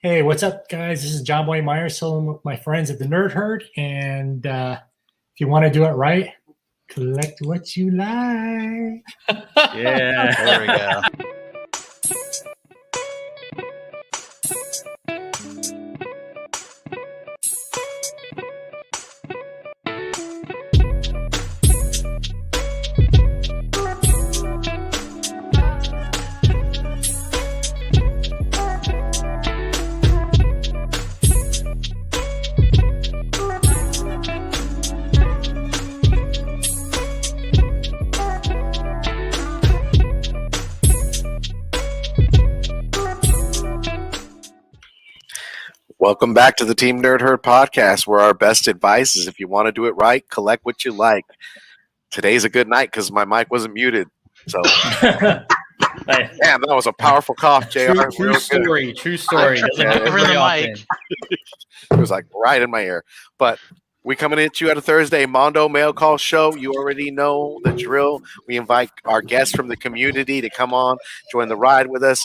Hey, what's up, guys? This is John Boy Myers, still with my friends at the Nerd Herd. And if you want to do it right, collect what you like. Yeah, there we go. Welcome back to the Team Nerd Herd podcast, where our best advice is if you want to do it right, collect what you like. Today's a good night because my mic wasn't muted. So, damn, that was a powerful cough, JR. True story. Doesn't happen very often. It was like right in my ear. But we coming at you at a Thursday Mondo Mail Call Show. You already know the drill. We invite our guests from the community to come on, join the ride with us.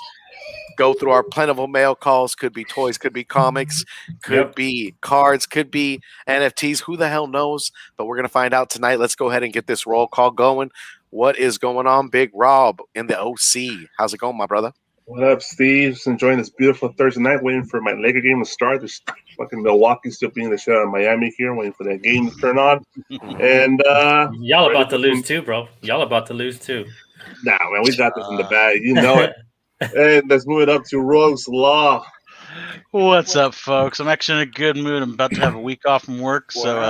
Go through our plentiful mail calls. Could be toys, could be comics, could be cards, could be NFTs. Who the hell knows? But we're going to find out tonight. Let's go ahead and get this roll call going. What is going on, Big Rob in the OC? How's it going, my brother? What up, Steve? Just enjoying this beautiful Thursday night, waiting for my Laker game to start. There's fucking Milwaukee still being the shit out of Miami here, waiting for that game to turn on. And y'all about to lose too, bro. Y'all about to lose too. Nah, man, we got this in the bag. You know it. And let's move it up to Rogue's Law. What's up, folks? I'm actually in a good mood. I'm about to have a week off from work, so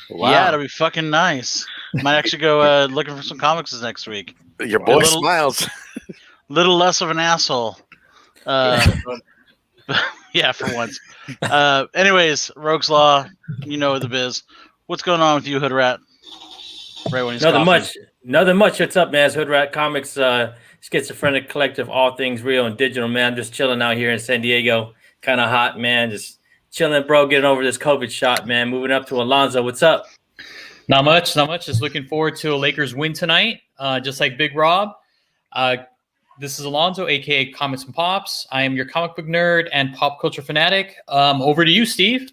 yeah, it'll be fucking nice. Might actually go looking for some comics next week. Your boy smiles. Little less of an asshole. Yeah, for once. Anyways, Rogue's Law, you know the biz. What's going on with you, Hood Rat? Right when he's Nothing much. What's up, man? It's Hood Rat Comics, schizophrenic collective, all things real and digital, man. I'm just chilling out here in San Diego. Kind of hot, man. Just chilling, bro. Getting over this COVID shot, man. Moving up to Alonzo. What's up? Not much. Just looking forward to a Lakers win tonight, just like Big Rob. This is Alonzo, a.k.a. Comics and Pops. I am your comic book nerd and pop culture fanatic. Over to you, Steve.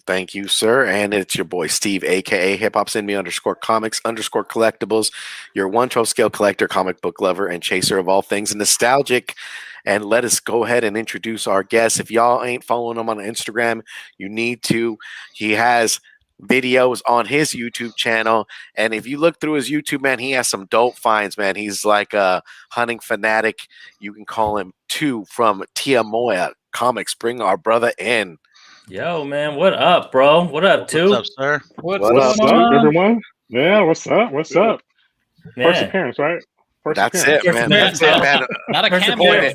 Thank you, sir. And it's your boy, Steve, a.k.a. hiphop_comics_collectibles, your one trove scale collector, comic book lover, and chaser of all things nostalgic. And let us go ahead and introduce our guest. If y'all ain't following him on Instagram, you need to. He has videos on his YouTube channel. And if you look through his YouTube, man, he has some dope finds, man. He's like a hunting fanatic. You can call him 2 from Tia Moua Comics. Bring our brother in. Yo, man, what up, bro? What up, 2? What's up, sir? What's up, everyone? Yeah, what's up? Man. First appearance, right? That's it, man. That's it, man. Not a cameo.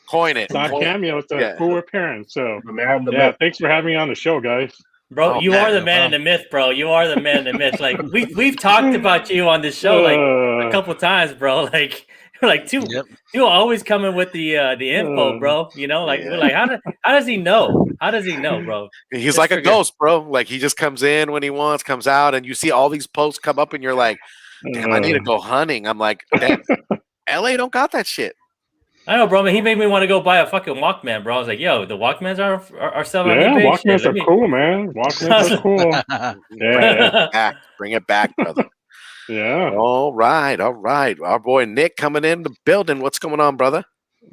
Coin it. It's not a cameo. It's a full appearance. So, the thanks for having me on the show, guys. Bro, you are the man in the myth, bro. You are the man in the myth. Like we've talked about you on this show like a couple times, bro. Like 2 always coming with the info, bro. You know, we're like, how does he know? How does he know, bro? He's like a ghost, bro. Like he just comes in when he wants, comes out, and you see all these posts come up, and you're like, damn, I need to go hunting. I'm like, damn, LA don't got that shit. I know, bro. Man, he made me want to go buy a fucking Walkman, bro. I was like, yo, the Walkmans are selling. Yeah, Walkmans are cool, man. Walkmans are cool. Yeah, bring it back, brother. Yeah. All right. Our boy Nick coming in the building. What's going on, brother?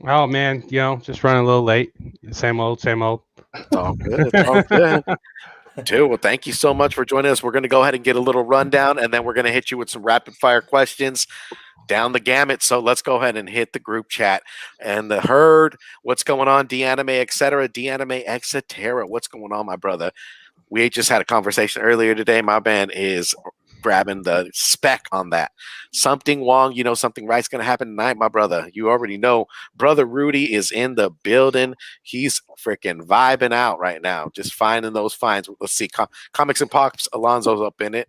Oh man, just running a little late. Same old. It's all good. Dude, well, thank you so much for joining us. We're going to go ahead and get a little rundown, and then we're going to hit you with some rapid fire questions down the gamut. So let's go ahead and hit the group chat and the herd. What's going on? D-Anime, etc. D-Anime, etc. What's going on, my brother? We just had a conversation earlier today. My man is grabbing the spec on that. Something Wong, something right's going to happen tonight, my brother. You already know. Brother Rudy is in the building. He's freaking vibing out right now, just finding those finds. Let's see. Comics and Pops, Alonzo's up in it.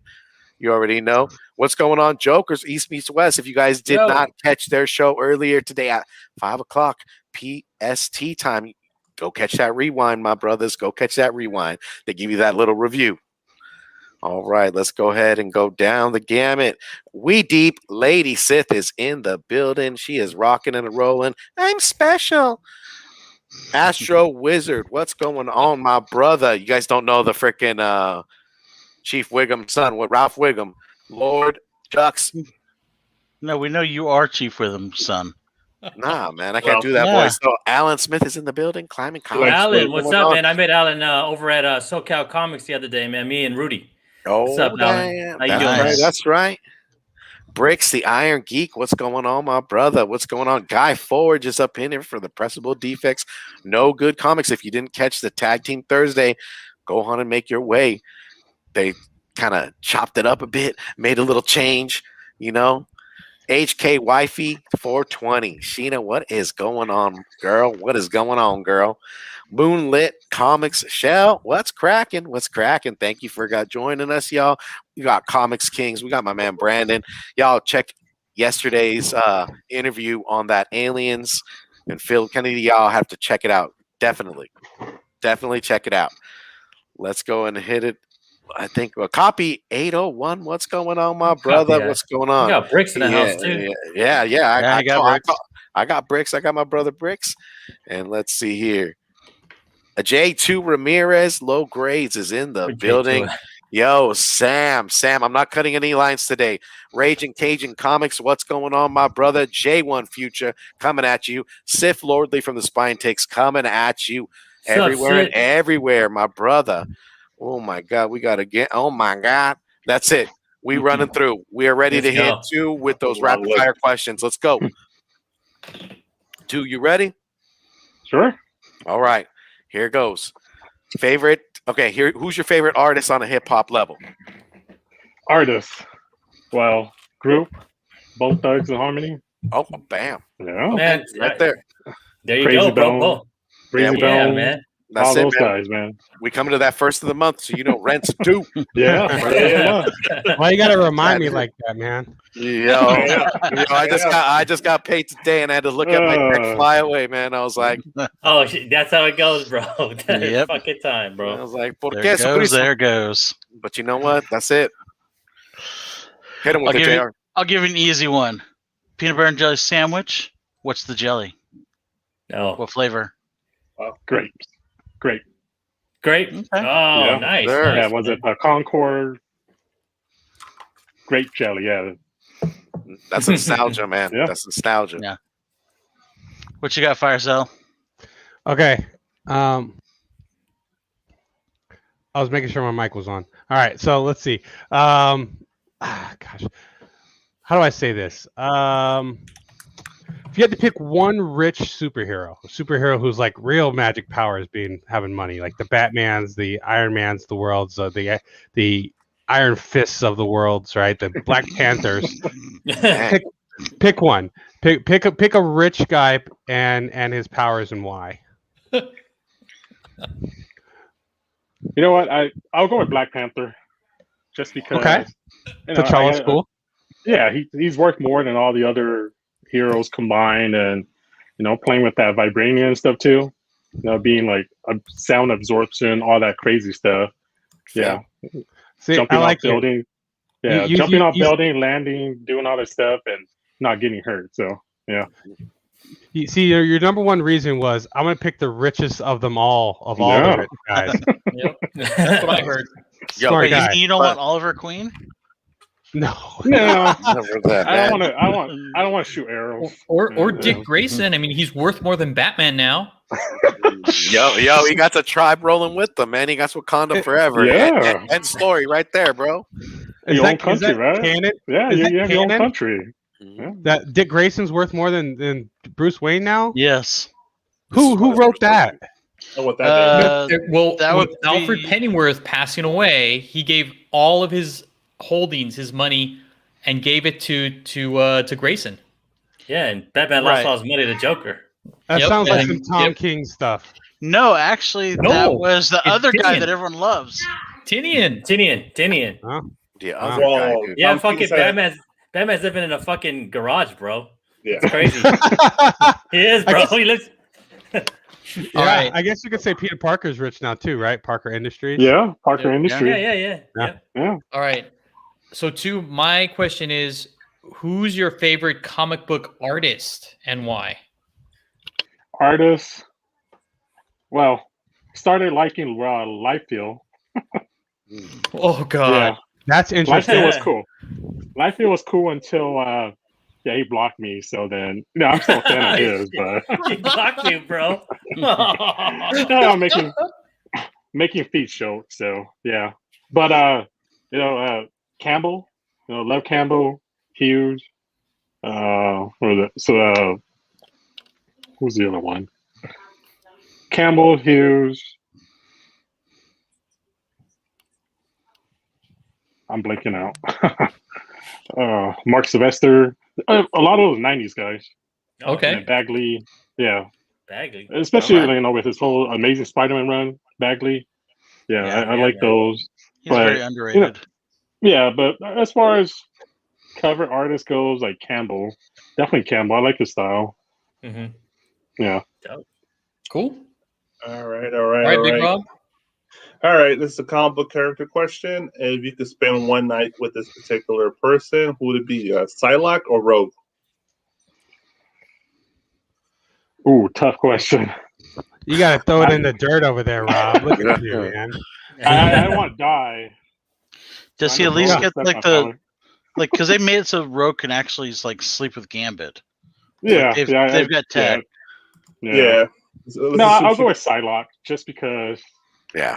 You already know. What's going on, Jokers, East Meets West? If you guys did not catch their show earlier today at 5 o'clock PST time, go catch that rewind, my brothers. Go catch that rewind. They give you that little review. All right, let's go ahead and go down the gamut. We deep. Lady Sith is in the building. She is rocking and rolling. I'm special. Astro Wizard, what's going on, my brother? You guys don't know the freaking Chief Wiggum's son, what Ralph Wiggum, Lord Jux. No, we know you are Chief Wiggum's son. Nah, man, I can't do that voice. So Alan Smith is in the building, climbing comics. Alan, what's up, man? I met Alan over at SoCal Comics the other day, man. Me and Rudy. What's up, Alan? How you doing? Right, that's right. Bricks, the Iron Geek. What's going on, my brother? What's going on? Guy Forge is up in here for the Pressable Defects. No Good Comics. If you didn't catch the Tag Team Thursday, go on and make your way. They kind of chopped it up a bit, made a little change, you know. HK Wifey 420. Sheena, what is going on, girl? What is going on, girl? Moonlit Comics Shell. What's cracking? What's cracking? Thank you for joining us, y'all. We got Comics Kings. We got my man Brandon. Y'all check yesterday's interview on that Aliens and Phil Kennedy. Y'all have to check it out. Definitely check it out. Let's go and hit it. I think copy 801. What's going on, my brother? Yeah. What's going on? You got Bricks in the house too. Yeah. I got Bricks. I got my brother Bricks. And let's see here. A J2 Ramirez, low grades, is in the building. Yo, Sam, I'm not cutting any lines today. Raging Cajun Comics, what's going on, my brother? J1 Future coming at you. Sif Lordley from the Spine Takes coming at you. Everywhere and everywhere, my brother. Oh my God, we got to get. Oh my God, that's it. We running through. We are ready to hit 2 with those rapid fire questions. Let's go. 2, you ready? Sure. All right, here goes. Favorite. Okay, here. Who's your favorite artist on a hip hop level? Artist. Well, group. Both Thugs and Harmony. Oh, bam. Yeah. Man, right there. There you Crazy go, bro. Crazy yeah, Bone. man. That's all it, those man. guys, man. We coming to that first of the month, so you know rent's due. Yeah. Why you gotta remind me like that, man? I just got paid today, and I had to look at my check fly away, man. I was like, oh, that's how it goes, bro. Yep. Fucking time, bro. I was like, there goes. But you know what? That's it. Hit him with the JR. I'll give you an easy one. Peanut butter and jelly sandwich. What's the jelly? No. What flavor? Grape. Okay. Oh, yeah. nice. Yeah, was it a Concord grape jelly? Yeah. That's nostalgia, man. Yeah. That's nostalgia. Yeah. What you got, Firecell? Okay. I was making sure my mic was on. All right, so let's see. Gosh, how do I say this? If you had to pick one rich superhero, a superhero who's like real magic powers, having money, like the Batmans, the Iron Mans, the worlds, the Iron Fists of the worlds, right? The Black Panthers. Pick one. Pick a rich guy and his powers and why. You know what? I'll go with Black Panther, just because. Okay. T'Challa's cool. Yeah, he's worth more than all the other heroes combined, and playing with that vibranium and stuff too. Being like a sound absorption, all that crazy stuff. Yeah. See, jumping I like off building. Yeah, jumping off building, landing, doing all that stuff, and not getting hurt. So yeah. You see, your number one reason was I'm gonna pick the richest of them all the rich guys. Yep. That's what I heard. Smart guy. You don't want Oliver Queen? No. I don't want to shoot arrows. Or Dick Grayson. I mean, he's worth more than Batman now. Yo, he got the tribe rolling with them, man. He got Wakanda forever. Yeah. And story right there, bro. Your own country, right? Canon? Yeah, you have your own country. Yeah. That Dick Grayson's worth more than Bruce Wayne now? Yes. Who wrote that? Alfred Pennyworth passing away, he gave all of his holdings, his money, and gave it to Grayson. Yeah, and Batman lost all his money to Joker. That sounds like some Tom King stuff. No, actually, that was the other guy that everyone loves. Tinian. Huh? Yeah, fucking Batman's living in a fucking garage, bro. Yeah. It's crazy. He is, bro. He lives. All right. I guess you could say Peter Parker's rich now too, right? Parker Industries. Yeah, Parker Industries. Yeah. All right. So, my question is, who's your favorite comic book artist and why? Artist, well, started liking Liefeld. Oh God. Yeah, That's interesting. Liefeld was cool. Liefeld was cool until he blocked me. So then, I'm still a fan of his, but He blocked you, bro. I'm making feet show. So yeah, but Campbell, love Campbell, huge. What was it? So who's the other one? Campbell, Hughes. I'm blanking out. Mark Sylvester. A lot of those '90s guys. Okay. And Bagley. Yeah. Bagley. Especially with his whole Amazing Spider-Man run, Bagley. Yeah, I like those. He's very underrated. But as far as cover artist goes, like Campbell, definitely Campbell. I like his style. Mm-hmm. Yeah. Cool. All right. All right, Big Rob. All right, this is a comic book character question. If you could spend one night with this particular person, who would it be? Psylocke or Rogue? Ooh, tough question. You got to throw it in the dirt over there, Rob. Look at you, man. I don't want to die. Does he at least get because they made it so Rogue can actually sleep with Gambit? Yeah, they've got tech. Yeah. No, I'll go with Psylocke just because. Yeah,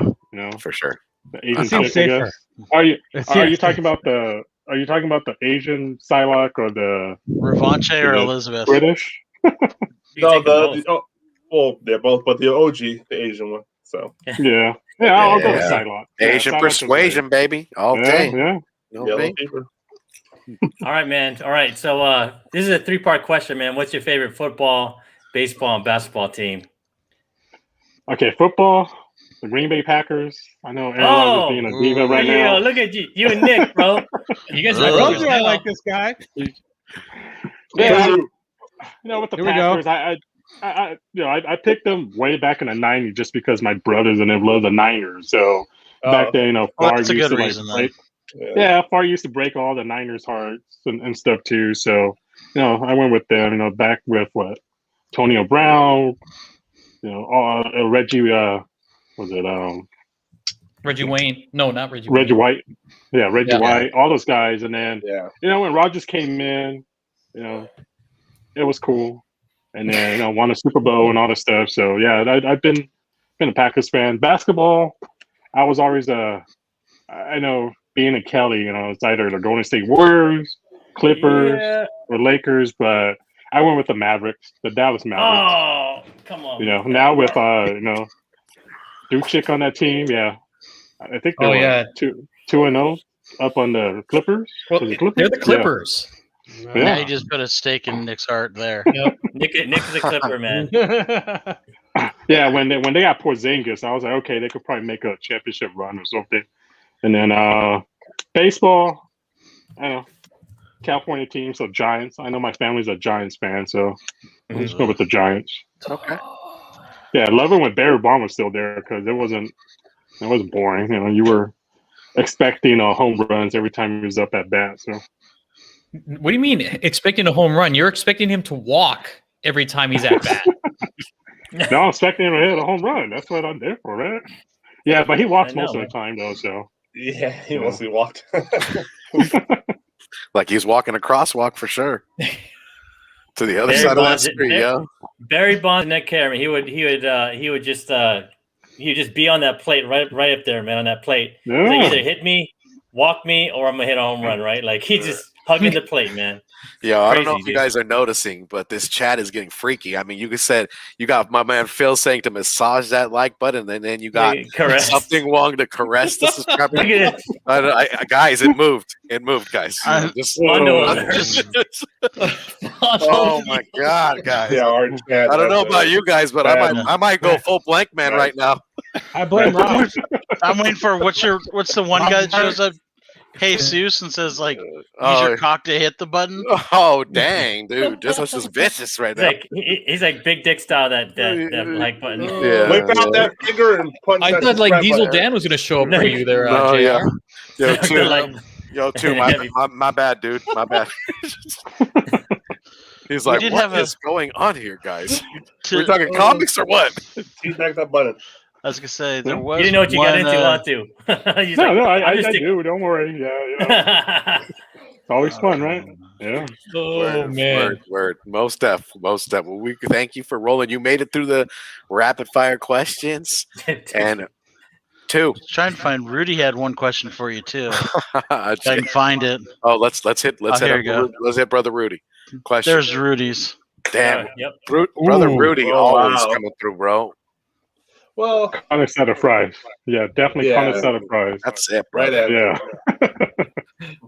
for sure. The Asian chick, I guess. Are you talking about the Asian Psylocke or the Revanche or Elizabeth? British? No, they're both, but the OG, the Asian one. So yeah, I'll go with Psylocke. Asian persuasion, baby, all day. Yeah. Yellow fever. All right, man. All right. So this is a 3-part question, man. What's your favorite football, baseball, and basketball team? Okay, football. The Green Bay Packers. I know Aaron is being a diva right now. Look at you. You and Nick, bro. You guys I like this guy. Yeah, with the Packers, I picked them way back in the '90s just because my brothers and them love the Niners. So back then, Far used to break. Far used to break all the Niners' hearts and stuff too. So I went with them. Back with Antonio Brown. Reggie. Was it Reggie Wayne? No, not Reggie. Reggie White. Yeah, Reggie White. All those guys, and then when Rodgers came in, it was cool, and then won a Super Bowl and all this stuff. So yeah, I've been a Packers fan. Basketball, I was always I know being a Kelly, it's either the Golden State Warriors, Clippers, or Lakers, but I went with the Mavericks, the Dallas Mavericks. Oh, come on. Now with Duke on that team, I think they're 2-0 up on the Clippers. Well, they're the Clippers. Yeah. Now you just put a stake in Nick's heart there. Yep. Nick is a Clipper, man. Yeah, when they got Porzingis, I was like, okay, they could probably make a championship run or something. And then baseball, I don't know, California team, so Giants. I know my family's a Giants fan, so I'll just go with the Giants. Okay. Yeah, I love it when Barry Bonds was still there because it wasn't boring. You were expecting home runs every time he was up at bat. So, what do you mean expecting a home run? You're expecting him to walk every time he's at bat. No, I'm expecting him to hit a home run. That's what I'm there for, right? Yeah, but he walks most of the time though. So yeah, he mostly walked. Like he's walking a crosswalk for sure. To the other side of that street, Barry Bonds, Nick Cameron, he would just be on that plate right up there, man, on that plate. Yeah. Like either hit me, walk me, or I'm gonna hit a home run, right? Like he just hugging the plate, man. Yeah, I don't know if you guys are noticing, but this chat is getting freaky. I mean, you got my man Phil saying to massage that like button, and then you got something wrong to caress the subscriber. Guys, it moved. It moved, guys. Oh my god, guys! Yeah, I don't know about you guys, but I might go full blank man right now. I blame Rob. I'm waiting for what's the one guy that shows up? Jesus and says use your cock to hit the button. Oh dang, dude, this was just vicious right now. He's like big dick style that like button. Yeah, whip out that finger and punch. I thought like Diesel Dan was gonna show up for you there. Yo, too. My bad, dude. My bad. He's like, what is going on here, guys? We're talking comics or what? Teabag that button. I was gonna say there was. You didn't know what you got into, want to? I do. Don't worry. Yeah, it's always fun, right? Yeah. Word. Most def. Well, we thank you for rolling. You made it through the rapid fire questions, and 2. Trying to find Rudy had one question for you too. I can find it. Oh, let's hit Brother Rudy. Question. There's Rudy's. Damn. Brother Rudy always coming through, bro. Well, comics out of fries. Yeah, definitely comics out of fries. That's it, bro. Right at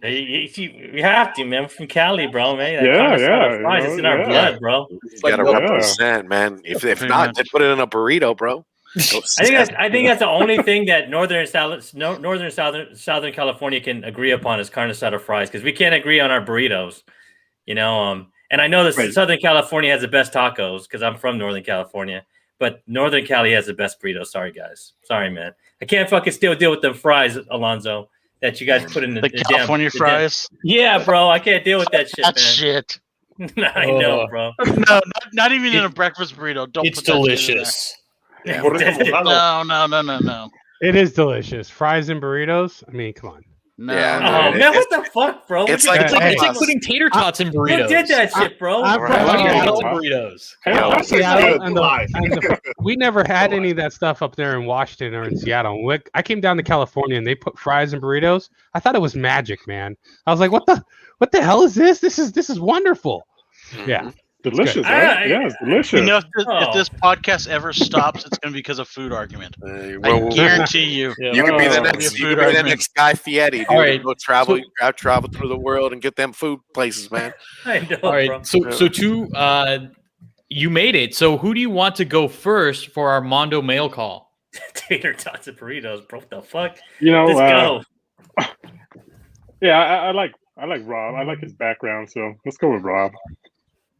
You have to, man. We're from Cali, bro, man. It's in our blood, bro. You gotta represent, man. If not, they put it in a burrito, bro. I think that's the only thing that northern southern California can agree upon is carne asada fries, because we can't agree on our burritos, And I know that Southern California has the best tacos because I'm from Northern California, but Northern Cali has the best burritos. Sorry, guys. Sorry, man. I can't fucking still deal with them fries, Alonzo, that you guys put in the California fries. Yeah, bro. I can't deal with that shit. That shit. I know, bro. No, not even in a breakfast burrito. It's delicious. Yeah. No. It is delicious. Fries and burritos. I mean, come on. No. Man, what the fuck, bro? It's like putting tater tots in burritos. Who did that shit, bro? Burritos. We never had any of that stuff up there in Washington or in Seattle. I came down to California and they put fries and burritos. I thought it was magic, man. I was like, what the hell is this? This is wonderful. Yeah. Delicious, right? Yeah, it's delicious. If this podcast ever stops, it's going to be because of food argument. I guarantee you. You could be the next Guy Fieri. Dude. All right. Go travel through the world and get them food places, man. I know, all right. Bro. So you made it. So who do you want to go first for our Mondo mail call? Tater tots and burritos, bro. What the fuck? Let's go. Yeah, I like Rob. I like his background, so let's go with Rob.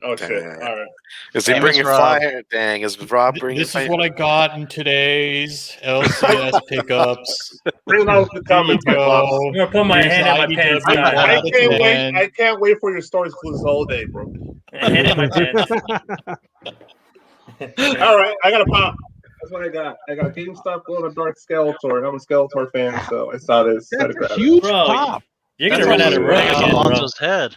Oh shit! All right. Is he bringing fire? Dang, is Rob bringing This fire? is what I got in today's LCS pickups. Bring out the comments, I'm gonna put my hand in my pants. I can't wait for your stories for this whole day, bro. Hand in my pants. All right, I got a pop. That's what I got. I got GameStop going to Dark Skeletor. I'm a Skeletor fan, so I saw this. That's a huge pop. You're gonna run out of room again, bro. Alonzo's head.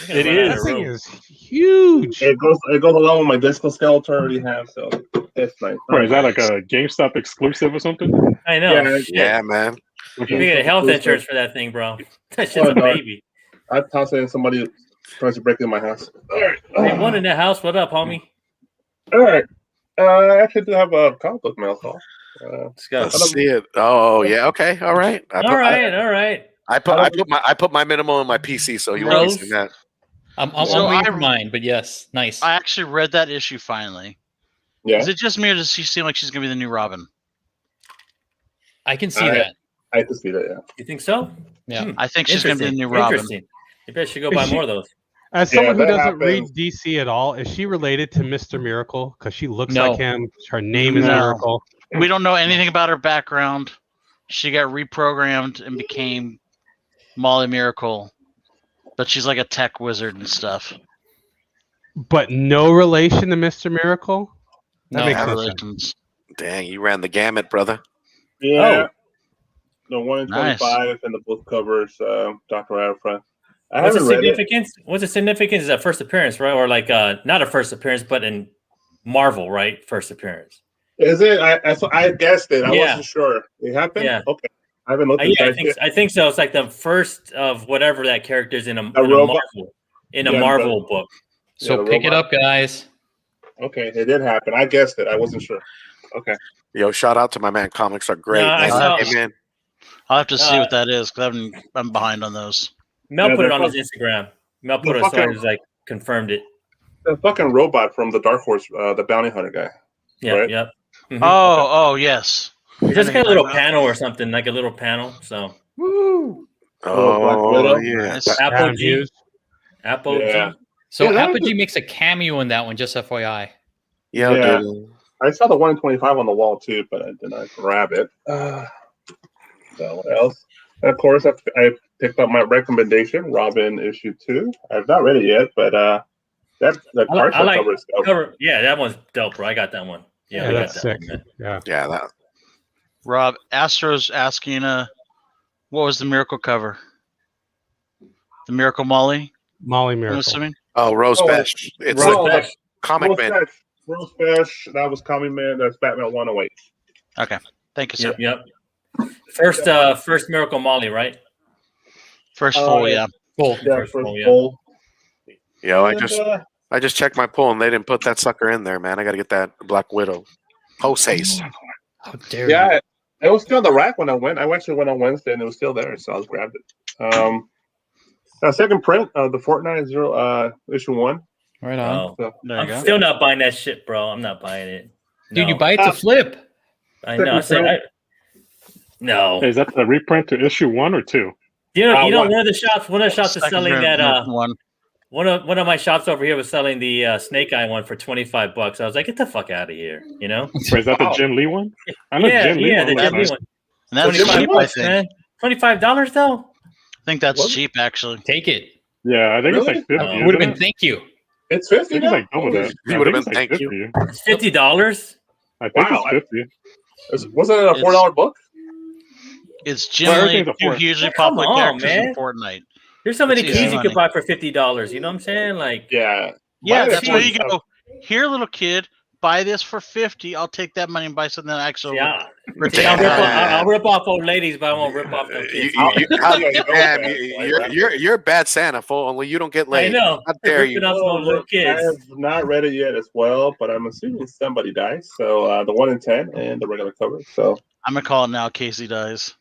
It is. That thing is huge. It goes along with my Disco Skeletor I already have, so it's nice. Right, is that like a GameStop exclusive or something? I know. Yeah, man. You get a health insurance for that thing, bro. That shit's a baby. I toss it in somebody tries to break in my house. All right. Hey, one in the house. What up, homie? All right. I actually do have a comic book mail call. Let's go. Let's see it. Oh, yeah. Okay. All right. All right. I put my minimum on my PC, so you won't see that. I'm waiting for mine, but yes, nice. I actually read that issue finally. Yeah. Is it just me, or does she seem like she's gonna be the new Robin? I can see that. I can see that. Yeah. You think so? Yeah. I think she's gonna be the new Robin. Interesting. You better should go buy more of those. As someone who doesn't read DC at all, is she related to Mr. Miracle? Because she looks like him. Her name is Miracle. We don't know anything about her background. She got reprogrammed and became Molly Miracle, but she's like a tech wizard and stuff. But no relation to Mr. Miracle? That makes no sense. Dang, you ran the gamut, brother. Yeah. The 1 in 25 and the book covers Dr. Afra. What's the significance? What's the significance? Is that first appearance, right? Or like not a first appearance, but in Marvel, right? First appearance. Is it? I guessed it. I wasn't sure. It happened? Yeah. Okay. I haven't looked at it. I think so. It's like the first of whatever that character is in a Marvel book. So pick it up, guys. Okay, it did happen. I guessed it. I wasn't sure. Okay. Yo, shout out to my man. Comics are great. I'll have to see what that is because I'm behind on those. Mel put it on his Instagram. Mel put it on his confirmed it. The fucking robot from the Dark Horse, the bounty hunter guy. Yeah. Right? Yep. Mm-hmm. Oh, yes. It's just got a little panel or something, like a little panel. So. Woo. Oh, yeah. Apogee. Yeah. So Apogee makes a cameo in that one, just FYI. Yeah. Dude. I saw the 1 in 25 on the wall too, but I did not grab it. So what else? And of course, I picked up my recommendation, Robin issue 2. I've not read it yet, but That the card I like cover is dope. cover. Yeah, that one's dope, bro. I got that one. Yeah, we got that's that sick. one, man. Yeah. That Rob, Astro's asking, what was the Miracle cover? The Miracle Molly, Molly I'm Miracle. assuming? Oh, Rose Oh, Besh. It's Rose a Besh. comic man. Rose Besh. That was Comic Man. That's Batman 108. Okay. Thank you, sir. Yep. First Miracle Molly, right? First Oh, full, yeah. yeah. Cool. Yeah, First first full, yeah. full. Yo, I And, just checked my pool and they didn't put that sucker in there, man. I got to get that Black Widow. Post haste. How dare you? yeah, it was still on the rack when I went. I actually went on Wednesday and it was still there, so I just grabbed it. Second print of the Fortnite issue 1. Right on. Oh, There you I'm go. still not buying that shit, bro. I'm not buying it. Dude, you No. buy it to flip. I know. I Second said, no. Is that the reprint to issue 1 or 2? You know, one. one of the shops is Second selling print, that. one. One of my shops over here was selling the Snake Eye one for $25. I was like, get the fuck out of here, you know? Wait, is that the Wow. Jim Lee one? I know Yeah, Jim Lee yeah, one the was Jim Lee nice. one. And that's 25 cheap, I bucks, think. man. $25 though. I think that's What? cheap, actually. Take it. Yeah, I think it's like 50. Oh. It would have isn't been thank you. It's I 50 think now? it's like double that. You would have been I think thank it's you. 50. It's $50. I think Wow, it's 50. Wasn't it a $4 book? It's Well, generally everything's a two four. hugely Come popular on, characters in man. Fortnite. There's so many It's keys easy you could money. buy for $50. You know what I'm saying? Like, Yeah. Yeah, Buy it that's at where you 40. go. Here, little kid, buy this for 50. I'll take that money and buy something actually. yeah. for See, I'll Damn. rip off old ladies, but I won't rip off them kids. Damn, you're a bad Santa, fool. Only you don't get I laid. know. How dare you? Ripping off some little I kids. have not read it yet as well, but I'm assuming somebody dies. So the 1 in 10 and the regular cover. So I'm gonna call it now. Casey dies.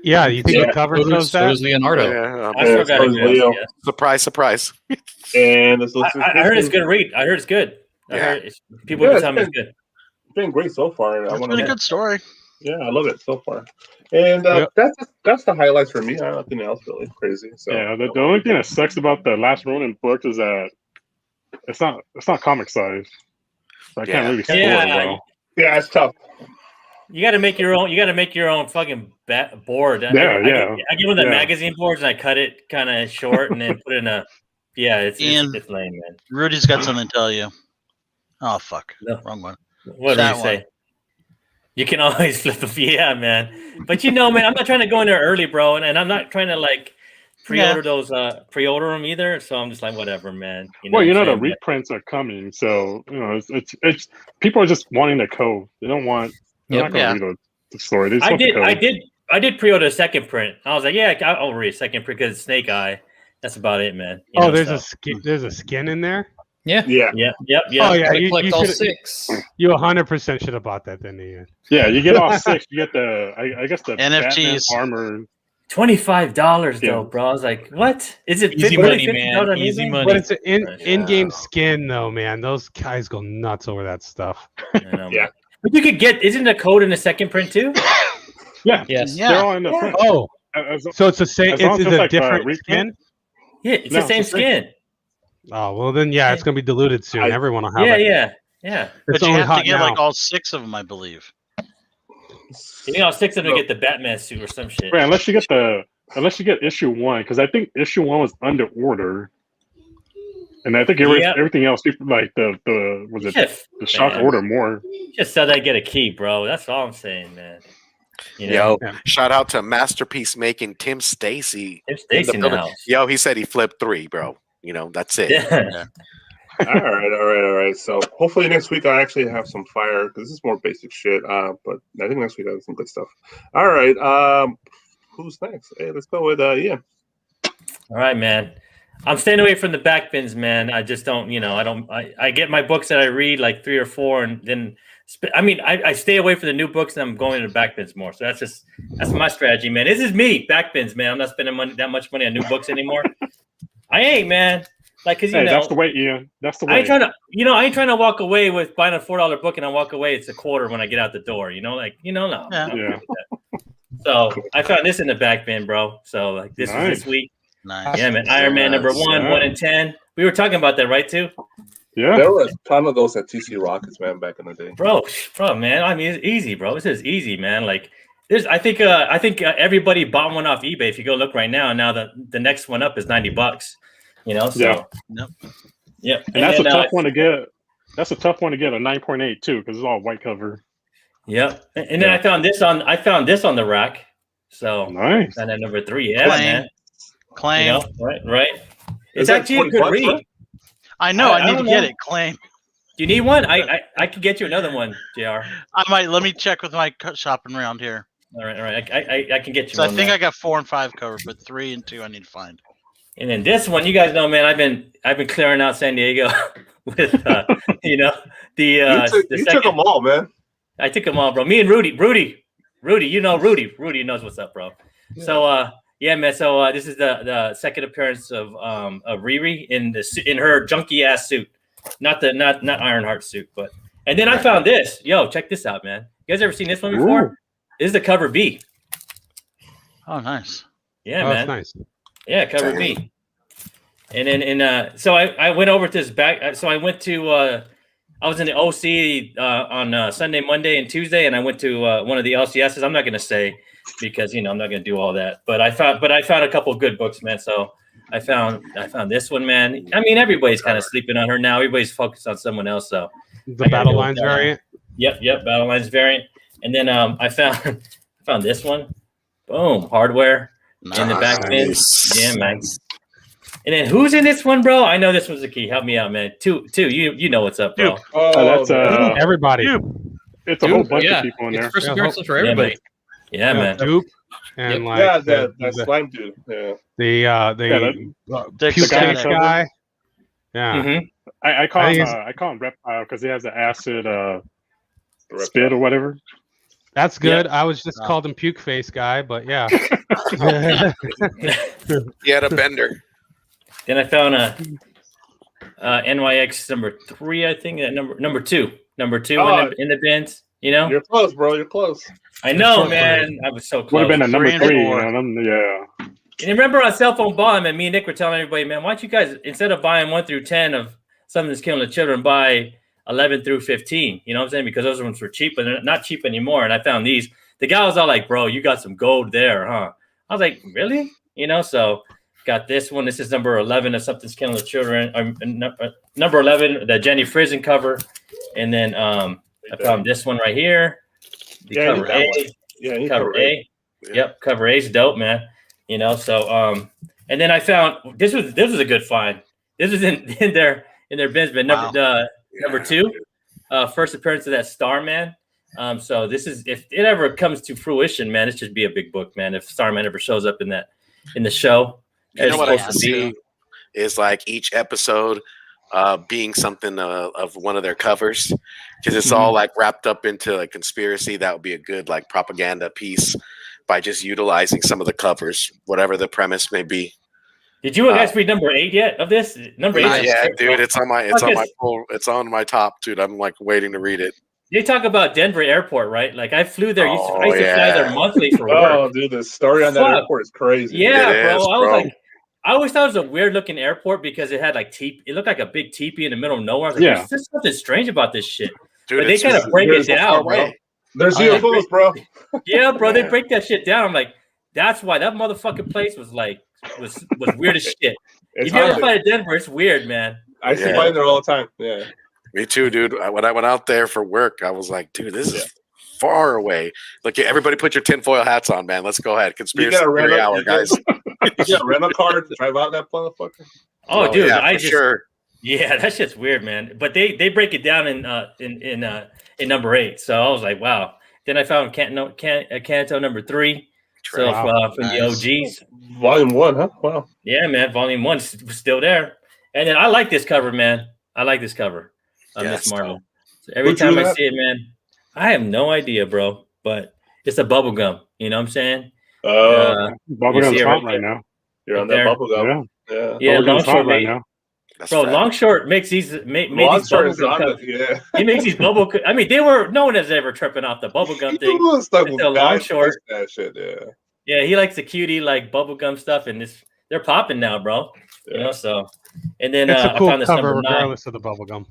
Yeah, you think Yeah. the cover So shows so that? does Leonardo. Yeah, I still Yeah, got so it. is Leo. Yeah. surprise, surprise. and this I heard it's good read. I heard it's good. I Yeah. heard people have Yeah, been telling me it's good. It's been great so far. I It's want been a to. good story. Yeah, I love it so far. And Yep. that's the highlights for me. Nothing else really crazy. So Yeah, the only thing that sucks about the Last Ronin book is that it's not comic size. So I can't Yeah. really score Yeah. it well. yeah, it's tough. You got to make your own. You got to make your own fucking board. Yeah, I give them the yeah. magazine boards and I cut it kind of short and then put in a. Yeah, it's Ian. it's lame, man. Rudy's got something to tell you. Oh fuck, No. wrong one. What did That you say? You can always flip the yeah, man. But man, I'm not trying to go in there early, bro, and I'm not trying to like pre-order those pre-order them either. So I'm just like, whatever, man. Well, what you know I'm the saying? reprints are coming, so you know it's people are just wanting the code. They don't want. They're Yep. not going to read the story. They just I want the did. code. I did pre-order a second print. I was like, yeah, I'll read a second print because it's Snake Eye. That's about it, man. You Oh, know, there's so. a skin. There's a skin in there. Yeah. Yeah. Yep. Oh yeah, I collect all should. 6. You 100% should have bought that then, Ian. Yeah, you get all 6. You get the I guess the NFTs. Batman armor. $25 Yeah. though, bro. I was like, what? Is it Easy 50, money, $50 man. on Easy eBay? money. But it's an Right. in-game skin though, man. Those guys go nuts over that stuff. I know, Yeah. man. But you could get. Isn't the code in the second print too? Yeah, Yes. Yeah. they're all in the print. Oh, As- so it's the same. As long It's as it's a like, different reprint? skin. Yeah, it's No, the same it's the same. skin. Oh well, then yeah, it's gonna be diluted soon. Everyone will have Yeah, it. yeah. But It's you only have to hot get now. like all 6 of them, I believe. You know, 6 of them to get the Batman suit or some shit. Right, unless you get issue 1, because I think issue 1 was under order, and I think Yeah. everything else, people like the was it Just, the shock man, order more. just so they get a key, bro. That's all I'm saying, man. You know, Yo, shout out to masterpiece making Tim Stacy. Tim Stacy in the house. Yo, he said he flipped 3, bro. You know, that's it. Yeah. all right. So hopefully next week I actually have some fire because this is more basic shit. But I think next week I have some good stuff. All right. Who's next? Hey, let's go with Ian. All right, man. I'm staying away from the back bins, man. I just don't, I get my books that I read like 3 or 4 and then I stay away from the new books and I'm going to the back bins more. So that's my strategy, man. This is me, back bins, man. I'm not spending that much money on new books anymore. I ain't, man. Like, cause That's the way, Ian. That's the way. I ain't trying to walk away with buying a $4 book and I walk away. It's a quarter when I get out the door, no. Yeah. So I found this in the back bin, bro. So like this Nice. is this week. Nice. Yeah, man. Iron Man number 1, Yeah. 1 in 10. We were talking about that, right? Too, Yeah. There were a ton of those at TC Rockets, man, back in the day. bro, man. I mean, it's easy, bro. This is easy, man. Like, I think everybody bought one off eBay. If you go look right now, the next one up is $90. So Yeah. Yep. Yep. And that's a tough one to get. That's a tough one to get a 9.8 too, because it's all white cover. Yep. And then I found this on the rack. So nice. And then number 3, yeah, Claim. man. Claim. You know, right. Is It's that actually a good 20 bucks, read. bro? I know. I need don't to get know. it. Claim. Do you need one? I could get you another one, JR. I might. Let me check with my shopping around here. All right. I can get you So one. I think man. I got 4 and 5 covered, but 3 and 2 I need to find. And then this one, you guys know, man. I've been clearing out San Diego with you know You took them all, man. I took them all, bro. Me and Rudy, you know Rudy knows what's up, bro. Yeah. So yeah, man. So this is the second appearance of Riri in her junky ass suit, not Ironheart suit, but. And then I found this. Yo, check this out, man. You guys ever seen this one before? Ooh. This is the cover B. Oh, nice. Yeah, That's man. nice. Yeah, cover B. And then so I went over to this back. So I went to I was in the OC on Sunday, Monday, and Tuesday, and I went to one of the LCSs. I'm not going to say because I'm not going to do all that. But I found a couple of good books, man. So I found this one, man. I mean, everybody's kind of sleeping on her now. Everybody's focused on someone else. So the Battle Lines variant. Yep, Battle Lines variant. And then I found this one. Boom, hardware in the back bin. Yeah, man. And then who's in this one, bro? I know this was the key. Help me out, man. Two. You know what's up, bro. That's everybody. It's a whole bunch of people in there. First appearances for everybody. Yeah, man. Dupe and that slime dude. Yeah. The puke face guy. Yeah. Mm-hmm. I call him Reptile because he has the acid spit or whatever. That's good. I was just called him Puke Face guy, but yeah. He had a bender. Then I found a NYX number 3, I think. Number two in the bins. You're close, bro. You're close. I know, man. I was so close. Would have been a number 3. Yeah. And remember on Cell Phone Bomb, and me and Nick were telling everybody, man, why don't you guys, instead of buying 1 through 10 of Something That's Killing the Children, buy 11 through 15. You know what I'm saying? Because those ones were cheap, but they're not cheap anymore. And I found these. The guy was all like, bro, you got some gold there, huh? I was like, really? So got this one. This is number 11 of Something's Killing the Children. Number 11, the Jenny Frizen cover. And then I found this one right here. The cover A. Yeah, cover A. Yeah. Yep, cover A is dope, man. So and then I found this was a good find. This was in their bins, but number 2, first appearance of that Starman. So this is, if it ever comes to fruition, man, it should be a big book, man. If Starman ever shows up in the show, what I see is like each episode being something of one of their covers, because it's all like wrapped up into a conspiracy. That would be a good like propaganda piece by just utilizing some of the covers, whatever the premise may be. Did you guys read number 8 yet of this? Number 8? Yeah, dude, it's on my top, dude. I'm like waiting to read it. They talk about Denver Airport, right? Like I flew there. I used to fly there monthly for work. Oh, dude, the story on that airport is crazy. Yeah, bro. I always thought it was a weird looking airport because it had like it looked like a big teepee in the middle of nowhere. I was like, there's something strange about this shit. Dude, but they kind of break it down, bro. There's UFOs, bro. Yeah, bro. They break that shit down. I'm like, that's why that motherfucking place was weird as shit. If you ever fly to Denver, it's weird, man. I see flying there all the time. Yeah. Me too, dude. When I went out there for work, I was like, dude, this is far away. Look, everybody put your tinfoil hats on, man. Let's go ahead. Conspiracy theory hour, guys. You got a rental car to drive out that motherfucker? Oh, dude, yeah, sure. Yeah, that shit's weird, man. But they break it down in number 8. So I was like, wow. Then I found Canto number 3. So from the OGs. Volume 1, huh? Wow. Yeah, man. Volume 1 still there. And then I like this cover, man. I like this cover. Miss Marvel. So every time I see it, man, I have no idea, bro. But it's a bubble gum. You know what I'm saying? Bubblegum's hot right now. You're on that bubble gum. Yeah, Longshort right now. Bro, Longshort makes these made these bubble gum. He makes these bubble. I mean, no one has ever tripping off the bubble gum thing. Until Longshort. That shit, yeah, he likes the cutie like bubble gum stuff, and they're popping now, bro. So, and then it's a cool I found this cover number 9. regardless of the bubble gum.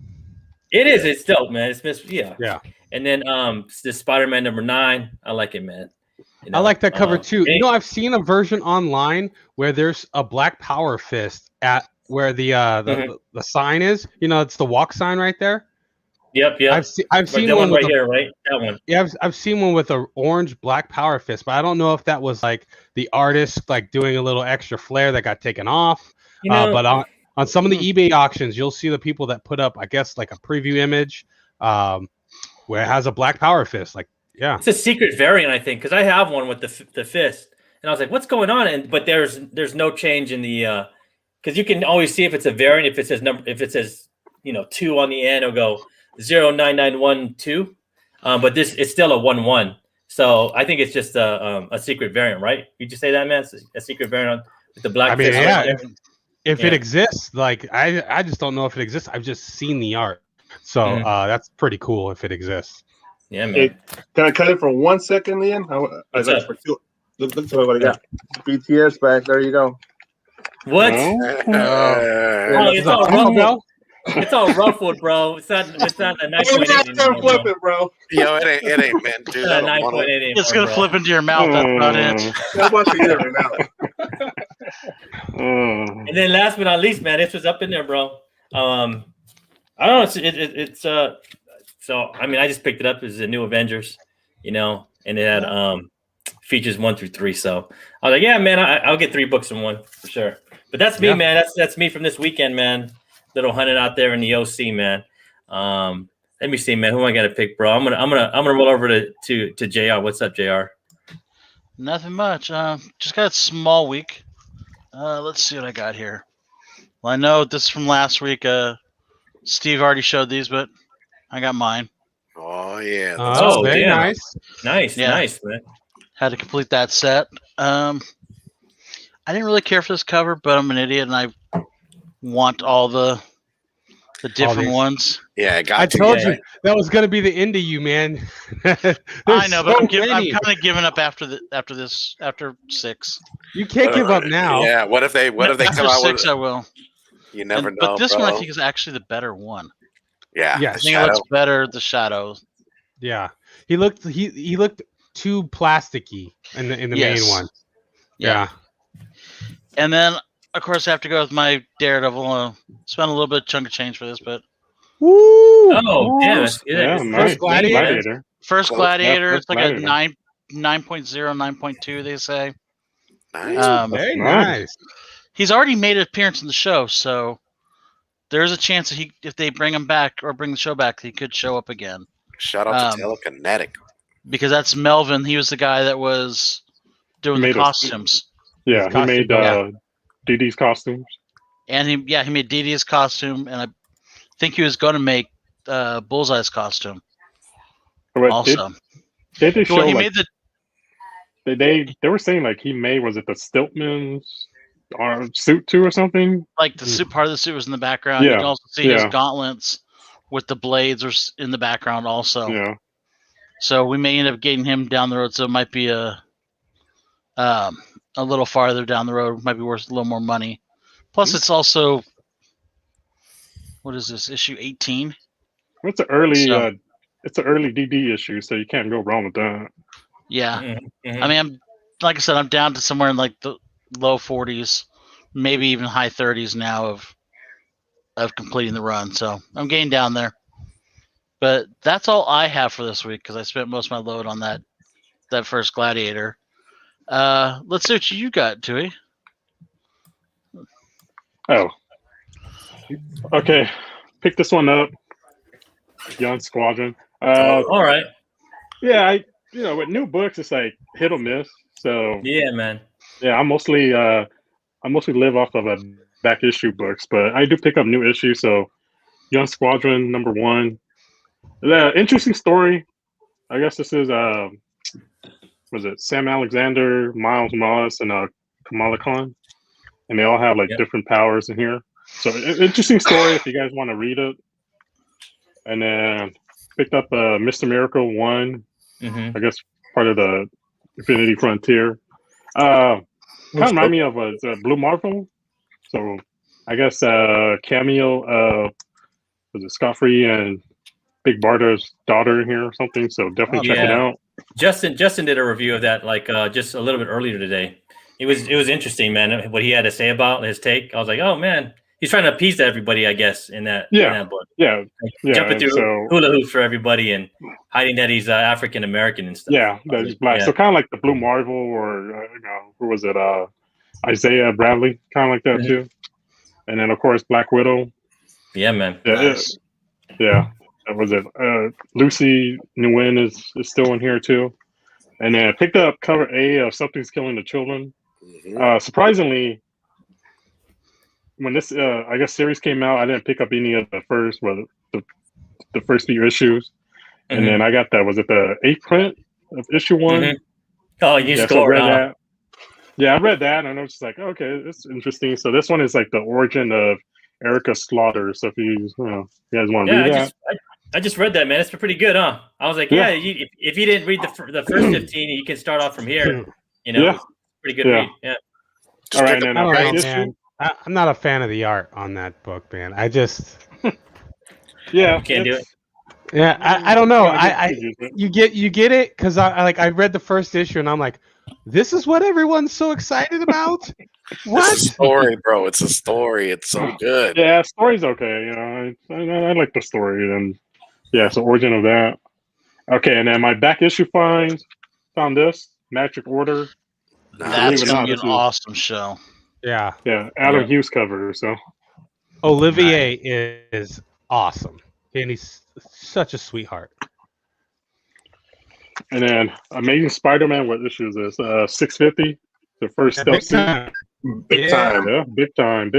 It is. It's dope, man. It's yeah. And then this Spider-Man number 9. I like it, man. I like that cover too. I've seen a version online where there's a Black Power fist at where the sign is. You know, it's the walk sign right there. Yep. I've seen that one right with here, right? That one. Yeah, I've seen one with an orange black power fist, but I don't know if that was like the artist like doing a little extra flair that got taken off. But on some of the eBay auctions, you'll see the people that put up, I guess, like a preview image where it has a black power fist. Like, yeah, it's a secret variant, I think, because I have one with the fist, and I was like, "What's going on?" But there's no change in the because you can always see if it's a variant if it says 2 on the end, it'll go 09912. But this it's still a 1-1. So I think it's just a secret variant, right? You just say that, man? It's a secret variant with the black. I mean, fist yeah. right if it exists, like I just don't know if it exists. I've just seen the art, so that's pretty cool if it exists. Yeah, man. Hey, can I cut it for 1 second, Ian? Look at what I got. BTS back. There you go. What? Oh, it's all ruffled. It's all ruffled, bro. It's not a 9.8 anymore, flipping, bro. Yo, it ain't meant to. It's not a 9.8 anymore, It's gonna flip into your mouth. That's about it. That's what you right now. And then last but not least, man, this was up in there, bro. I don't know. It's so I mean, I just picked it up as a new Avengers, and it had features 1 through 3. So I was like, yeah, man, I'll get 3 books in one for sure. But that's me, man. That's me from this weekend, man. Little hunting out there in the OC, man. Let me see, man. Who am I gonna pick, bro? I'm gonna roll over to JR. What's up, JR? Nothing much. Just got a small week. Let's see what I got here. Well, I know this is from last week. Steve already showed these, but I got mine. Oh yeah. Oh, very nice. Nice, man. Had to complete that set. I didn't really care for this cover, but I'm an idiot and I want all the different ones. Yeah, I told you that was going to be the end of you, man. I know, but I'm kind of giving up after 6. You can't give up now. Yeah, what if they come out 6? I will. You never know. But this bro. one I think is actually the better one. Yeah, yeah. I think it looks better. The shadows. Yeah, he looked too plasticky in the main one. Yeah. And then of course I have to go with my Daredevil. Spend a little bit of chunk of change for this, but woo! Oh, yeah, First Gladiator. First Gladiator. It's like a Gladiator. 9.0, 9.2. They say. Nice. Very nice. He's already made an appearance in the show, so there's a chance that if they bring him back or bring the show back, he could show up again. Shout out to Telekinetic. Because that's Melvin. He was the guy that was doing the costumes. Yeah, he made Dee Dee's costumes. And he made Dee Dee's costume, and I think he was going to make Bullseye's costume. Also, did they show he made the? They were saying like he made, was it the Stiltman's suit too or something? Like the suit, part of the suit was in the background. You can also see his gauntlets with the blades in the background also. Yeah. So we may end up getting him down the road. So it might be a little farther down the road. Might be worth a little more money. Plus, it's also, what is this, issue 18? It's an early DD issue, so you can't go wrong with that. Yeah. Mm-hmm. I mean, like I said, I'm down to somewhere in like the low 40s, maybe even high 30s now of completing the run. So I'm getting down there. But that's all I have for this week because I spent most of my load on that first Gladiator. Let's see what you got, Tui. Oh. Okay. Pick this one up. Young Squadron. All right. Yeah, with new books, it's like hit or miss. So yeah, man. Yeah, I mostly live off of a back issue books, but I do pick up new issues. So Young Squadron #1. The interesting story. I guess this is was it Sam Alexander, Miles Morales, and Kamala Khan, and they all have like different powers in here. So interesting story if you guys want to read it. And then picked up Mr. Miracle 1. I guess part of the Infinity Frontier. Kind of remind me of Blue Marvel. So I guess cameo was it Scott Free and Big Barda's daughter in here or something. So definitely check it out. Justin did a review of that like just a little bit earlier today. It was interesting, man. What he had to say about his take. I was like, oh man, he's trying to appease everybody, I guess, in that book. Yeah. Jumping through so, hula hoops for everybody and hiding that he's African American and stuff. Yeah, that he's black. So kind of like the Blue Marvel, or who was it? Isaiah Bradley, kind of like that too. And then of course Black Widow. Yeah, man. Yeah, nice. That was it. Lucy Nguyen is still in here too. And then I picked up cover A of Something's Killing the Children. Surprisingly, when this I guess series came out, I didn't pick up any of the first, the first few issues. And then I got that. Was it the 8th print of issue 1? Oh, you scored. So I read that. Yeah, I read that, and I was just like, okay, it's interesting. So this one is like the origin of Erica Slaughter. So if you guys want to read that. I just read that, man. It's pretty good, huh? I was like, if you didn't read the first 15, you can start off from here. Pretty good read. Yeah. All right, and man. I'm not a fan of the art on that book, man. I just you can't do it. Yeah, I don't know. You get it because I read the first issue and I'm like, this is what everyone's so excited about. What? It's a story, bro. It's a story. It's so good. Yeah, story's okay. I like the story, and it's the origin of that. Okay, and then my back issue found this Magic Order. That's gonna be an awesome show. Yeah. Adam Hughes cover. So Olivier is awesome, and he's such a sweetheart. And then Amazing Spider-Man. What issue is this? 650. The first stealth suit. Big time. Yeah, big time.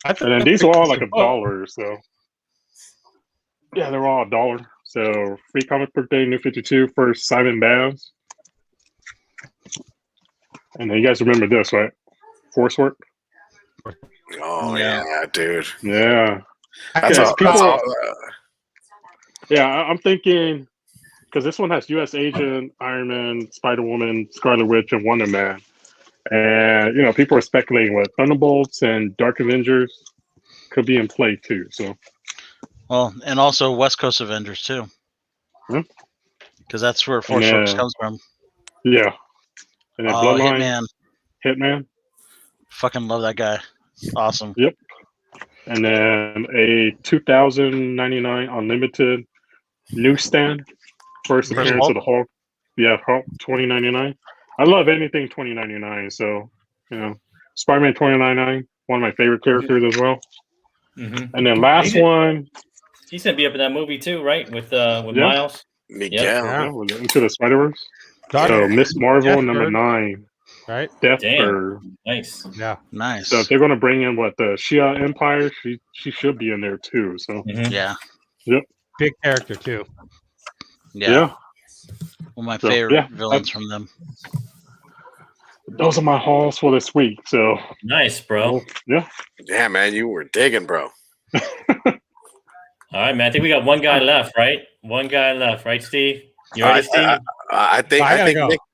And then these are all like $1. So they're all $1. So Free Comic Book Day, New 52, first Simon Baz. And then you guys remember this, right? Force Work. Oh yeah, dude. Yeah. I'm thinking because this one has U.S. Agent, Iron Man, Spider-Woman, Scarlet Witch, and Wonder Man. And people are speculating what Thunderbolts and Dark Avengers could be in play too. So, well, and also West Coast Avengers too, because that's where Force Works comes from. Yeah, and then Bloodline, Hitman. Fucking love that guy. Awesome. Yep. And then a 2099 Unlimited newsstand. First appearance of the Hulk. Yeah, Hulk 2099. I love anything 2099. So, Spider-Man 2099, one of my favorite characters as well. And then last one. He's gonna be up in that movie too, right? With Miles. Miguel. Yeah, Into the Spider-Verse. So Miss Marvel number 9. Right. Deathbird. Nice. Yeah. Nice. So if they're gonna bring in the Shia Empire, she should be in there too. So yeah. Yep. Big character too. Yeah. One of my favorite villains from them. Those are my hauls for this week. So nice, bro. Yeah, man, you were digging, bro. All right, man. I think we got one guy left, right? One guy left, right, Steve? You ready, Steve? I think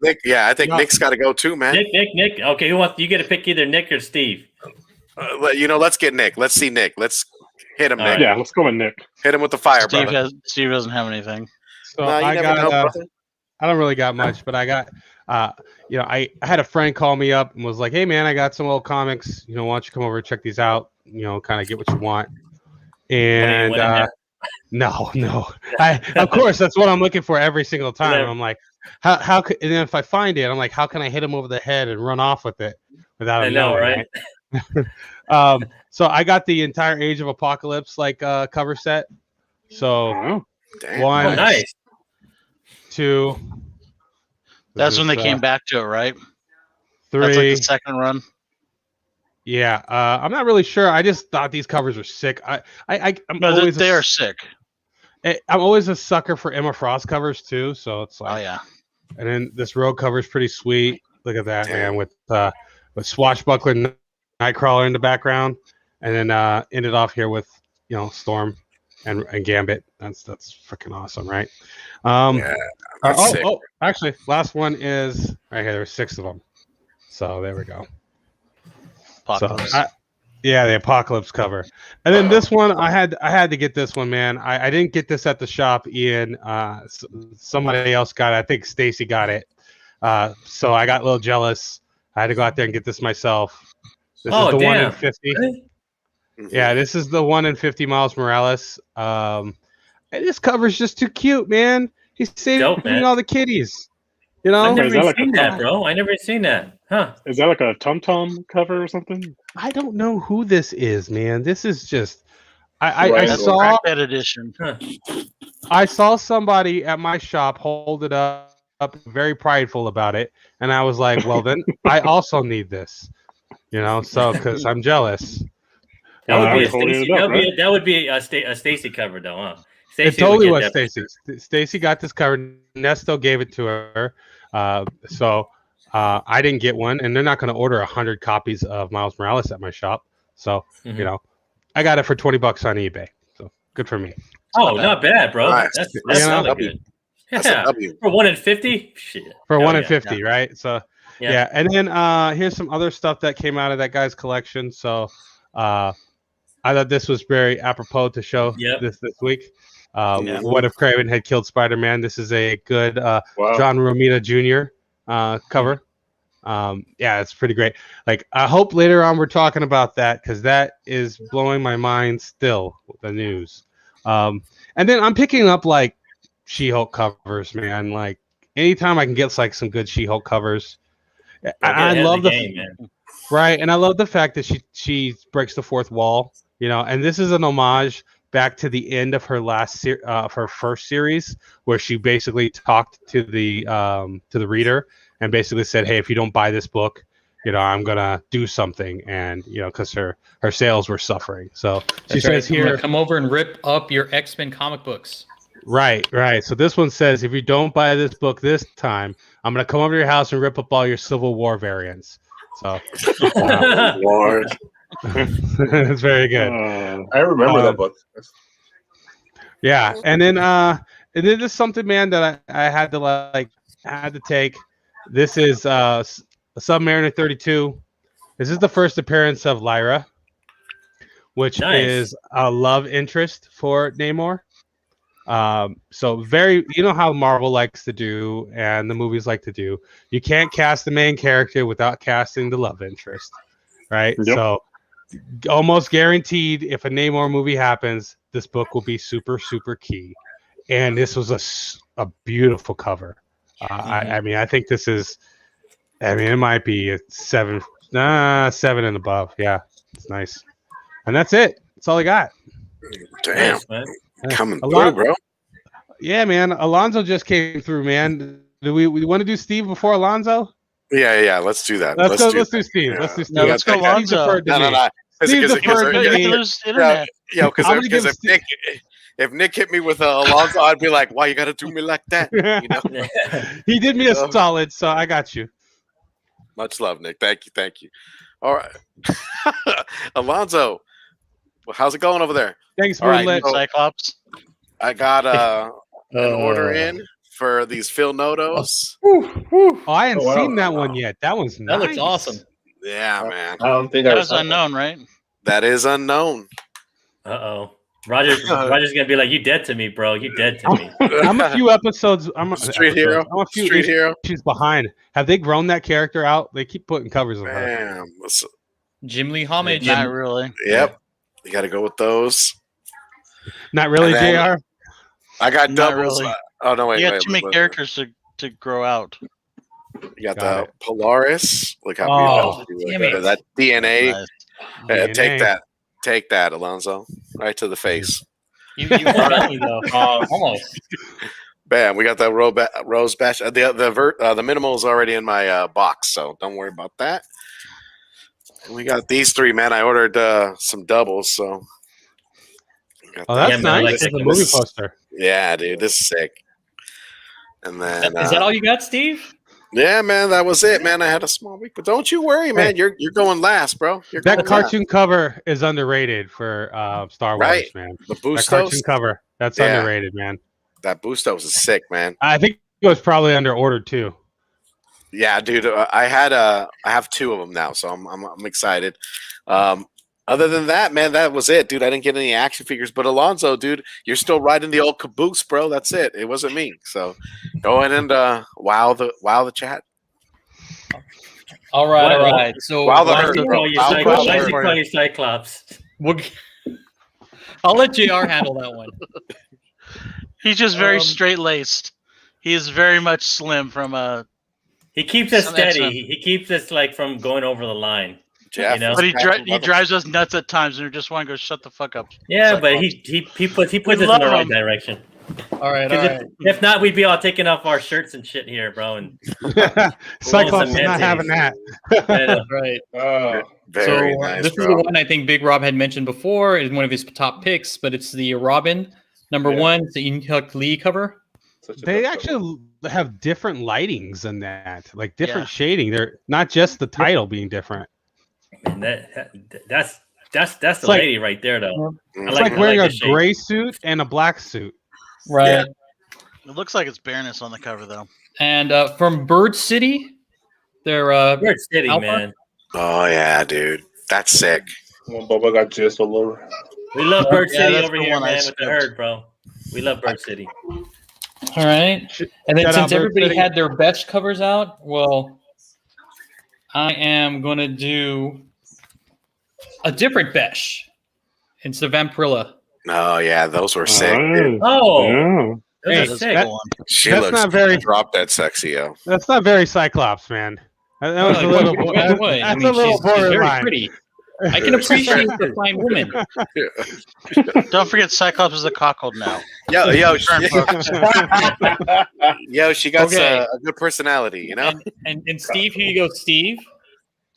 Nick. Yeah, I think Nick's got to go too, man. Nick. Okay, you get to pick either Nick or Steve. Let's get Nick. Let's see Nick. Let's hit him, Nick. Right. Yeah, let's go with Nick. Hit him with the fire, brother. Steve doesn't have anything. So I don't really got much, but I got, I had a friend call me up and was like, "Hey, man, I got some old comics. Why don't you come over and check these out? Kind of get what you want." And no, of course that's what I'm looking for every single time. I'm like, how could? And then if I find it, I'm like, how can I hit him over the head and run off with it without him knowing, right? So I got the entire Age of Apocalypse cover set. So one, nice. 2. That's when they came back to it, right? 3. That's like the second run. Yeah, I'm not really sure. I just thought these covers were sick. They are sick. I'm always a sucker for Emma Frost covers too. So it's like, oh yeah. And then this Rogue cover is pretty sweet. Look at that, man, with Swashbuckler Nightcrawler in the background, and then ended off here with Storm and Gambit. That's freaking awesome, right? Actually, last one is right here. There's 6 of them, so there we go. Apocalypse. So, the Apocalypse cover, and then this one I had to get this one, man. I didn't get this at the shop, Ian. Somebody else got it. I think Stacy got it. So I got a little jealous. I had to go out there and get this myself. This is the 1 in damn. 50. Really? Yeah, this is the 1 in 50 Miles Morales. And this cover's just too cute, man. He's saving Dope, man. all the kitties. You I've know? never Is that even like seen a- that, bro. I never seen that. Huh. Is that like a Tum Tum cover or something? I don't know who this is, man. This is just I Right. That's saw Crackhead edition. I saw somebody at my shop hold it up, very prideful about it, and I was like, well, then I also need this, you know, so because I'm jealous. That would I be was a holding Stacy. it up, right? That would be a Stacy cover, though, huh? It Stacey would totally get was that for Stacy. sure. Stacy got this cover. Nesto gave it to her, so I didn't get one, and they're not going to order 100 copies of Miles Morales at my shop. So Mhm. you know, I got it for $20 on eBay. So good for me. Oh, not bad, bro. Nice. That's You know? hella W. good. That's a Yeah, W. for 1 in 50. Shit. For Hell 1 in yeah, 50, right? So yeah. And then here's some other stuff that came out of that guy's collection. So I thought this was very apropos to show this week. What if Kraven had killed Spider-Man? This is a good Wow. John Romita Jr. Cover. Yeah, it's pretty great. Like, I hope later on we're talking about that because that is blowing my mind still, the news. And then I'm picking up like She-Hulk covers, man. Like anytime I can get like some good She-Hulk covers. I love the game, man. right, and I love the fact that she breaks the fourth wall, you know. And this is an homage back to the end of her her first series, where she basically talked to the reader and basically said, "Hey, if you don't buy this book, you know, I'm gonna do something," and you know, because her sales were suffering. So she says I'm gonna here, come over and rip up your X-Men comic books. right. So this one says, if you don't buy this book this time, I'm gonna come over to your house and rip up all your Civil War variants. So Lord. it's very good. I remember that book. Yeah, and then just something, man, that I had to take. This is Submariner 32. This is the first appearance of Lyra, which is a love interest for Namor. So very, you know how Marvel likes to do and the movies like to do. You can't cast the main character without casting the love interest, right? Yep. So almost guaranteed, if a Namor movie happens, this book will be super, super key. And this was a beautiful cover. I mean, I think this is. I mean, it might be a 7 and above. Yeah, it's nice. And that's it. That's all I got. Damn. Nice, man. Coming through, bro. Yeah, man. Alonzo just came through, man. Do we want to do Steve before Alonzo? Yeah. Let's do that. Let's do Steve. Yeah. Let's do Steve. No, let's go Alonzo. No. Steve deferred to me. Because if Nick hit me with Alonzo, I'd be like, "Why you gotta do me like that?" You know? He did me a solid, so I got you. Much love, Nick. Thank you. All right, Alonzo, how's it going over there? Thanks, All right, Moonlit. so Cyclops. I got an order in for these Phil Notos. Oh, I hadn't seen that one yet. That one's nice. That looks awesome. Yeah, man. I don't think That was unknown, right? That is unknown. Uh-oh. Roger's gonna be like, "You dead to me, bro. You dead to me." I'm a few episodes. I'm a few Street hero. She's behind. Have they grown that character out? They keep putting covers of her. Damn. Jim Lee homage. Not really. Yep. You got to go with those. Not really, And then- JR. I got Not doubles. really. Oh no, wait. You got too many characters to grow out. You got Got the it. Polaris. Look how Oh, beautiful damn it. that DNA. Nice. Take that, Alonzo. Right to the face. You got me though. Almost. Bam. We got that rose bash. The minimal is already in my box, so don't worry about that. And we got these three, man. I ordered some doubles, so. Oh, that's Yeah, man, nice. like It's a this. movie poster. Yeah, dude, this is sick. And then Is that all you got, Steve? yeah, man, that was it, man. I had a small week, but don't you worry, man. You're going last, bro. You're That going cartoon cover is underrated for Star Wars, Right. man. last. The That cartoon Bustos. cover, that's Yeah. underrated, man. That Bustos is sick, man. I think it was probably under ordered too. Yeah, dude. I have two of them now, so I'm excited. Other than that, man, that was it, dude. I didn't get any action figures, but Alonzo, dude, you're still riding the old caboose, bro. That's it. It wasn't me. So go ahead and wow the chat. All right. So Wilder Why hurt, does he bro. call you Wilder Cyclops? Why does hurt. he call you Cyclops? I'll let JR handle that one. He's just very straight laced. He is very much slim from a. He keeps us Some steady. X-Men. He keeps us like from going over the line. Jeff, You know? But he drives us nuts at times, and we just want to go shut the fuck up. Yeah, but Cyclops. he puts us in the love right him. direction. All right. 'Cause if not, we'd be all taking off our shirts and shit here, bro. And Cyclops is man not having that. Right. very So nice, this is bro. the one I think Big Rob had mentioned before. Is one of his top picks, but it's the Robin #1. It's the Inhyuk Lee cover. They actually have different lightings than that, like different shading. They're not just the title being different. And that's the like- lady right there, though. It's like wearing I a like the shape. gray suit and a black suit. Right. Yeah. It looks like it's Baroness on the cover, though. And from Bird City, they're Bird City, Alpha? man. Oh yeah, dude, that's sick. Bubba got just all over. We love Bird Yeah, City that's over the here, one I man, with the skipped. herd, bro. We love Bird City. all right. And then Shout out since Bird everybody City. had their best covers out, well, I am gonna do a different Besh. It's the Vampirilla. Oh yeah, those were sick. dude. Oh, Yeah. those Hey, are That's sick. a cool one. She That's looks not very- drop dead sexy, yo. That's not very Cyclops, man. That was a little. That's I mean, a little she's very borderline. pretty. I can appreciate the fine woman. Don't forget, Cyclops is a cockhold now. Yo, Turn, folks. she got Okay. a good personality, you know. And Steve, here you go, Steve.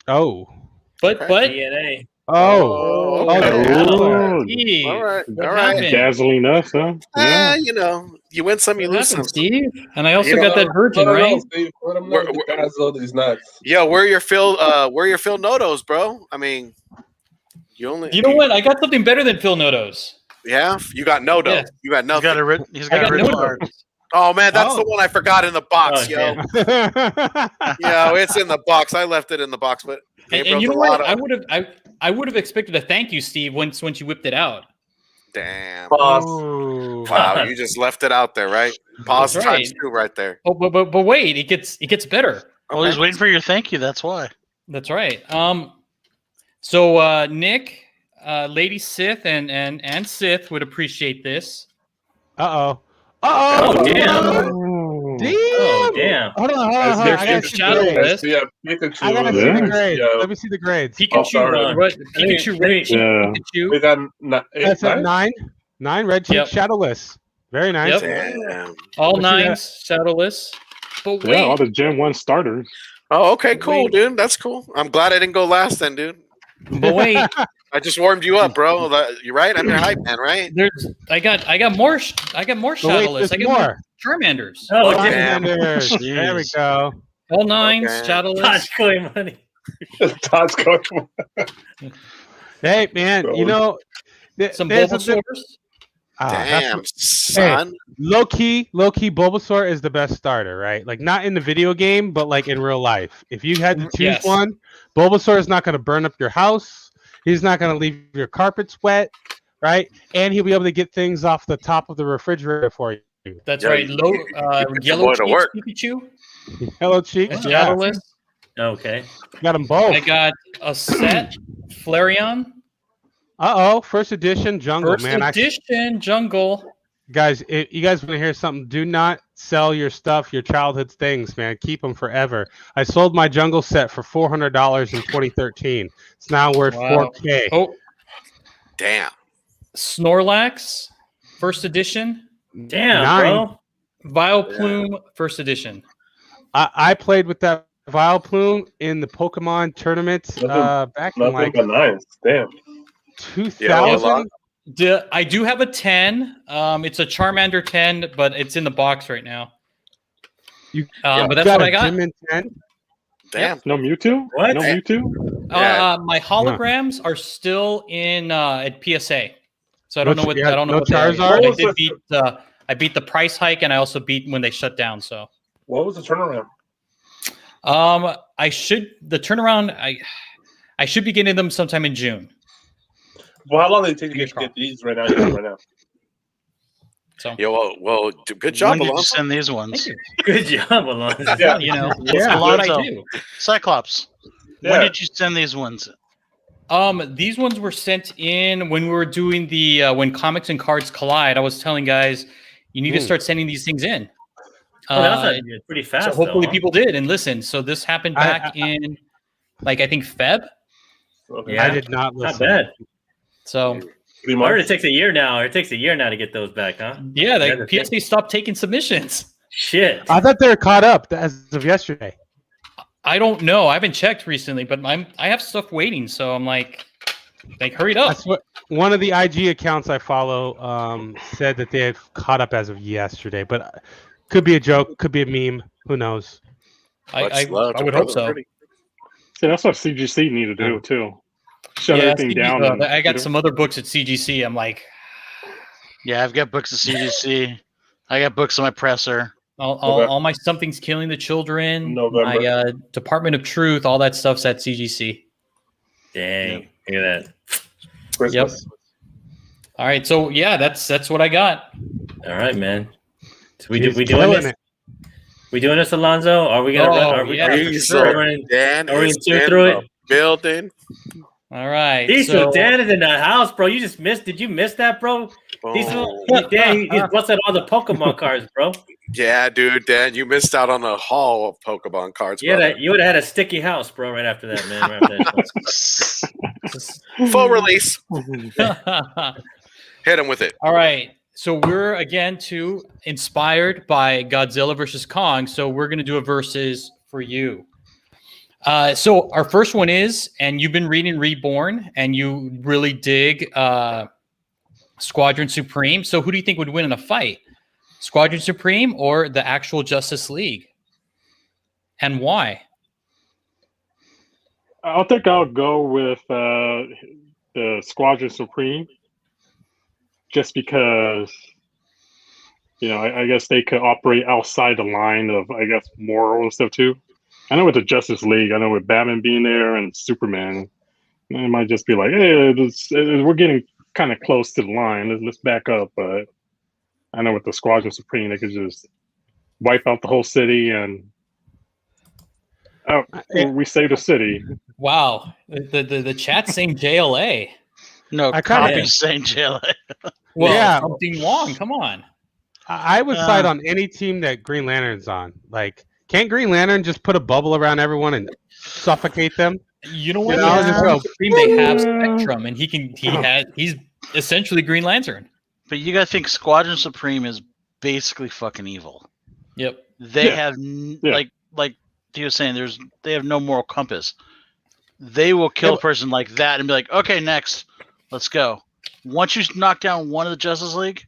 Oh. But DNA. Oh. Oh, Steve, All right, what all right. happened? dazzling us, huh? Yeah. You know, you win some, you What lose some. happened, Steve? And I also You got that virgin, Let him know, right? Steve. Let him know the guys all these nuts. Yo, where are your Phil Notos, bro? I mean, you know what? I got something better than Phil Notos. Yeah, you got Noto. Yes. You got nothing. He's I got got a rich Notos. heart. Oh man, that's Oh. the one I forgot in the box, Oh, yo. damn. Yo, it's in the box. I left it in the box, but And you know what? I would have expected a thank you, Steve, once you whipped it out. Damn. Ooh. Wow, you just left it out there, right? Pause That's times right. 2 right there. Oh, but wait, it gets better. Oh, he's waiting for your thank you. That's why. That's right. So Nick, Lady Sith, and Sith would appreciate this. Uh-oh. Oh, damn. Oh. Damn. Oh, damn. Hold on. There's I gotta your see the shadow grades. list. Yeah, Pikachu. I gotta see Yeah. the grades. Yeah. Let me see the grades. Pikachu, sorry. Pikachu, Red Cheek, Yeah. Pikachu. We got That's a 9. 9 red cheek Yep. shadowless. Very nice. Yep. Damn. All What you got? nines, shadowless. But Yeah, all wait, the Gen 1 starters. Oh, okay, cool, Wait. dude. That's cool. I'm glad I didn't go last then, dude. but wait. I just warmed you up, bro. You're right. I'm your hype man, right? I got more shadowless. there's I got more. more Charmanders. Oh, Okay. damn. Commanders. There we Jeez. go. All nines, Okay. shadowless. Todd's going money. Todd's going. Hey, man, you know, Some there's a Bulbasaurs. that's Damn, what- son. low key, Bulbasaur is the best starter, right? Like not in the video game, but like in real life. If you had to choose Yes. one, Bulbasaur is not going to burn up your house. He's not going to leave your carpets wet, right? And he'll be able to get things off the top of the refrigerator for you. That's Yeah, right. you- Low you put your yellow boy to cheeks work. Pikachu. Hello, cheeks. And Yeah, shadowless. Okay. got them both. I got a set Flareon. First edition jungle, First man. edition jungle. Guys, if you guys want to hear something, do not sell your stuff, your childhood things, man. Keep them forever. I sold my jungle set for $400 in 2013. It's now worth Wow. $4K. Oh, Damn. Snorlax. First edition. Damn, 9. bro. Vileplume. First edition. I played with that Vileplume in the Pokemon tournament back in Nothing like but 9s. Damn. 2000. I do have a 10. It's a Charmander 10, but it's in the box right now. You but that's got what a I got. Gym in 10? Damn. No Mewtwo? What? No Mewtwo? Yeah. My holograms are still in at PSA, so I don't know what Yeah, I don't know no what they are yet. Charizard? But I beat the price hike, and I also beat when they shut down. So What was the turnaround? the turnaround. I should be getting them sometime in June. Well, how long did it take you to get these right now? Right now. So Well, good job, When did you Alonzo. send these ones? thank you. Good job, Alonzo. Yeah. You know, Yeah. what I Alonzo. do. Cyclops. Yeah. When did you send these ones? These ones were sent in when we were doing the when comics and cards collide. I was telling guys, you need to start sending these things in. Oh, that's pretty fast. So hopefully though, huh? people did and listen. So this happened back in, like I think Feb. Okay. Yeah. I did not Not listen. bad. So Pretty I heard much. it takes a year now. It takes a year now to get those back, huh? yeah, Yeah, the PSA stopped taking submissions. Shit. I thought they were caught up as of yesterday. I don't know. I haven't checked recently, but I have stuff waiting. So I'm like hurry it up. That's what one of the IG accounts I follow said that they have caught up as of yesterday, but could be a joke, could be a meme. Who knows? Much I love to would hope Brother so. Rudy. See, that's what CGC need to do too. Shut Yeah, everything down. and, I got you know, some other books at CGC. I'm like, Yeah, I've got books at CGC. I got books on my presser. all my Something's Killing the Children, November. my Department of Truth, all that stuff's at CGC. Dang. Look at that. Christmas. All right, so yeah, that's what I got. All right, man. So we He's doing killing this? it. We doing this, Alonzo? Are we gonna run? Are we? yeah, Are for we sure. running? Dan Are we is gonna in through the it? building. All right. Diesel, So, Dan is in the house, bro. You just missed. Did you miss that, bro? Diesel, Dan, he just busted all the Pokemon cards, bro. Yeah, dude, Dan, you missed out on a haul of Pokemon cards. You brother. would have had a sticky house, bro, right after that, man. Right after that. Full release. Hit him with it. all right. So we're again inspired by Godzilla versus Kong. So we're gonna do a versus for you. So our first one is, and you've been reading Reborn, and you really dig Squadron Supreme. So who do you think would win in a fight? Squadron Supreme or the actual Justice League? And why? I think I'll go with the Squadron Supreme, just because, you know, I guess they could operate outside the line of, I guess, moral and stuff too. I know with the Justice League, I know with Batman being there and Superman, it might just be like, hey, we're getting kind of close to the line. Let's back up. But I know with the Squadron Supreme, they could just wipe out the whole city and we save the city. Wow, the chat's saying JLA. No, I kinda- copy saying JLA. Well, Yeah. something wrong. Come on. I would side on any team that Green Lantern's on. Like, can't Green Lantern just put a bubble around everyone and suffocate them? You know what? You know, Yeah. just go, Supreme, they have Spectrum, and he's essentially Green Lantern. But you gotta think Squadron Supreme is basically fucking evil. Yep. They Yeah. have Yeah. like he was saying, they have no moral compass. They will kill a person like that and be like, okay, next, let's go. Once you knock down one of the Justice League,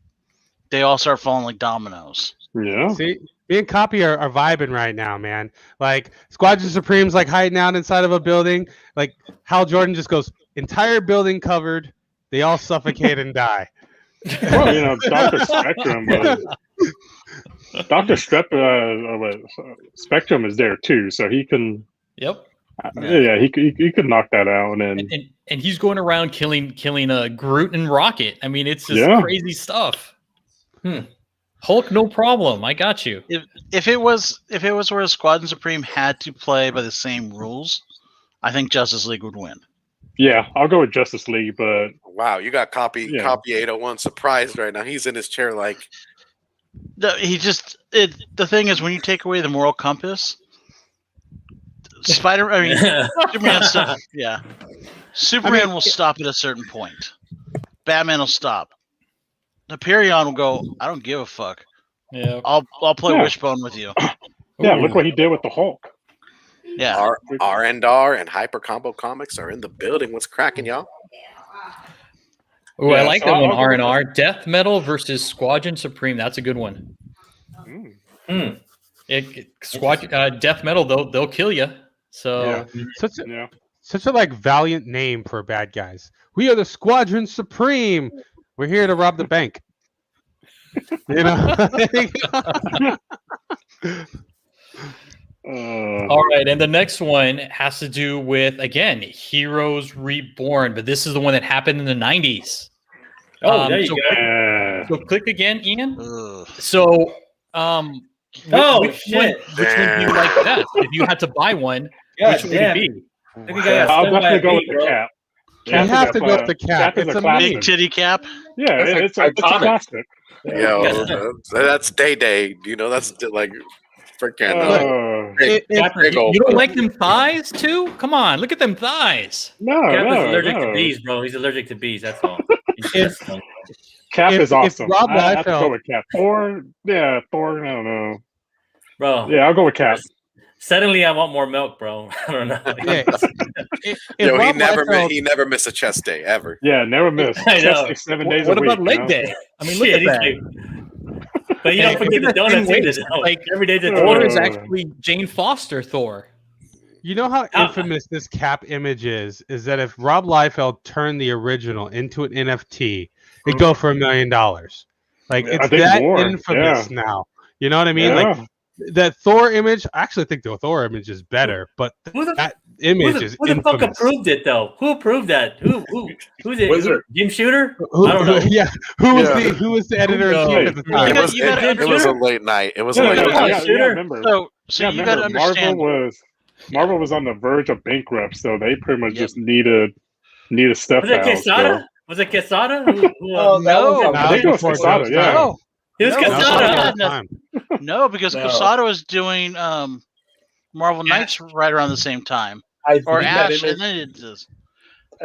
they all start falling like dominoes. Yeah. See, me and Copy are vibing right now, man. Like, Squadron Supreme's like hiding out inside of a building. Like, Hal Jordan just goes, entire building covered. They all suffocate and die. Well, you know, Dr. Spectrum Spectrum is there too, so he can. Yep. Yeah, he could knock that out, and And he's going around killing Groot and Rocket. I mean, it's just crazy stuff. Hulk, no problem. I got you. If it was where Squadron Supreme had to play by the same rules, I think Justice League would win. yeah, I'll go with Justice League, but Wow, you got copy 801 surprised right now. He's in his chair like, The thing is, when you take away the moral compass, Superman stuff, yeah. Superman will stop at a certain point. Batman will stop. Hyperion will go, I don't give a fuck. Yeah. I'll play Yeah. Wishbone with you. yeah, look what he did with the Hulk. Yeah. R&R and Hyper Combo Comics are in the building. What's cracking, y'all? Oh, I Yeah, like so that one. I'll go with R&R. Death Metal versus Squadron Supreme. That's a good one. Death Metal, they'll kill you. So Such a like valiant name for bad guys. We are the Squadron Supreme. We're here to rob the bank. You know. all right, and the next one has to do with, again, Heroes Reborn, but this is the one that happened in the 90s. Oh, there you so go. Yeah. So click again, Ian. Ugh. So, which shit. one do you like best? If you had to buy one, God which would it damn. be? Look at that. I'll Stung by definitely a go with bee, the bro. cap. You Cap have is to a go with the cap. is It's a a classic. Big titty cap. Yeah, That's it's a iconic. classic. That's Day Day. You know, that's like freaking big old. You don't like them thighs too? Come on, look at them thighs. Cap is no, allergic to no. bees, bro. He's allergic to bees. That's all. Cap is awesome. Rob I have to Liefeld- go with Cap. Thor, I don't know. Bro. Yeah, I'll go with Cap. Suddenly, I want more milk, bro. I don't know. Yeah. Yo, Rob Liefeld- he never missed a chest day ever. Yeah, never miss. I know. Chest 7 days What a week. about leg you know? day? I mean, look Shit, at he's that. But you don't And forget the look at that thin donuts either. waist. though. Like, Every day's a Thor donut. is actually Jane Foster Thor. You know how infamous this cap image is that if Rob Liefeld turned the original into an NFT, it'd go for $1 million. Like, I it's think that more, infamous now. You know what I mean? Yeah. Like, that Thor image, I actually think the Thor image is better, but Who the, that image is who the fuck infamous. approved it, though? Who approved that? Who's it? Wizard. Jim Shooter? Who, I don't know. Yeah, who was the editor in chief at the time? It was a late night. It was a late night. Remember. So you got to understand. Marvel was on the verge of bankrupt, so they pretty much just needed stuff Was it out. Quesada? Was it Quesada? No, I think it was Quesada, yeah. No, It was No, Quesada. no, because No. Quesada was doing Marvel Knights right around the same time, I or think that Ash, image- and then it just,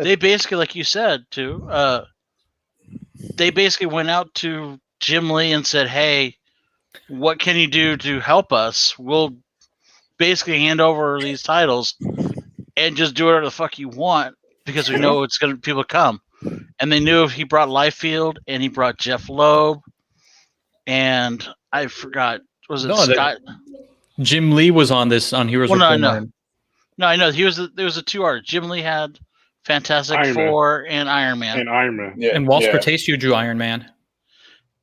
they basically, like you said, too. They basically went out to Jim Lee and said, "Hey, what can you do to help us? We'll basically hand over these titles and just do whatever the fuck you want because we know it's gonna people come." And they knew if he brought Liefeld and he brought Jeff Loeb, and I forgot, was it Scott? Jim Lee was on this on Heroes Well, no, I Reborn. know. No, I know. There was a 2 artists. Jim Lee had Fantastic Iron Man. Four and Iron Man. And Iron Man. Yeah, And Waltz yeah. for Taste, you drew Iron Man.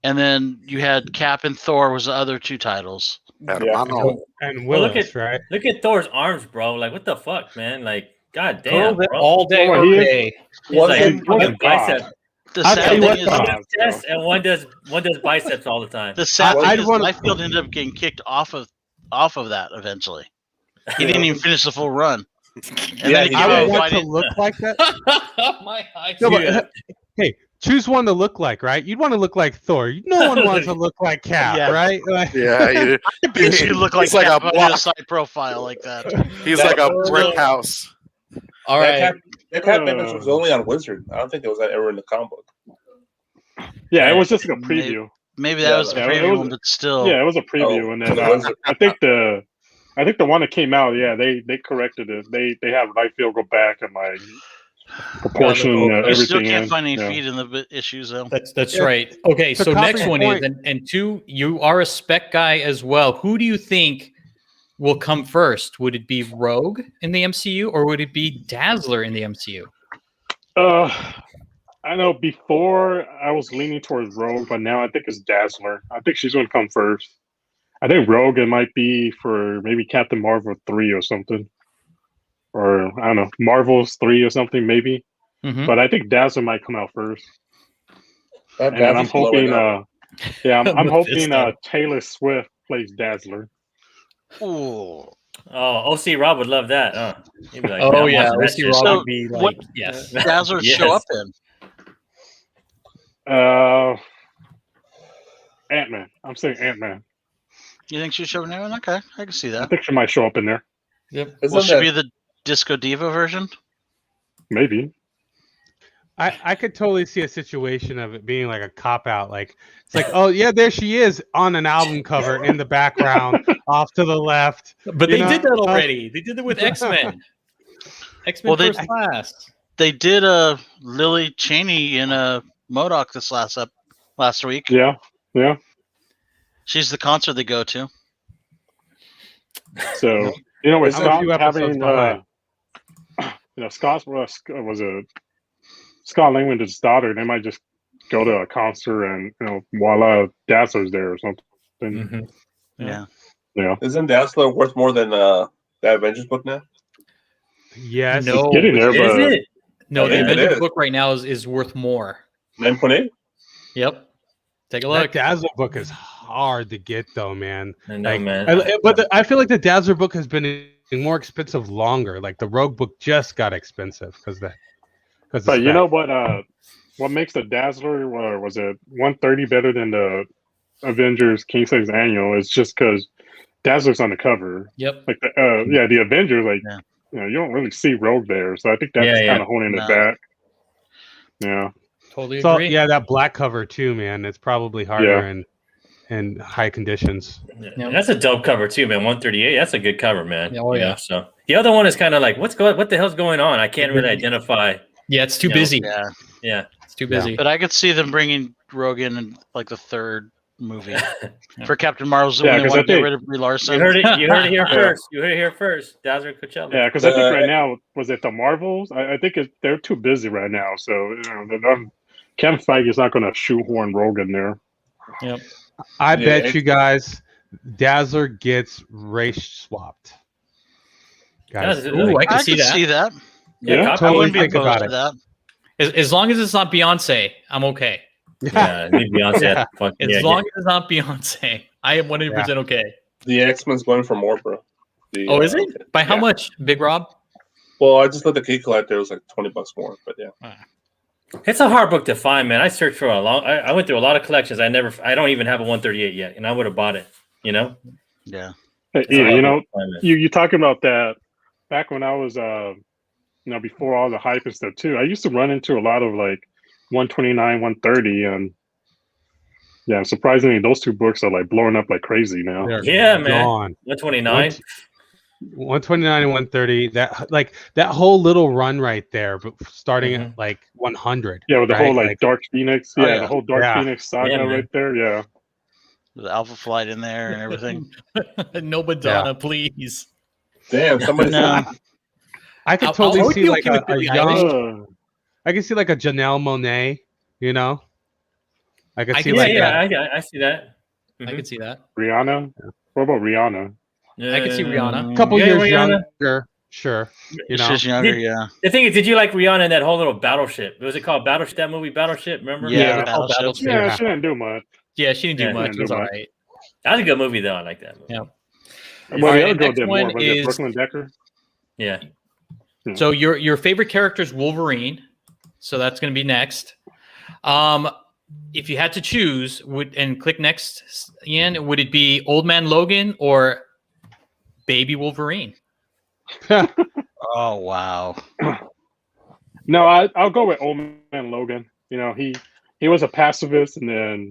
And then you had Cap and Thor was the other 2 titles. Hermano. And Well, Willis, right? Look at Thor's arms, bro. Like, what the fuck, man? Like, god All damn, day, bro. all day, Well, all he is- day. He's like He was fucking a god. bicep. The I'll sad tell you thing what, is, though. One does chest and one does biceps all the time. the sad I'd thing is wanna- Liefeld ended up getting kicked off of that eventually. He didn't even finish the full run. And Yeah, then he he I came did. out would want to fighting. look like that. My eyes. No, but, Yeah. hey, choose one to look like, right? You'd want to look like Thor. No one wants to look like Cap, Yeah. right? Like, Yeah, I basically look like he's like Cap. a I'll do block. a side profile like that. He's like a brick house. All That right. Cap, that Cap image was only on Wizard. I don't think it was ever in the comic book. Yeah, it was just like a preview. Maybe that Yeah, was the yeah, it preview was- one, but still. Yeah, it was a preview, Oh, and then was it? I think the one that came out, yeah, they corrected it. They have Liefeld go back and like proportion Yeah, You everything. still can't in. find any Yeah. feet in the issues though. That's Yeah. right. Okay, To so next copy one point- is, and 2, you are a spec guy as well. Who do you think will come first? Would it be Rogue in the MCU or would it be Dazzler in the MCU? I know before I was leaning towards Rogue, but now I think it's Dazzler. I think she's going to come first. I think Rogue it might be for maybe Captain Marvel 3 or something, or I don't know, Marvel's 3 or something maybe. Mhm. But I think Dazzler might come out first, That and then I'm Dazzler's blowing hoping. up. I'm hoping Mephisto. Taylor Swift plays Dazzler. Ooh. Oh, OC Rob would love that. Huh? He'd be like, Oh I'm yeah, watching that OC shit. Rob So, would be like, what- yes. Dazzler Yes. show up in. Ant-Man. I'm saying Ant-Man. You think she'll show up in there? Okay, I can see I that. think she might show up in there. Yep. Will she be the Disco Diva version? Maybe. I could totally see a situation of it being like a cop out. Like it's like, oh yeah, there she is on an album cover in the background, off to the left. But You they know, did that already. They did it with X-Men. X-Men Well, they- First Class. They did Lily Cheney in a MODOK this last week. Yeah. She's the concert they go to. So with I'm a Scott few episodes having behind. Scott was Scott Langland's daughter, they might just go to a concert and voila, Dazzler's there or something. Mhm. Yeah. Yeah. Isn't Dazzler worth more than the Avengers book now? Yes. No, getting there, Is but it? No, the Yeah, it Avengers is. book right now is worth more. 9.8? Yep. Take a That look. Dazzler book is hard to get, though, man. I know, Like, man. I feel like the Dazzler book has been more expensive longer. Like the Rogue book just got expensive because But you know what makes the Dazzler, or was it 130 better than the Avengers King Size Annual? Is just because Dazzler's on the cover. Yep. Like the Avengers, like Yeah. you don't really see Rogue there, so I think that's kind of holding it back. Yeah. Totally So agree. yeah, that black cover too, man. It's probably harder in high conditions. Yeah, that's a dope cover too, man. 138. That's a good cover, man. Yeah, oh, yeah. So the other one is kind of like, what the hell's going on? I can't really identify. Yeah, it's too busy. Yeah, it's too busy. But I could see them bringing Rogue in like the third movie for Captain Marvel's when they want to get rid of Brie Larson. You heard it here first. You heard it here first. Dazzler Coachella. Yeah, because I think right now, was it the Marvels? I think they're too busy right now. So Kevin Feige's not going to shoehorn Rogue in there. Yep. I bet you guys, Dazzler gets race swapped. Guys, Ooh, I can see that. Yeah, I totally wouldn't be think opposed about to it. that. As long as it's not Beyonce, I'm okay. Yeah, need Beyonce. Yeah. As long as it's not Beyonce, I am 100% okay. The X-Men's going for more, bro. Is it? By how much, Big Rob? Well, I just let the key collector. It was like $20 more, but yeah. It's a hard book to find, man. I searched for I went through a lot of collections. I don't even have a 138 yet, and I would have bought it. You know? Yeah. Hey, you talking about that back when I was before all the hype and stuff too. I used to run into a lot of like 129, 130, and yeah, surprisingly, those two books are like blowing up like crazy now. Yeah, man. Gone. 129. 129 and 130. That whole little run right there, but starting at like 100. Yeah, with the whole like Like, Dark Phoenix. Oh, The whole Dark Phoenix saga right there. Yeah. The Alpha Flight in there and everything. No Madonna, please. Damn, somebody. I could I'll totally see be like okay with a Billie young. I can see like a Janelle Monáe. You know, I could see like I see that. I could see that. Rihanna. What about Rihanna? I could see Rihanna. a couple years Rihanna. younger. Sure, you know. She's younger, yeah. The thing is, did you like Rihanna in that whole little Battleship? Was it called Battleship? That movie, Battleship. Remember? Yeah, Battleship. Yeah, she didn't do much. Yeah, she didn't do Yeah, much. It was all right. That's a good movie, though. I like that movie. Yeah. Well, the other Next girl did more. one Was it is- Brooklyn Decker? Yeah. So your favorite character is Wolverine. So that's going to be next. If you had to choose, and click next, Ian, would it be Old Man Logan or Baby Wolverine? Oh wow. No, I'll go with Old Man Logan. You know, he was a pacifist, and then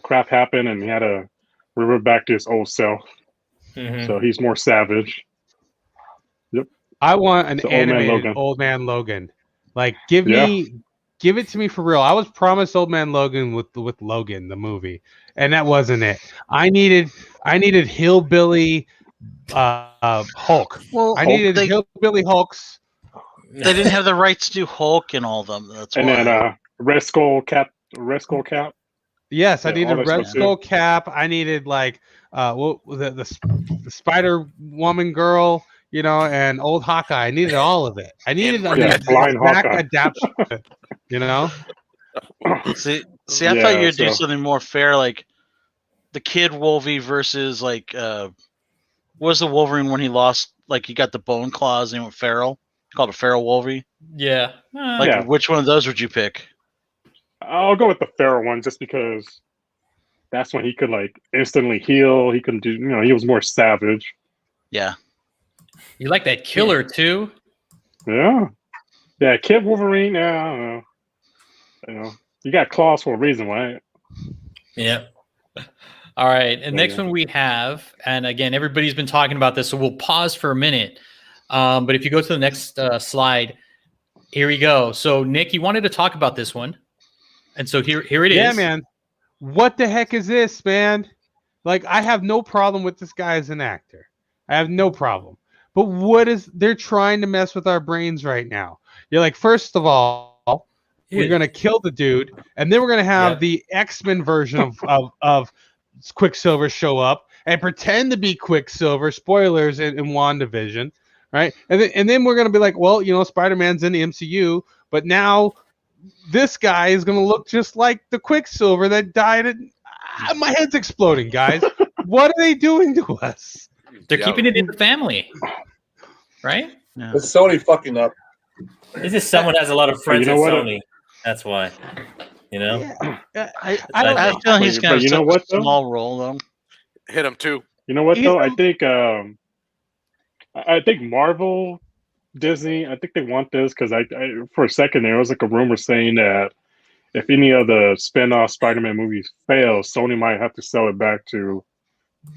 crap happened, and he had to revert back to his old self. Mhm. So he's more savage. I want an So Old Man animated Logan. Old Man Logan. Like, give it to me for real. I was promised Old Man Logan with Logan the movie, and that wasn't it. I needed hillbilly Hulk. Well, I needed hillbilly Hulks. They didn't have the rights to do Hulk and all of them. That's And why. then Red Skull Cap. Yes, I Yeah, needed all that Red stuff, too. Skull Cap. I needed like the Spider Woman girl, and old Hawkeye. I needed all of it. I needed a Blind back Hawkeye. adaptation. See, I Yeah, thought you'd do so- something more fair, like the Kid Wolvie versus like what was the Wolverine when he lost? Like he got the bone claws and he went feral. Called a feral Wolvie. Yeah. Like Yeah. which one of those would you pick? I'll go with the feral one just because that's when he could like instantly heal. He could do, he was more savage. Yeah. You like that killer too? Yeah. Yeah, Kid Wolverine, yeah, I don't know. You got claws for a reason, right? Yeah. All right. And next Yeah. one we have, and again, everybody's been talking about this, so we'll pause for a minute. But if you go to the next slide, here we go. So, Nick, you wanted to talk about this one. And so here it is. Yeah, man. What the heck is this, man? Like, I have no problem with this guy as an actor. I have no problem. But they're trying to mess with our brains right now. You're like, first of all, we're going to kill the dude, and then we're going to have the X-Men version of Quicksilver show up and pretend to be Quicksilver, spoilers in WandaVision, right? And then we're going to be like, well, Spider-Man's in the MCU, but now this guy is going to look just like the Quicksilver that died. My head's exploding, guys. What are they doing to us? They're keeping it in the family, right? Yeah. It's Sony fucking up. This is someone has a lot of friends You at know what? Sony. That's why. You know? Yeah, I have a feeling he's But going to you know have what, a though? small role, though. Hit him too. You know what You though? know- I think Marvel, Disney, I think they want this because I for a second there was like a rumor saying that if any of the spin-off Spider-Man movies fail, Sony might have to sell it back to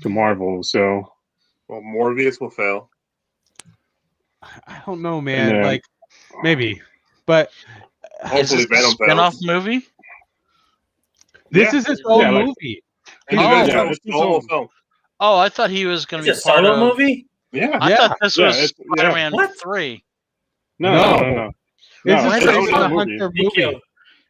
Marvel. So Well, Morbius will fail. I don't know, man. then- Like maybe, but Is Hopefully this a Venom spin-off fails. movie? this Yeah. is his own Yeah, like- movie. it's his solo own- film. Oh, I thought he was going to be It's a part solo of. movie? Yeah. I thought this Yeah, was it's- yeah. Spider-Man What? 3. No. This No, is it's a his Hunter own movie. movie.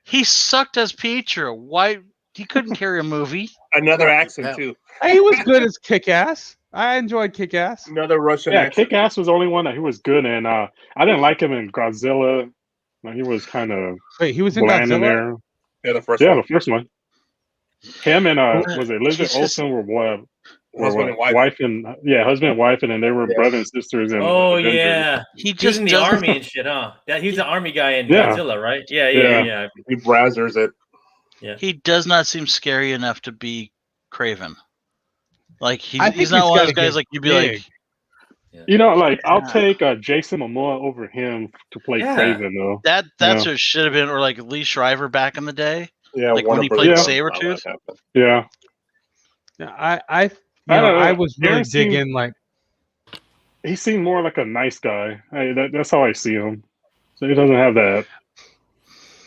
He sucked as Pietro. Why? He couldn't carry a movie. Another accent too. He was good as Kick-Ass. I enjoyed Kick-Ass. Another Russian Yeah, accent. Kick-Ass was the only one that he was good in. I didn't like him in Godzilla. He was kind of Wait, he was in bland in Godzilla? there. Yeah, the first Yeah, one. the first one. Him and was it Elizabeth Jesus. Olsen were Husband and wife. husband and wife, and then they were brother and sisters. In Oh, Avengers. yeah. He He was just in the doesn't. army and shit, huh? That he's the army guy in Yeah. Godzilla, right? Yeah. Yeah. He browsers it. He does not seem scary enough to be Craven. Like I think he's not he's one of those gotta guys get like you'd be big. like You know, like I'll Yeah. take Jason Momoa over him to play Yeah. Craven, though. that. That's Yeah. what should have been, or like Lee Shriver back in the day. Yeah, Like when Warner he Brothers played doesn't allow Sabretooth? that to happen. Yeah, I don't know. I was really Aaron seemed- digging like he seemed more like a nice guy. That's how I see him. So he doesn't have that.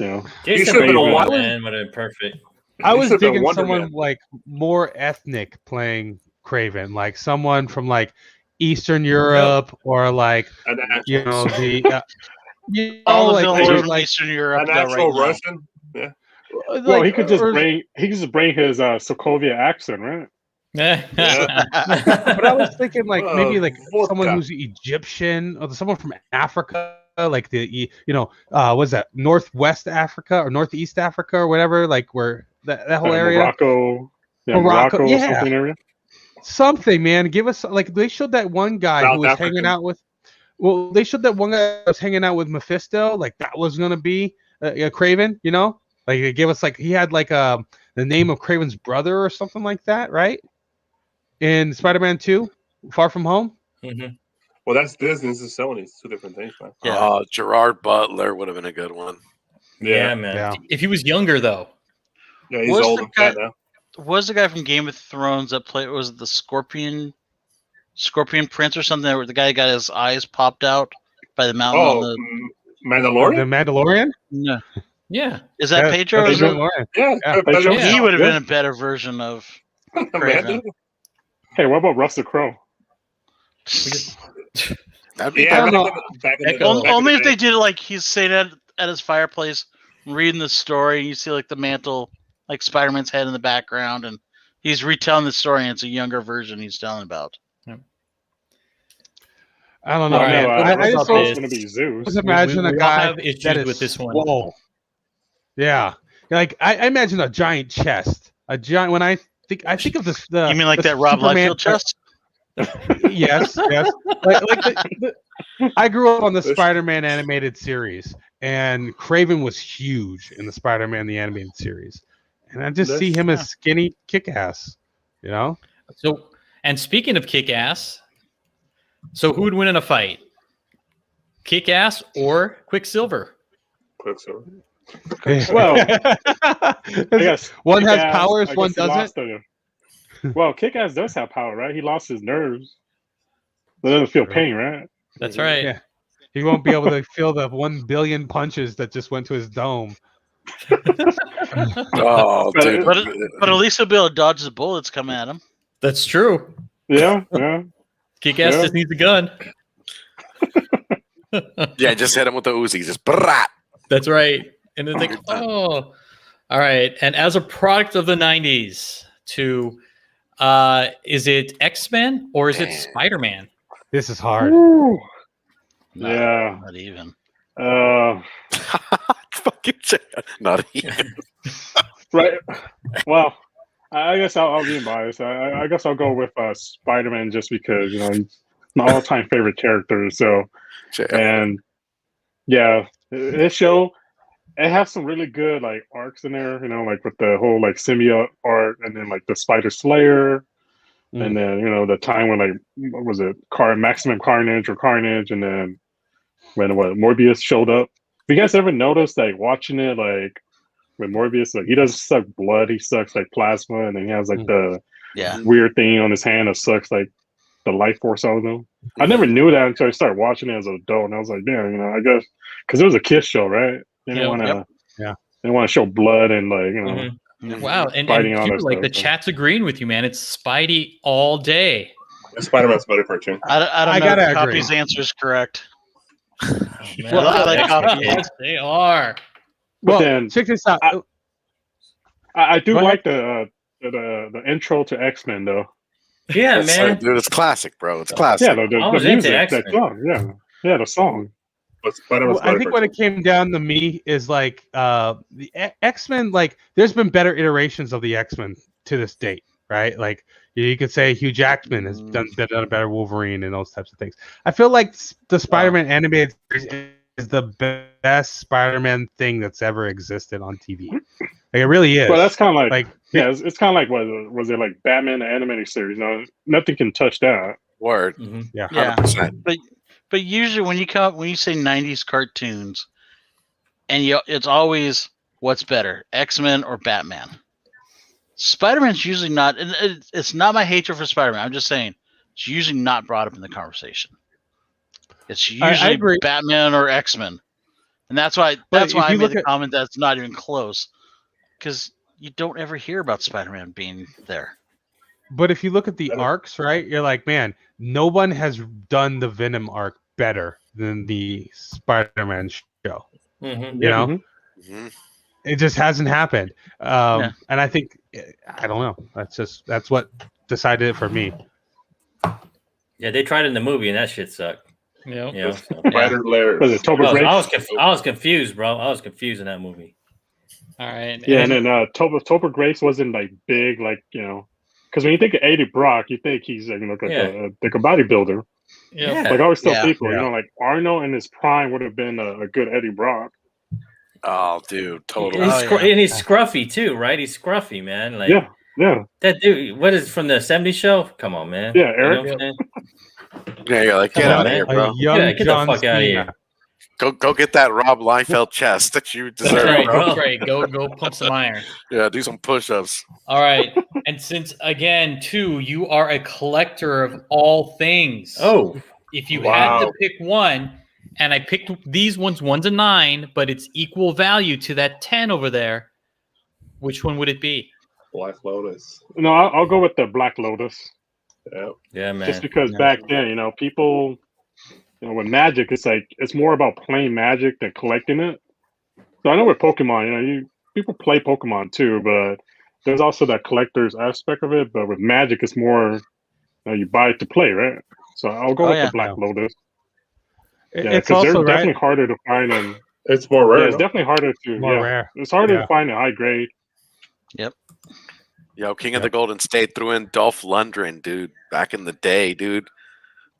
You know, Jason should've been a Momoa, white- man, would have been perfect. I He was should've been digging Wonder someone Man. like more ethnic playing Craven, like someone from like Eastern Europe or like An actual, you know the All the like, villains or, from like, Eastern Europe an though, actual right now. Russian. Yeah. well, he could just or- bring his Sokovia accent, right? But I was thinking like maybe like vodka. someone who's Egyptian or someone from Africa, like the what's that, Northwest Africa or Northeast Africa or whatever, like where that whole area. Morocco, Morocco, yeah. something area. Something, man. Give us like they showed that one guy South who was African. hanging out with. Well, they showed that one guy that was hanging out with Mephisto. Like that was gonna be a Craven, you know. Like they gave us like he had like the name of Craven's brother or something like that, right? In Spider-Man 2, Far From Home. Mhm. Well, that's Disney. This is Sony. It's two different things, man. Yeah. Gerard Butler would have been a good one. Yeah, man. Yeah. If he was younger, though. Yeah, he's What's old the and fat now. Was the guy from Game of Thrones that played? Was it the Scorpion Prince or something? Where the guy got his eyes popped out by the mountain on Oh, the. The Mandalorian. Mandalorian. No. Yeah. Is that Pedro? Or That's is it- Mandalorian. Yeah, Yeah. Pedro- Yeah. He would have Yeah. been a better version of. Amanda. Hey, what about Russell Crowe? That'd be Yeah, I don't know. back in the, Only back if they did it like he's sitting at his fireplace reading the story, and you see like the mantle, like Spider-Man's head in the background, and he's retelling the story, and it's a younger version he's telling about. I don't know, All right, man. what I just about don't this? It's going to be Zeus. just imagine we a all guy have issues that is with this one. swole. Yeah, like I imagine a giant chest. A giant. When I think of this, the You mean like the that Rob Superman Liefeld chest? Yes. Like I grew up on the Spider-Man animated series, and Craven was huge in the Spider-Man the animated series, and I just see him as skinny Kick-Ass. You know. So, and speaking of Kick-Ass, so who would win in a fight? Kick-Ass or Quicksilver? Quicksilver. Well, I guess one has Kick-Ass, powers, I one guess he lost doesn't. Well, Kick-Ass does have power, right? He lost his nerves. He doesn't feel pain, right? That's right. Yeah. He won't be able to feel the 1 billion punches that just went to his dome. Oh, But- dude. But at least he'll be able to dodge the bullets coming at him. That's true. Yeah, yeah. Kick-Ass Yeah. just needs a gun. Yeah, just hit him with the Uzi. Just brat. That's right. And then think, oh, all right. And as a product of the 90s, is it X-Men or is it Spider-Man? This is hard. Woo. No, Yeah. Not even. fucking not even. Right. Well, I guess I'll be biased. I guess I'll go with Spider-Man just because he's my all-time favorite character. So, and yeah, this show it has some really good like arcs in there. Like with the whole like symbiote arc, and then like the Spider Slayer, and then the time when like what was it, Maximum Carnage or Carnage, and then when Morbius showed up. Have you guys ever noticed like watching it like? With Morbius, like he doesn't suck blood, he sucks like plasma, and then he has like the weird thing on his hand that sucks like the life force out of him. I never knew that until I started watching it as an adult, and I was like, damn, I guess because it was a kids show, right? They didn't want to, they want to show blood and like Wow, and Q, like the chat's agreeing with you, man. It's Spidey all day. Spider-Man's better cartoon. I don't know gotta if agree. Copy's answer is correct. Well, I like Copy. yes, they are. But Well, then check this out. I do Go like the intro to X-Men though. Yeah, man. Dude, it's classic, bro. It's classic. Yeah, the I was into music, that X-Men. song, yeah, the song. But Spider-Man's I think what it came down to me is like the X-Men. Like, there's been better iterations of the X-Men to this date, right? Like you could say Hugh Jackman has done a better Wolverine and those types of things. I feel like the Spider-Man animated series is the best Spider-Man thing that's ever existed on TV. Like, it really is. Well, that's kind of like yeah, it's kind of like what was it like Batman the animated series? Nothing can touch that. Word. Yeah. 100%. But usually when you say 90s cartoons, and it's always what's better, X-Men or Batman. Spider-Man's usually not, and it's not my hatred for Spider-Man. I'm just saying it's usually not brought up in the conversation. It's usually Batman or X-Men, and that's why I made the comment that's not even close, because you don't ever hear about Spider-Man being there. But if you look at the arcs, right, you're like, man, no one has done the Venom arc better than the Spider-Man show. Mm-hmm. You know, it just hasn't happened. Yeah. And I think, I don't know. That's what decided it for me. Yeah, they tried it in the movie, and that shit sucked. Yeah. You know, so. Spider Lair. Was it Topher Grace? I was confused, bro. I was confused in that movie. All right. Yeah, and then Topher Grace wasn't like big, like because when you think of Eddie Brock, you think he's like like a bodybuilder. Yeah. Like I always tell people, Yeah. like Arnold in his prime would have been a good Eddie Brock. Oh, dude, totally. And he's scruffy too, right? He's scruffy, man. Like, yeah. That dude, what is from the '70s show? Come on, man. Yeah, Eric. You know what I'm saying? Yeah, you're like, get out of here, bro. Get the fuck out of here. Go get that Rob Liefeld chest that you deserve, Right, bro. great. Go pump some iron. Yeah, do some push-ups. All right. And since again, too, you are a collector of all things. Oh, if you had to pick one, and I picked these ones, 1 to 9, but it's equal value to that 10 over there, which one would it be? Black Lotus. No, I'll go with the Black Lotus. Yeah, man. Just because back then, people, with Magic, it's more about playing Magic than collecting it. So I know with Pokemon, people play Pokemon too, but there's also that collector's aspect of it. But with Magic, it's more you buy it to play, right? So I'll go with the Black Lotus. Yeah, it's because they're also definitely harder to find, and it's more rare. Yeah, it's definitely harder to rare. It's harder to find a high grade. Yep. Yo, King of the Golden State threw in Dolph Lundgren, dude. Back in the day, dude.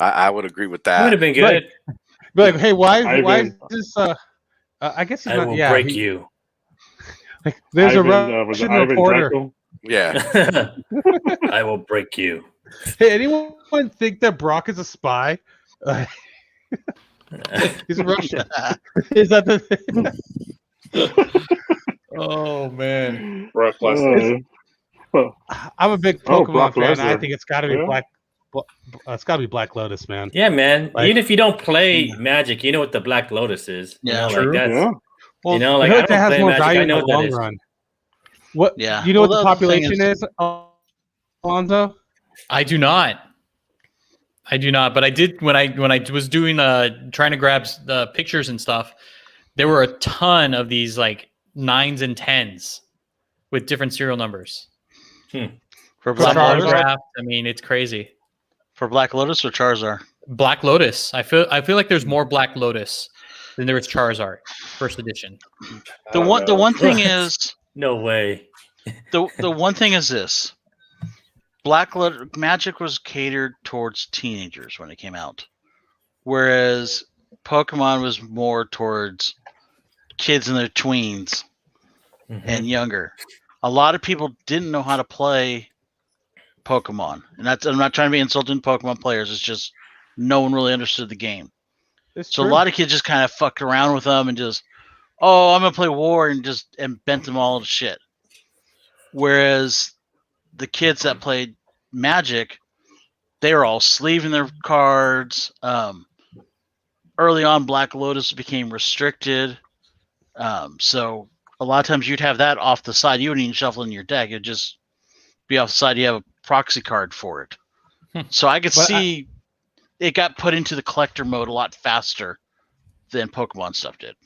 I would agree with that. Would have been good. Like, hey, why is this? I guess he's I not. will Yeah, break you. Like, there's Ivan, a was it Russian Ivan reporter. Draco? Yeah. I will break you. Hey, anyone think that Brock is a spy? He's Russian. Is that the thing? Oh man, Brock Lesnar. I'm a big Pokemon Brock fan. Lesnar. I think it's got to be it's got to be Black Lotus, man. Yeah, man. Like- Even if you don't play Magic, you know what the Black Lotus is. Yeah, like that's Yeah. Well, like I I feel like don't that has play more Magic. value I in know the what that long is. run. What? Yeah. You know Well, what the the thing population is, Alonzo? I do not. But I did when I was doing trying to grab the pictures and stuff. There were a ton of these like 9s and 10s with different serial numbers. For Some Black Lotus, autographed. I mean, it's crazy. for Black Lotus or Charizard? Black Lotus. I feel like there's more Black Lotus. Then there was Charizard, first edition. The one thing is No way. the one thing is this: Magic was catered towards teenagers when it came out, whereas Pokemon was more towards kids in their tweens and younger. A lot of people didn't know how to play Pokemon, and I'm not trying to be insulting Pokemon players. It's just no one really understood the game. It's So true. a lot of kids just kind of fucked around with them and just, I'm gonna play War and bent them all to shit. Whereas the kids that played Magic, they were all sleeving their cards. Early on, Black Lotus became restricted, so a lot of times you'd have that off the side. You wouldn't even shuffle in your deck. It'd just be off the side. You have a proxy card for it. So I could see it got put into the collector mode a lot faster than Pokemon stuff did.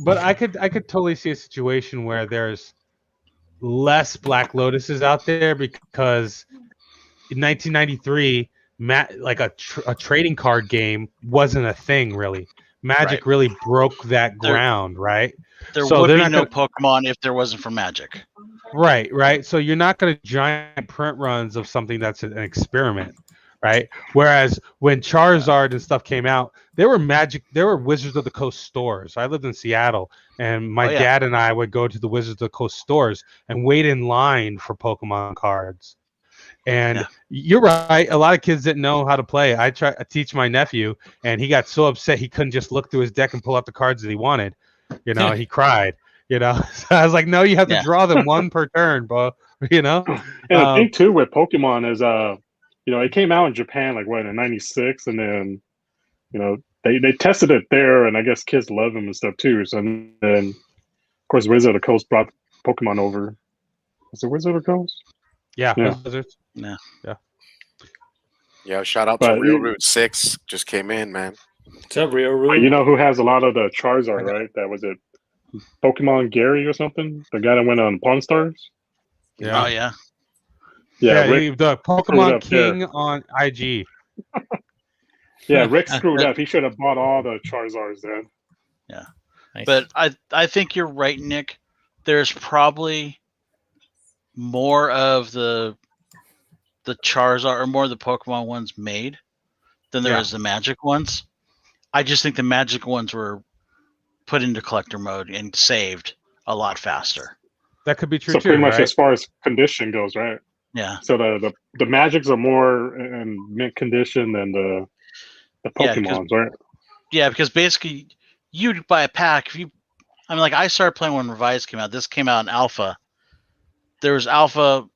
But I could totally see a situation where there's less Black Lotuses out there because in 1993, like a trading card game wasn't a thing really. Magic really broke that ground, right? There would be no Pokemon if there wasn't for Magic. Right. So you're not going to giant print runs of something that's an experiment, right? Whereas when Charizard and stuff came out, there were Wizards of the Coast stores. I lived in Seattle, and my dad and I would go to the Wizards of the Coast stores and wait in line for Pokemon cards. And you're right. A lot of kids didn't know how to play. I teach my nephew, and he got so upset he couldn't just look through his deck and pull out the cards that he wanted. He cried. So I was like, no, you have to draw them one per turn, bro. And the thing too with Pokemon is, it came out in Japan in '96, and then they tested it there, and I guess kids love them and stuff too. So then, of course, Wizard of the Coast brought Pokemon over. Was it Wizard of the Coast? Yeah. Yeah, shout out to Real Root 6. Just came in, man. What's up, Real Root? You know who has a lot of the Charizard, right? That was it. Pokemon Gary or something? The guy that went on Pawn Stars? Yeah. Oh, yeah. Yeah, the Pokemon King on IG. Yeah, Rick screwed up. He should have bought all the Charizards then. Yeah. Nice. But I think you're right, Nick. There's probably more of the Charizard or more of the Pokemon ones made than there is the Magic ones. I just think the Magic ones were put into collector mode and saved a lot faster. That could be true too. So pretty much right? As far as condition goes, right? Yeah. So the Magics are more in mint condition than the Pokemons, right? Yeah, because basically you'd buy a pack. I started playing when Revised came out. This came out in Alpha. There was Alpha,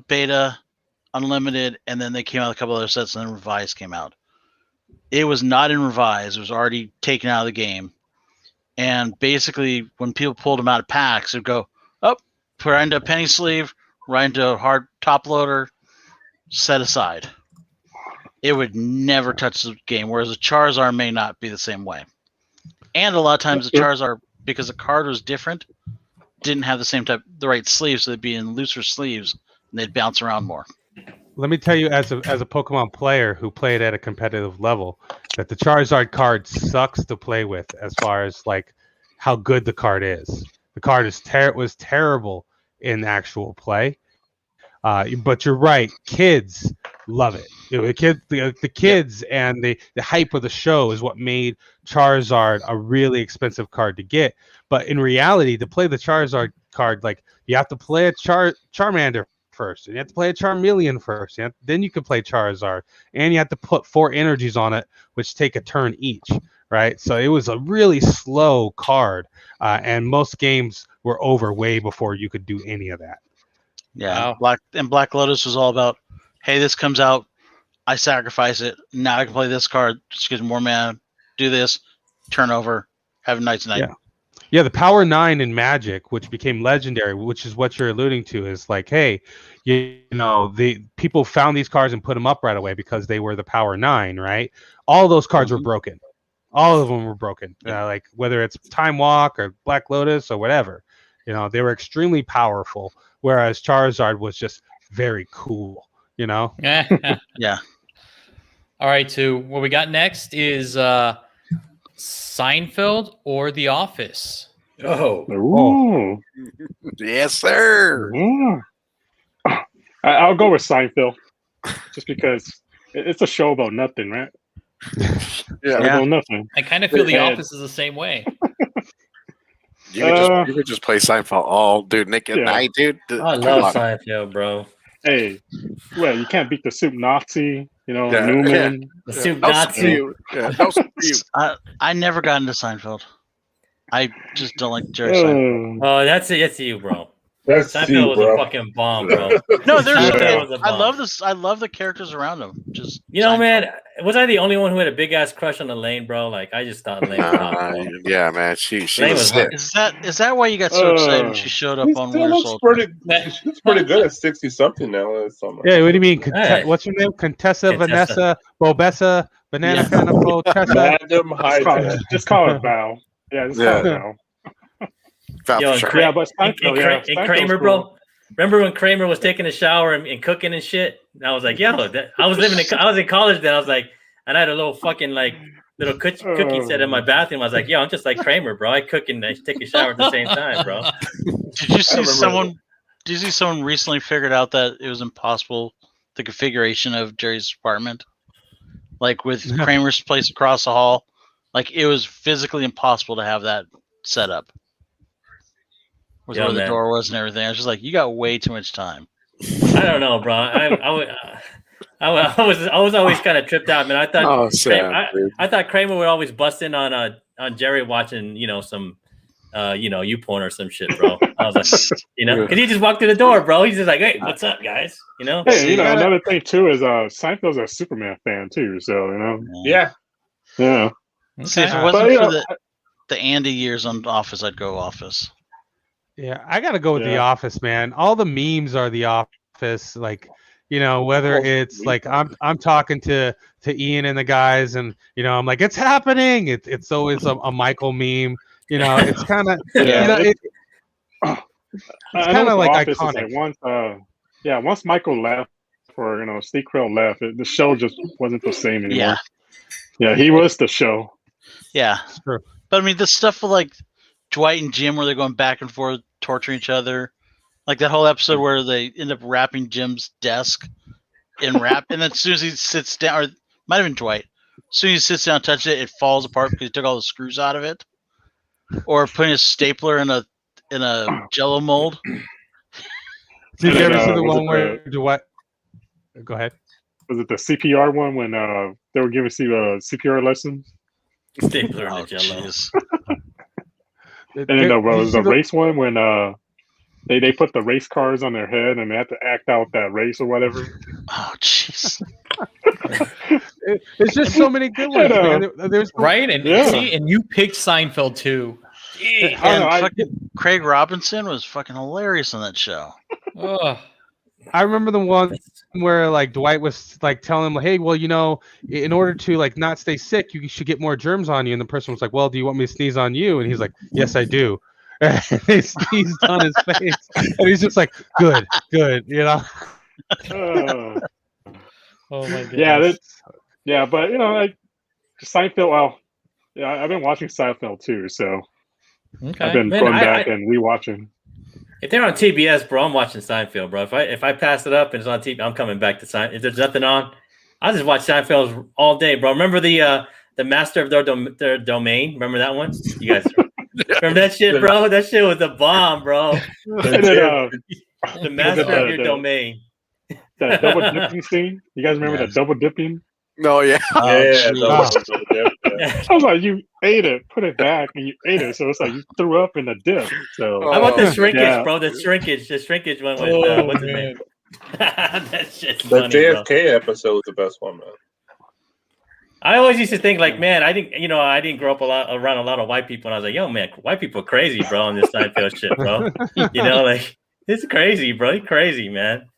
Beta, Unlimited, and then they came out with a couple other sets, and then Revised came out. It was not in Revised. It was already taken out of the game. And basically, when people pulled them out of packs, it would go, put right into a penny sleeve, right into a hard top loader, set aside. It would never touch the game, whereas a Charizard may not be the same way. And a lot of times the Charizard, because the card was different, didn't have the right sleeves, so they'd be in looser sleeves, and they'd bounce around more. Let me tell you, as a Pokemon player who played at a competitive level, that the Charizard card sucks to play with as far as how good the card is. The card was terrible in actual play. But you're right, kids love it. The kids and the hype of the show is what made Charizard a really expensive card to get. But in reality, to play the Charizard card, you have to play a Charmander first, and you have to play a Charmeleon first, then you can play Charizard, and you have to put 4 energies on it, which take a turn each, right? So it was a really slow card, and most games were over way before you could do any of that. Yeah, wow. Black Lotus was all about, hey, this comes out, I sacrifice it, now I can play this card, just get more mana, do this, turn over, have a nice night. Yeah, the Power 9 in Magic, which became legendary, which is what you're alluding to, is hey, the people found these cards and put them up right away because they were the Power 9, right? All those cards were broken. All of them were broken. Whether it's Time Walk or Black Lotus or whatever, they were extremely powerful. Whereas Charizard was just very cool, Yeah. All right, so what we got next is Seinfeld or The Office? Oh, Ooh. Yes, sir. Yeah. I'll go with Seinfeld, just because it's a show about nothing, right? Yeah. Show about nothing. I kind of feel The And- Office is the same way. You could just play Seinfeld all, dude. Nick at Yeah. night, dude. I love Seinfeld, bro. Hey, well, you can't beat the Soup Nazi, Yeah, Newman. The Soup No Nazi. soup for you. Yeah, no soup for you. I never got into Seinfeld. I just don't like Jerry Seinfeld. Oh, that's it. That's you, bro. That's Seinfeld you, was bro. a fucking bomb, bro. No, there's. Seinfeld was a I bomb. love this. I love the characters around him. Just Seinfeld. Man, was I the only one who had a big ass crush on Elaine, bro? Like, I just thought Elaine was hot, bro. Yeah, man. She Elaine was was sick. Is that why you got so excited when she showed up He on still Winter looks Soldier? she looks pretty good at 60 something now. Or something. Yeah, what do you mean? Hey. What's her name? Contessa, Contessa. Vanessa, Bobessa, Banana Yeah. Pineapple, Tessa. Madam Hydra. Just call it Val. Yeah, just call it Val. Val Yo, for and sure. Kra- Yeah, but and Seinfeld, yeah, and Seinfeld's Kramer, cool. bro. Remember when Kramer was taking a shower and cooking and shit? And I was like, yo, I was in college then. I was like, and I had a little fucking like little cookie set in my bathroom. I was like, yo, I'm just like Kramer, bro. I cook and I take a shower at the same time, bro. Did you see someone? Did you see someone recently figured out that it was impossible the configuration of Jerry's apartment, like with Kramer's place across the hall, like it was physically impossible to have that set up. With Yeah, where the man. door was and everything, I was just like, you got way too much time. I don't know, bro. I was always kind of tripped out, man. I thought Oh, sad, dude. I thought Kramer would always bust in on Jerry watching, some YouPorn or some shit, bro. I was like, because he just walked through the door, bro. He's just like, hey, what's up, guys? Hey, another thing too is Seinfeld's a Superman fan too, so Yeah. yeah. See, if it wasn't for the Andy years on Office, I'd go Office. Yeah, I gotta go with The Office, man. All the memes are The Office, like whether it's like I'm talking to Ian and the guys, and I'm like, it's happening. It's always a Michael meme. It's kind of it's kind of like Office is iconic. Like once Michael left, or Steve Carell left, the show just wasn't the same anymore. Yeah, he was the show. Yeah, It's true. but I mean, the stuff with like Dwight and Jim, where they're going back and forth, torturing each other, like that whole episode where they end up wrapping Jim's desk in wrap, and then as soon as he sits down, or might have been Dwight, as soon as he sits down and touches it, it falls apart because he took all the screws out of it, or putting a stapler in a Jello mold. Did you ever see the was one it where Dwight? Go ahead. Was it the CPR one when they were giving CPR lessons? Stapler in Oh, the Jello. jeez. And then there was the race one when they put the race cars on their head and they had to act out that race or whatever. Oh, jeez. There's just so many good ones, man. There's Right? And see, and you picked Seinfeld too. And fucking Craig Robinson was fucking hilarious on that show. Ugh. I remember the one where like Dwight was like telling him, hey, well, in order to like not stay sick, you should get more germs on you. And the person was like, well, do you want me to sneeze on you? And he's like, yes, I do. And they sneezed on his face, and he's just like, good. Uh, Oh my goodness. But like Seinfeld. Well, I've been watching Seinfeld too, so Okay. I've been Man, going back and rewatching. If they're on TBS, bro, I'm watching Seinfeld, bro. If I pass it up and it's on TV, I'm coming back to Seinfeld. If there's nothing on, I'll just watch Seinfeld all day, bro. Remember the Master of their Domain? Remember that one? You guys remember that shit, bro? That shit was a bomb, bro. The Master of your Domain. That double dipping scene. You guys remember that double dipping? No, yeah. Yeah. I was like, you ate it, put it back, and you ate it. So it's like you threw up in the dip. So How about the shrinkage, yeah. bro? The shrinkage one with what's his name? That shit's The funny, bro. JFK episode was the best one, man. I always used to think like, man, I didn't grow up around a lot of white people, and I was like, yo, man, white people are crazy, bro, on this Seinfeld shit, bro. Like it's crazy, bro. It's crazy, man.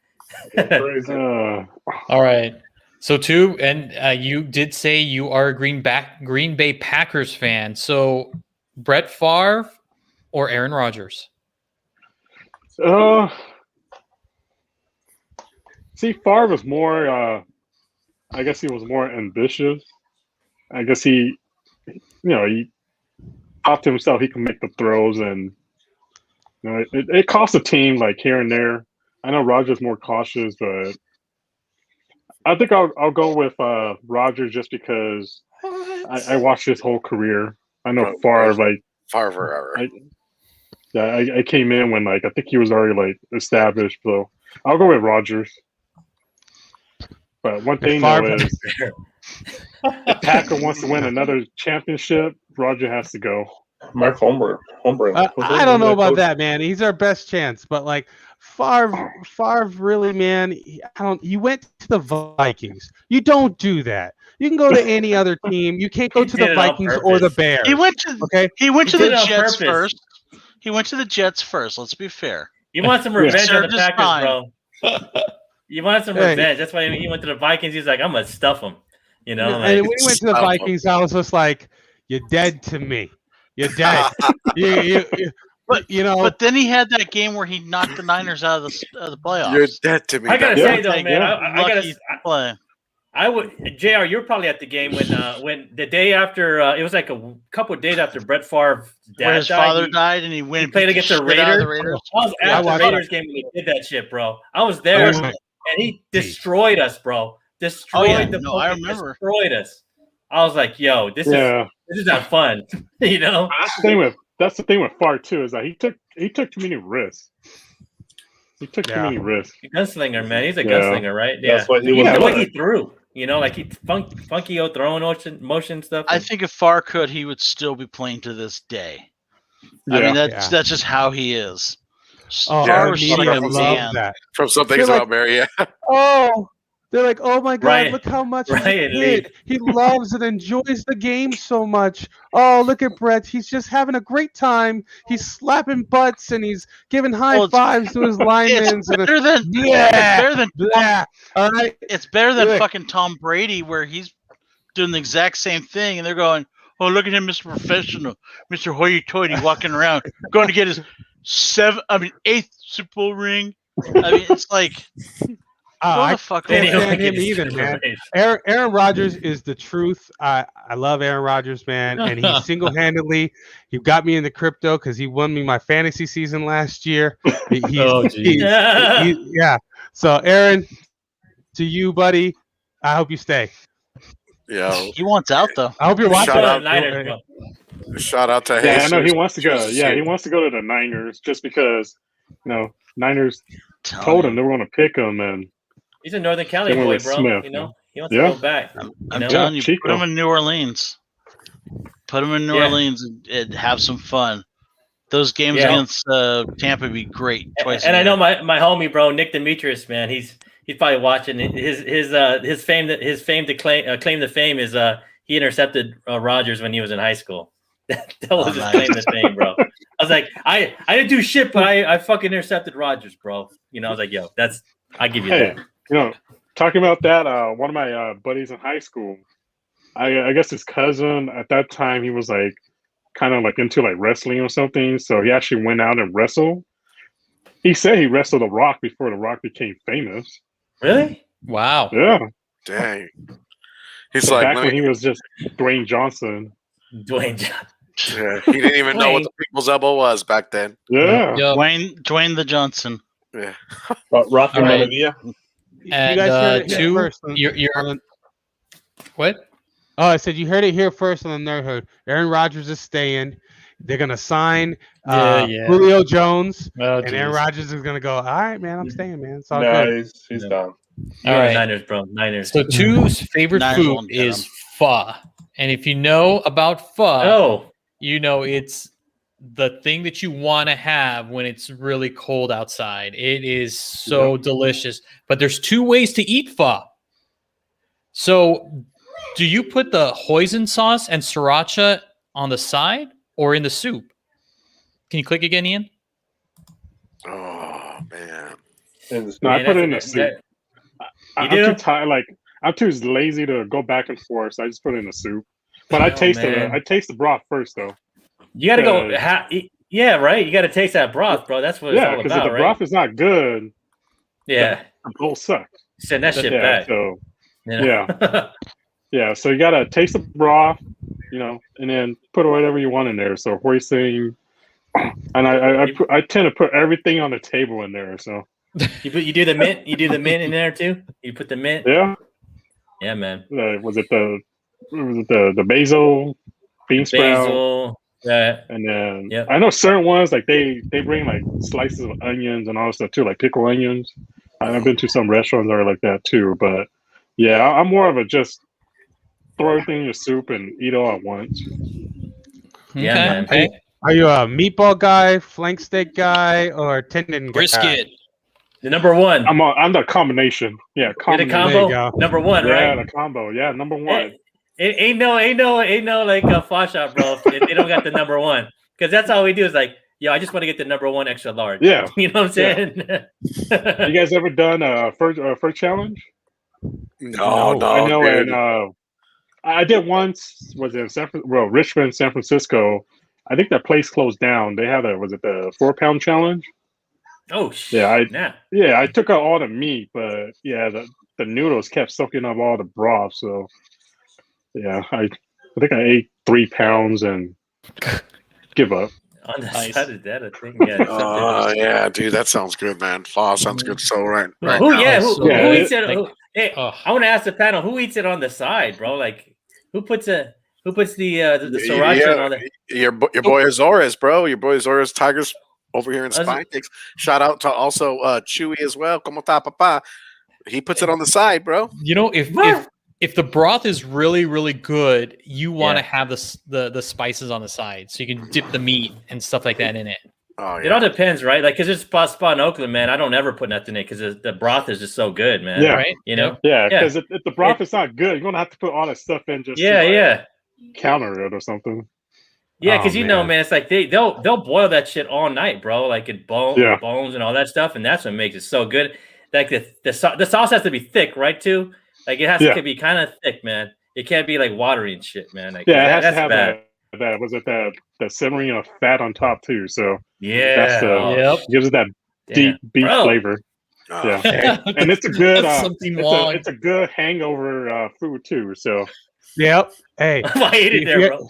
Crazy. All right. So too, and you did say you are a Green Bay Packers fan. So Brett Favre or Aaron Rodgers? See, Favre was more. I guess he was more ambitious. I guess he he thought to himself he can make the throws, and it cost the team like here and there. I know Rogers more cautious, but I think I'll go with Rogers just because I watched his whole career. I know Favre forever. I came in when I think he was already established, so I'll go with Rogers. But one thing though is, if Packer wants to win another championship, Roger has to go. Mark Holmgren. I don't know about that, man. He's our best chance, but Favre really, man. He went to the Vikings. You don't do that. You can go to any other team. You can't go to the Vikings or the Bears. He went to the Jets first. He went to the Jets first. Let's be fair. You want some revenge on the Packers, bro? You want some revenge. That's why he went to the Vikings. He's like, I'm gonna stuff them. And when he went to the Vikings, I was just like, "You're dead to me. You're dead." But then he had that game where he knocked the Niners out of the playoffs. You're dead to me. I gotta say though, man, I gotta play. I would, JR. You're probably at the game when the day after it was like a couple of days after Brett Favre's dad his father died, and he played against the Raiders. I was at the Raiders game when he did that shit, bro. I was there, and he destroyed us, bro. I remember. Destroyed us. I was like, "Yo, this is not fun," That's the thing with Favre too, is that he took too many risks. He took too many risks. Gunslinger, man. He's a gunslinger, right? Yeah. That's what he threw. He funky throwing motion stuff. I think if Favre could, he would still be playing to this day. I mean, that's just how he is. Favre was like a man. From Some Things About Mary, yeah. Oh, they're like, oh my God, look how much he loves and enjoys the game so much. Oh, look at Brett. He's just having a great time. He's slapping butts and he's giving high fives to his linemen. It's better than fucking Tom Brady, where he's doing the exact same thing, and they're going, oh, look at him, Mr. Professional, Mr. Hoity-toity walking around, going to get his 8th Super Bowl ring. I mean, it's like... I can't stand him either, man. Aaron Rodgers is the truth. I love Aaron Rodgers, man, and he single-handedly he got me into crypto because he won me my fantasy season last year. So, Aaron, to you, buddy, I hope you stay. Yeah, he wants out though. I hope you're watching. Shout out to him. Yeah, I know he wants to go. Yeah, he wants to go to the Niners just because Niners told him they were going to pick him, and he's a Northern Cali boy, bro. Smith, he wants to go back. I'm telling you, put him in New Orleans. Put him in New Orleans and have some fun. Those games against Tampa would be great. And I know my homie, bro, Nick Demetrius, man. He's probably watching. His claim to fame is he intercepted Rodgers when he was in high school. That was his claim to fame, bro. I was like, I didn't do shit, but I fucking intercepted Rodgers, bro. I was like, yo, I give you that. Talking about that, one of my buddies in high school, I guess his cousin at that time, he was like kind of like into like wrestling or something. So he actually went out and wrestled. He said he wrestled The Rock before The Rock became famous. Really? Wow. Yeah. Dang. He's like, back when he was just Dwayne Johnson. Dwayne Johnson. Yeah, he didn't even know what the people's elbow was back then. Yeah. Dwayne the Johnson. Yeah. Rocky Maravilla. And what? Oh, I said you heard it here first on the Nerd Herd. Aaron Rodgers is staying. They're gonna sign Julio Jones, and Aaron Rodgers is gonna go. All right, man, I'm staying, man. It's all good. He's done. All right, Niners, bro. Niners. So Tu's favorite food is pho, and if you know about pho, you know it's the thing that you want to have when it's really cold outside. It is so delicious. But there's 2 ways to eat pho. So, do you put the hoisin sauce and sriracha on the side or in the soup? Can you click again, Ian? Oh man! I put it in the soup. I'm too tired. I'm too lazy to go back and forth. So I just put it in the soup. But I taste the broth first, though. You got to go. Right. You got to taste that broth, bro. That's what it's all about, because if the broth is not good, the bowl sucks. Send that shit back. So, yeah. So you got to taste the broth, and then put whatever you want in there. So hoisin, and I tend to put everything on the table in there. So you do the mint. You do the mint in there too. You put the mint. yeah, man. Was it the basil, bean sprout? Basil. Yeah. And then I know certain ones like they bring like slices of onions and all that stuff too, like pickled onions. I've been to some restaurants that are like that too, but yeah, I'm more of a just throw everything in your soup and eat all at once. Yeah, man. Okay. Are you a meatball guy, flank steak guy, or tendon guy? Brisket. The number one. I'm the combination. Yeah, the combo. Number one, right? Yeah, the combo. Yeah, number one. Ain't no like a flash shot, bro. If they don't got the number one, because that's all we do is like, yo, I just want to get the number one extra large. Yeah, you know what I'm saying. Yeah. You guys ever done a first challenge? No. I know, dude. and I did once. Was in Richmond, San Francisco. I think that place closed down. They had the 4-pound challenge? Oh shit! Yeah, I took out all the meat, but yeah, the noodles kept soaking up all the broth. So yeah, I think I ate 3 pounds and give up. On the Nice. side of that, I think. Yeah. Yeah, dude, that sounds good, man. Pho sounds good. So right. Who eats it? Like, hey, I want to ask the panel who eats it on the side, bro. Like, who puts the sriracha on the? Your boy Azores, bro. Your boy Azores Tigers over here in Spine Kicks. Shout out to also Chewy as well. Como ta, papa? He puts it on the side, bro. You know, if the broth is really, really good, you want to have the spices on the side, so you can dip the meat and stuff like that in it. Oh, yeah. It all depends, right? Like, because there's a spot in Oakland, man. I don't ever put nothing in it because the broth is just so good, man. Yeah. Right? You know? Yeah, because if the broth is not good, you're gonna have to put all that stuff in just to counter it or something. Yeah, because man, it's like they'll boil that shit all night, bro. Like in bones and all that stuff, and that's what makes it so good. Like the sauce has to be thick, right? Too. Like it has to be kind of thick, man. It can't be like watery and shit, man. Like, it has to have that. Was it that simmering of fat on top too? So gives it that deep beef flavor. Yeah, and it's a good it's a good hangover food too. So. Yep. Hey, I ate it there, bro.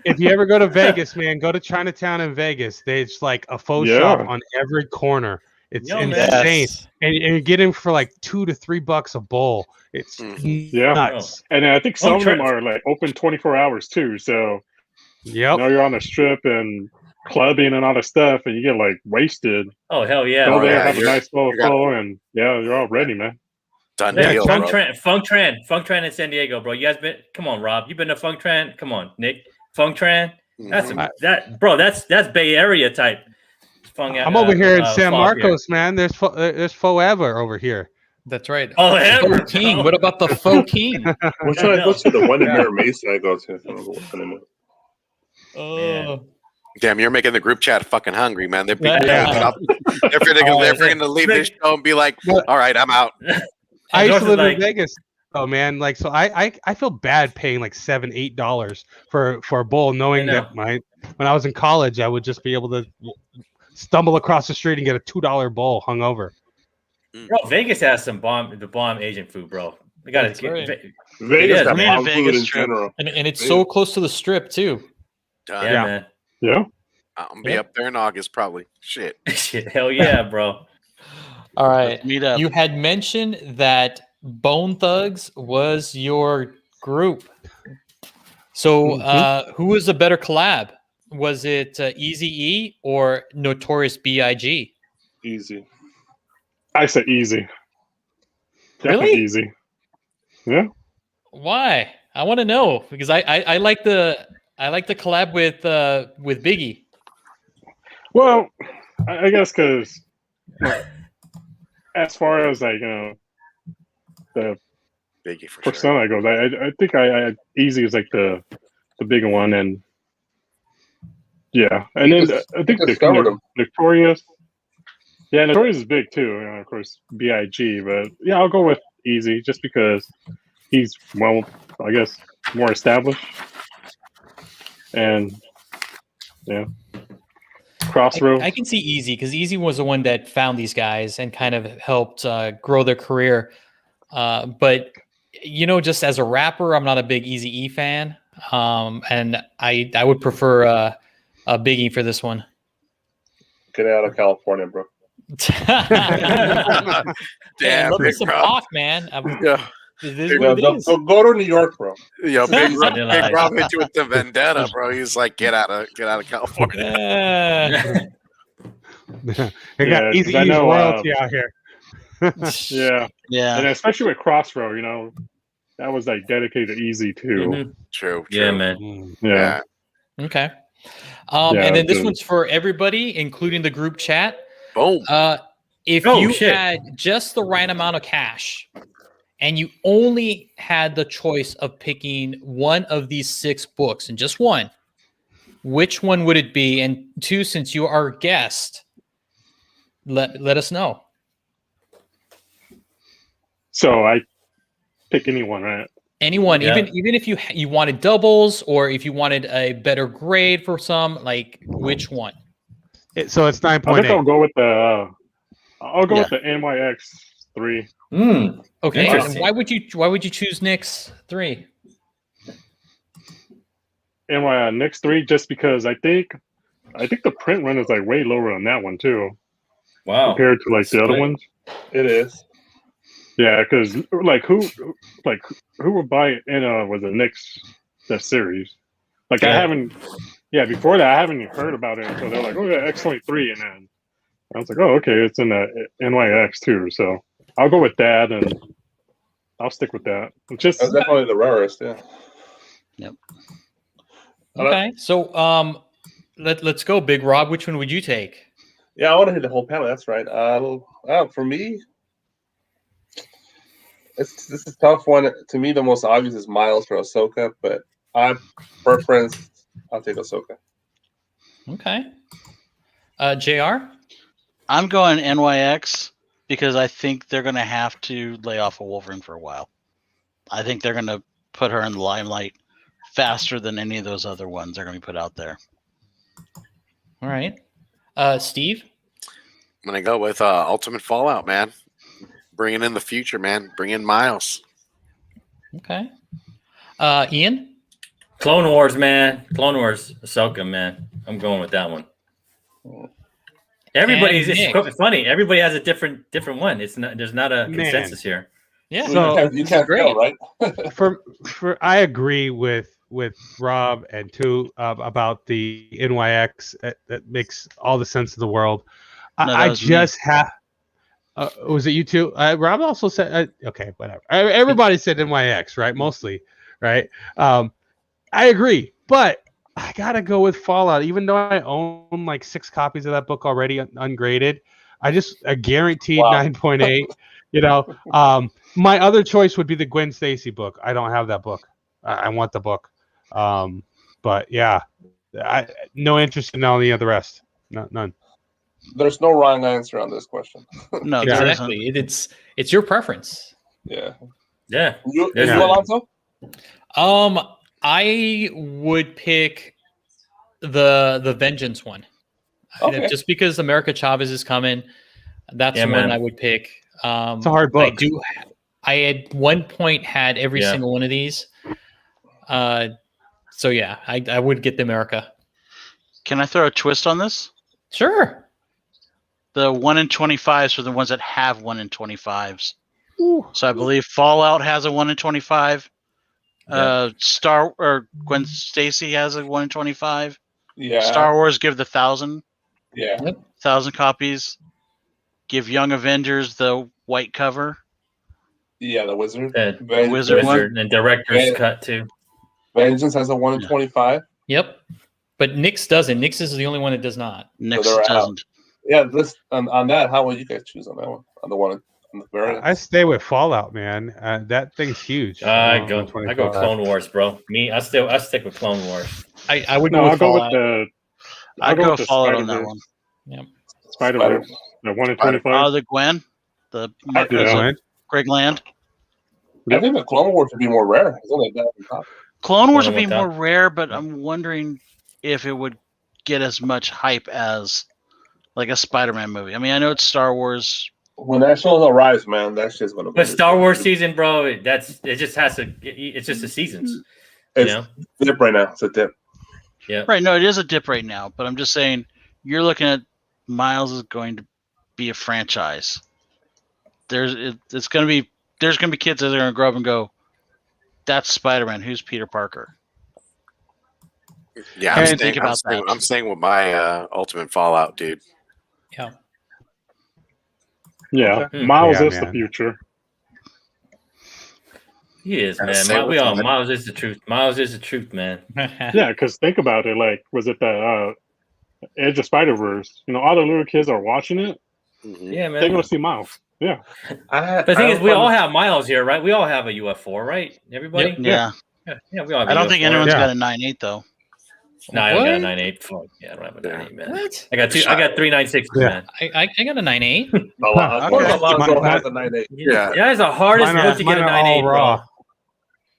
If you ever go to Vegas, man, go to Chinatown in Vegas. There's like a faux shop on every corner. It's insane, and you get them for like $2 to $3 a bowl. It's nuts. And I think some of them are like open 24 hours too. So you're on the strip and clubbing and all the stuff, and you get like wasted. Oh hell yeah! Go there, have a nice flow, and you're all ready, man. Done deal, deal, Funk Tran in San Diego, bro. You guys been? Come on, Rob. You been to Funk Tran? Come on, Nick. Funk Tran. That's Bay Area type. I'm over here in San Marcos, man. There's forever over here. That's right. Oh, Faux King. What about the Faux King? What should I go to? The one in Mira Mesa I go to. Oh. Damn, you're making the group chat fucking hungry, man. They're going to leave this show and be like, all right, I'm out. I used to live in Vegas. Oh man, like so I feel bad paying like $7-8 for a bowl, knowing that when I was in college I would just be able to stumble across the street and get a $2 bowl hung over. Bro, Vegas has the bomb Asian food, bro. We got to Vegas has bomb food in general, and it's so close to the strip too. Man. Yeah, I'm gonna be up there in August probably. Shit, hell yeah, bro. All right, meet up. You had mentioned that Bone Thugs was your group. So, who was the better collab? Was it Eazy-E or Notorious B.I.G.? Easy. I said easy. Definitely Really? Easy. Yeah. Why? I want to know because I like the collab with Biggie. Well, I guess because as far as like the Biggie for persona goes, I think I Easy is like the bigger one, and and then I think Notorious. Yeah, Notorious is big too. Of course, B.I.G. But yeah, I'll go with Easy just because he's I guess more established, and Crossroads. I can see Easy because Easy was the one that found these guys and kind of helped grow their career. But just as a rapper, I'm not a big Eazy-E fan. And I would prefer a Biggie for this one. Get out of California, bro. Hey, Damn, look Big at some Rob. Pac, man. Yeah, It is what it is. Go to New York, bro. yo, Big Lies. Rob hit you with the vendetta, bro. He's like, get out of California. They got 'cause easy I know, royalty out here. Yeah, Yeah. and especially with Crossroad, that was like dedicated easy too. Mhm. True. Yeah, man. Yeah. Okay. Yeah, And then this the- one's for everybody, including the group chat. Boom. If Oh, you shit. had just the right amount of cash and you only had the choice of picking one of these 6 books and just one, which one would it be? And 2, since you are a guest, let us know. So I pick anyone, right? Anyone, Yeah. even if you wanted doubles or if you wanted a better grade for some, like which one? So it's I think I'll 9.8. go with the. I'll go Yeah. with the NYX 3. Okay, Interesting. and why would you choose Nick's 3? NYX 3 just because I think the print run is like way lower on that one too Wow. compared to like the other Split. ones. It is. Yeah, because like who would buy it in was a Knicks that series? Like I Yeah. haven't. Yeah, before that I haven't even heard about it until they're like, oh yeah, X-23, and then I was like, oh okay, it's in the NYX too. So I'll go with that, and I'll stick with that. It's just That's definitely the rarest. Yeah. Okay, so let's go, Big Rob. Which one would you take? Yeah, I want to hit the whole panel. That's right. For me, this is a tough one. To me, the most obvious is Miles for Ahsoka, but I preference. I'll take Ahsoka. Okay, Jr. I'm going NYX because I think they're going to have to lay off a Wolverine for a while. I think they're going to put her in the limelight faster than any of those other ones they're going to be put out there. All right, Steve. I'm gonna go with Ultimate Fallout, man. Bringing in the future, man. Bring in Miles. Okay, Ian. Clone Wars, man. Clone Wars, Ahsoka, man. I'm going with that one. Everybody's And Nick. it's funny. Everybody has a different one. It's not. There's not a Man. consensus here. Yeah. So you can't great. tell, right? for I agree with Rob and Tu about the NYX. That makes all the sense in the world. No, that I was just have. Was it you two? Rob also said. Okay, whatever. Everybody said NYX, right? Mostly, right? I agree, but I gotta go with Fallout. Even though I own like 6 copies of that book already ungraded, I guaranteed Wow. 9.8. My other choice would be the Gwen Stacy book. I don't have that book. I want the book. But yeah, no interest in any of the rest. None. There's no wrong answer on this question. No, Yeah. there Exactly. isn't. It's your preference. Yeah. Yeah. You, There's you no- Alonzo? I would pick the Vengeance one. Okay. Just because America Chavez is coming, that's Yeah, the one man. I would pick. It's a hard book. I at one point had every Yeah. single one of these. So yeah, I would get the America. Can I throw a twist on this? Sure. The 1 in 25s are the ones that have 1 in 25s. So I believe Fallout has a 1 in 25. Gwen Stacy has a 1 in 25. Yeah. Star Wars give the 1,000 Yeah. 1,000 copies. Give Young Avengers the white cover. Yeah, the Wizard. The Wizard one? and director's Yeah. cut too. Vengeance has a 1 in 25. Yep. But Nyx doesn't. Nyx is the only one that does not. Nix they're out. doesn't. Yeah, this on that. How would you guys choose on that one? On the one on the variant? I stay with Fallout, man. That thing's huge. I go 125. Clone Wars, bro. I stick with Clone Wars. I would no. go I'll with go with Fallout. the. I'd go with the Fallout on that Spider-Verse. one. Spider-Verse. The 1 in 25. Oh, the Gwen? The Yeah. Greg Land? I think the Clone Wars would be more rare. It's only that on top. Clone Wars Clone would be Wars, more rare, but I'm wondering if it would get as much hype as like a Spider-Man movie. I mean, I know it's Star Wars. When that show arrives, man, that shit's gonna. But Star Wars season, bro, it's just the seasons. It's dip right now. It's a dip. Yeah. Right. No, it is a dip right now, but I'm just saying you're looking at Miles is going to be a franchise. There's going to be kids that are going to grow up and go, that's Spider-Man. Who's Peter Parker? Yeah, I'm staying with my Ultimate Fallout, dude. Yeah. Yeah, Okay. Miles Yeah, is the man. future. He is, Gotta man. say what's what. Miles is the truth. Miles is the truth, man. Yeah, because think about it. Like, was it the Edge of Spider-Verse? You know, all the little kids are watching it. Mhm. Yeah, They're man. going to see Miles. Yeah. But the thing is, we all have Miles here, right? We all have a UF4, right? Everybody? Yeah. Yeah, we all have I a don't think UF4. anyone's Yeah. got a 9.8 though. No, I don't got a What? 9.8. Fuck. Yeah, I don't have a 9.8, man. What? I got 3 9.6s, Yeah. man. I got a 9.8. Of course, Okay. Alonzo Mine- has a 9.8. Yeah. Yeah, it's the hardest Mine book are- to get a mine are all 9.8, bro. raw.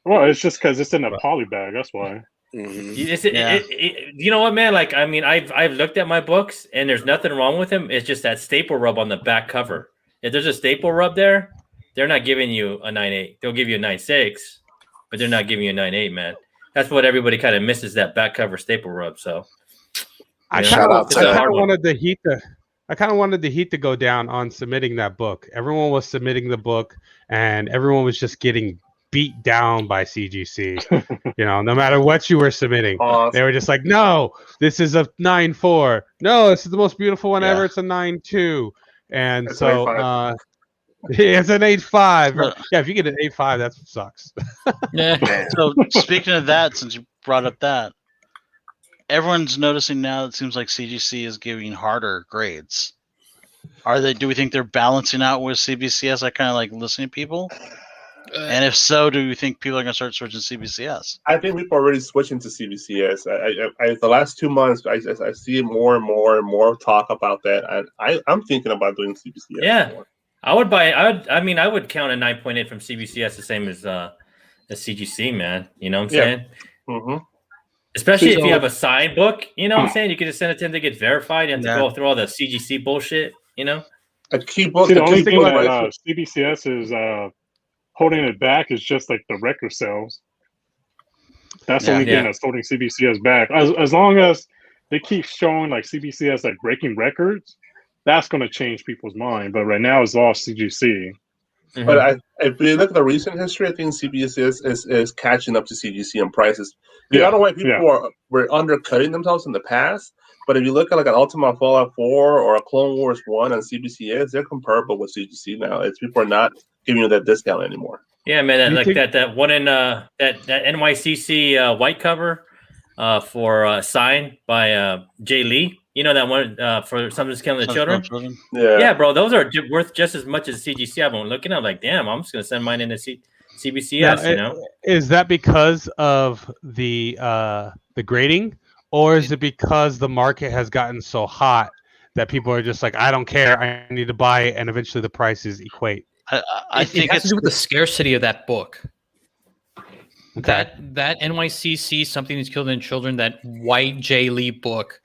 Well, it's just because it's in a poly bag. That's why. Mhm. You know what, man? Like, I mean, I've looked at my books, and there's nothing wrong with them. It's just that staple rub on the back cover. If there's a staple rub there, they're not giving you a 9.8. They'll give you a 9.6, but they're not giving you a 9.8, man. That's what everybody kind of misses, that back cover staple rub. So, I Yeah. kind Shout out of to that. wanted the heat to go down on submitting that book. Everyone was submitting the book, and everyone was just getting beat down by CGC. No matter what you were submitting, they were just like, "No, this is a 9.4. No, this is the most beautiful one ever. It's a 9.2." And It's so, 8.5. it's an 8.5. Look. Yeah, if you get an 8.5, that sucks. Yeah. So speaking of that, since you brought up that, everyone's noticing now. It seems like CGC is giving harder grades. Do we think they're balancing out with CBCS? I kind of like listening to people. And if so, do you think people are going to start switching to CBCS? I think people are already switching to CBCS. The last 2 months, I see more and more talk about that, and I'm thinking about doing CBCS. Yeah. more. I would count a 9.8 from CBCS the same as CGC, man. You know what I'm saying? Mm-hmm. Especially if So- you have a signed book, you know what I'm saying? You can just send it to them to get verified. You have to Yeah. go through all the CGC bullshit, you know? A key book. See, the a only key thing book, that right? CBCS is holding it back is just like the record sales. That's the only Yeah. thing that's holding CBCS back. As long as they keep showing like CBCS like breaking records, that's going to change people's mind. But right now, it's all CGC. Mhm. But if you look at the recent history, I think CBCS is catching up to CGC on prices. I don't know why people were undercutting themselves in the past, but if you look at like an Ultimate Fallout 4 or a Clone Wars 1 on CBCS, they're comparable with CGC now. It's people are not giving you that discount anymore. Yeah, man, You think- that one in that NYCC white cover for signed by Jay Lee. You know that one for Something's Killing the Children? Yeah, bro, those are worth just as much as CGC. I've been looking. I'm like, damn, I'm just gonna send mine into CBCS. Now, you know, is that because of the grading, or is it because the market has gotten so hot that people are just like, I don't care, I need to buy it, and eventually the prices equate? I think it has it's to do with the scarcity of that book. Okay. That NYCC Something That's Killed in Children, that white J. Lee book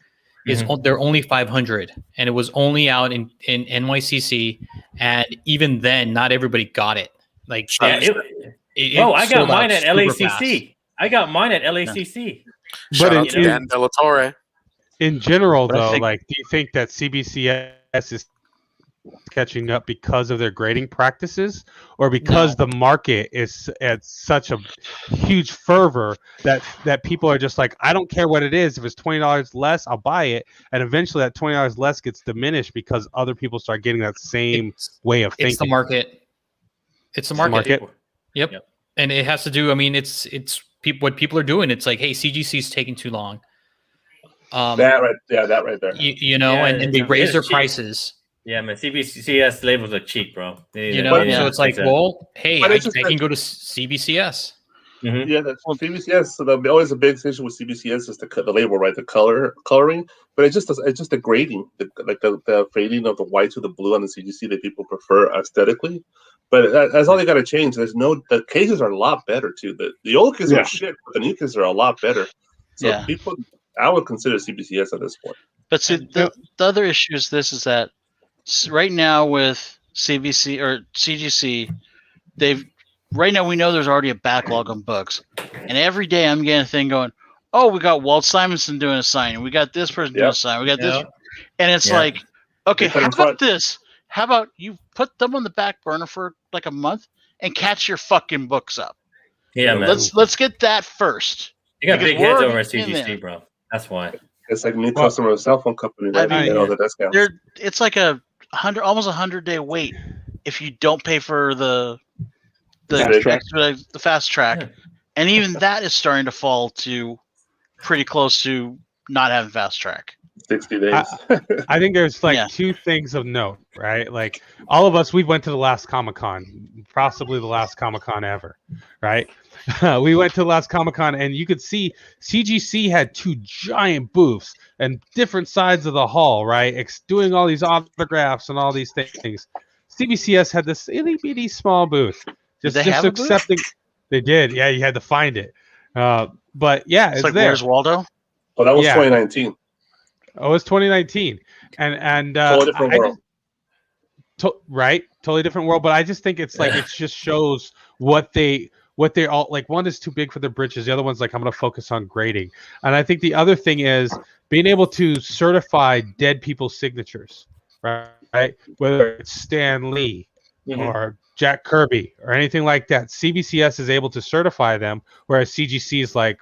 is Mhm. they're only 500, and it was only out in NYCC, and even then, not everybody got it. Like, yeah. I got sold out mine at super LACC. fast. I got mine at LACC. Shout But out to Dan Delatorre. in general, But I though, think- like, do you think that CBCS is catching up because of their grading practices, or because the market is at such a huge fervor that people are just like, I don't care what it is. If it's $20 less, I'll buy it, and eventually that $20 less gets diminished because other people start getting that same way of thinking. It's the market. It's the market. Yep. And it has to do. I mean, it's what people are doing. It's like, hey, CGC is taking too long. That right there. You know, Yeah, and they it's raise their cheap. prices. Yeah, man. CBCS labels look cheap, bro. You know, so it's like, well, hey, But I it's just can go to CBCS. Mhm. Yeah, that's CBCS. So there'll always a big issue with CBCS is the label, right? The coloring, but it's just the grading, the fading of the white to the blue on the CGC that people prefer aesthetically. But that's all they got to change. The cases are a lot better too. The old cases are shit, but the new cases are a lot better. So people, I would consider CBCS at this point. But see, the other issue is this: is that right now with CBC or CGC, they've right now we know there's already a backlog on books, and every day I'm getting a thing going, oh, we got Walt Simonson doing a signing, we got this person doing a sign, we got this, and it's like, okay, how about this? How about you put them on the back burner for like a month and catch your fucking books up? Yeah, man. Let's get that first. You got big heads over at CGC, bro. That's why. It's like new customer cell phone company. Right? I mean, all the discounts. It's like almost 100-day wait if you don't pay for the fast track, and even that is starting to fall to pretty close to not having fast track. 60 days. I think there's like two things of note, right? Like all of us, we went to the last Comic-Con, possibly the last Comic-Con ever, right? We went to the last Comic-Con, and you could see CGC had two giant booths and different sides of the hall, right? Doing all these autographs and all these things. CBCS had this itty bitty small booth, just accepting. They did, yeah. You had to find it, but yeah, it's like there. Where's Waldo? Well, that was 2019. Oh, it was 2019, and totally different world. Right, totally different world. But I just think it's like it just shows what they all like. One is too big for their britches. The other one's like, I'm going to focus on grading. And I think the other thing is being able to certify dead people's signatures, right? Whether it's Stan Lee or Jack Kirby or anything like that. CBCS is able to certify them, whereas CGC is like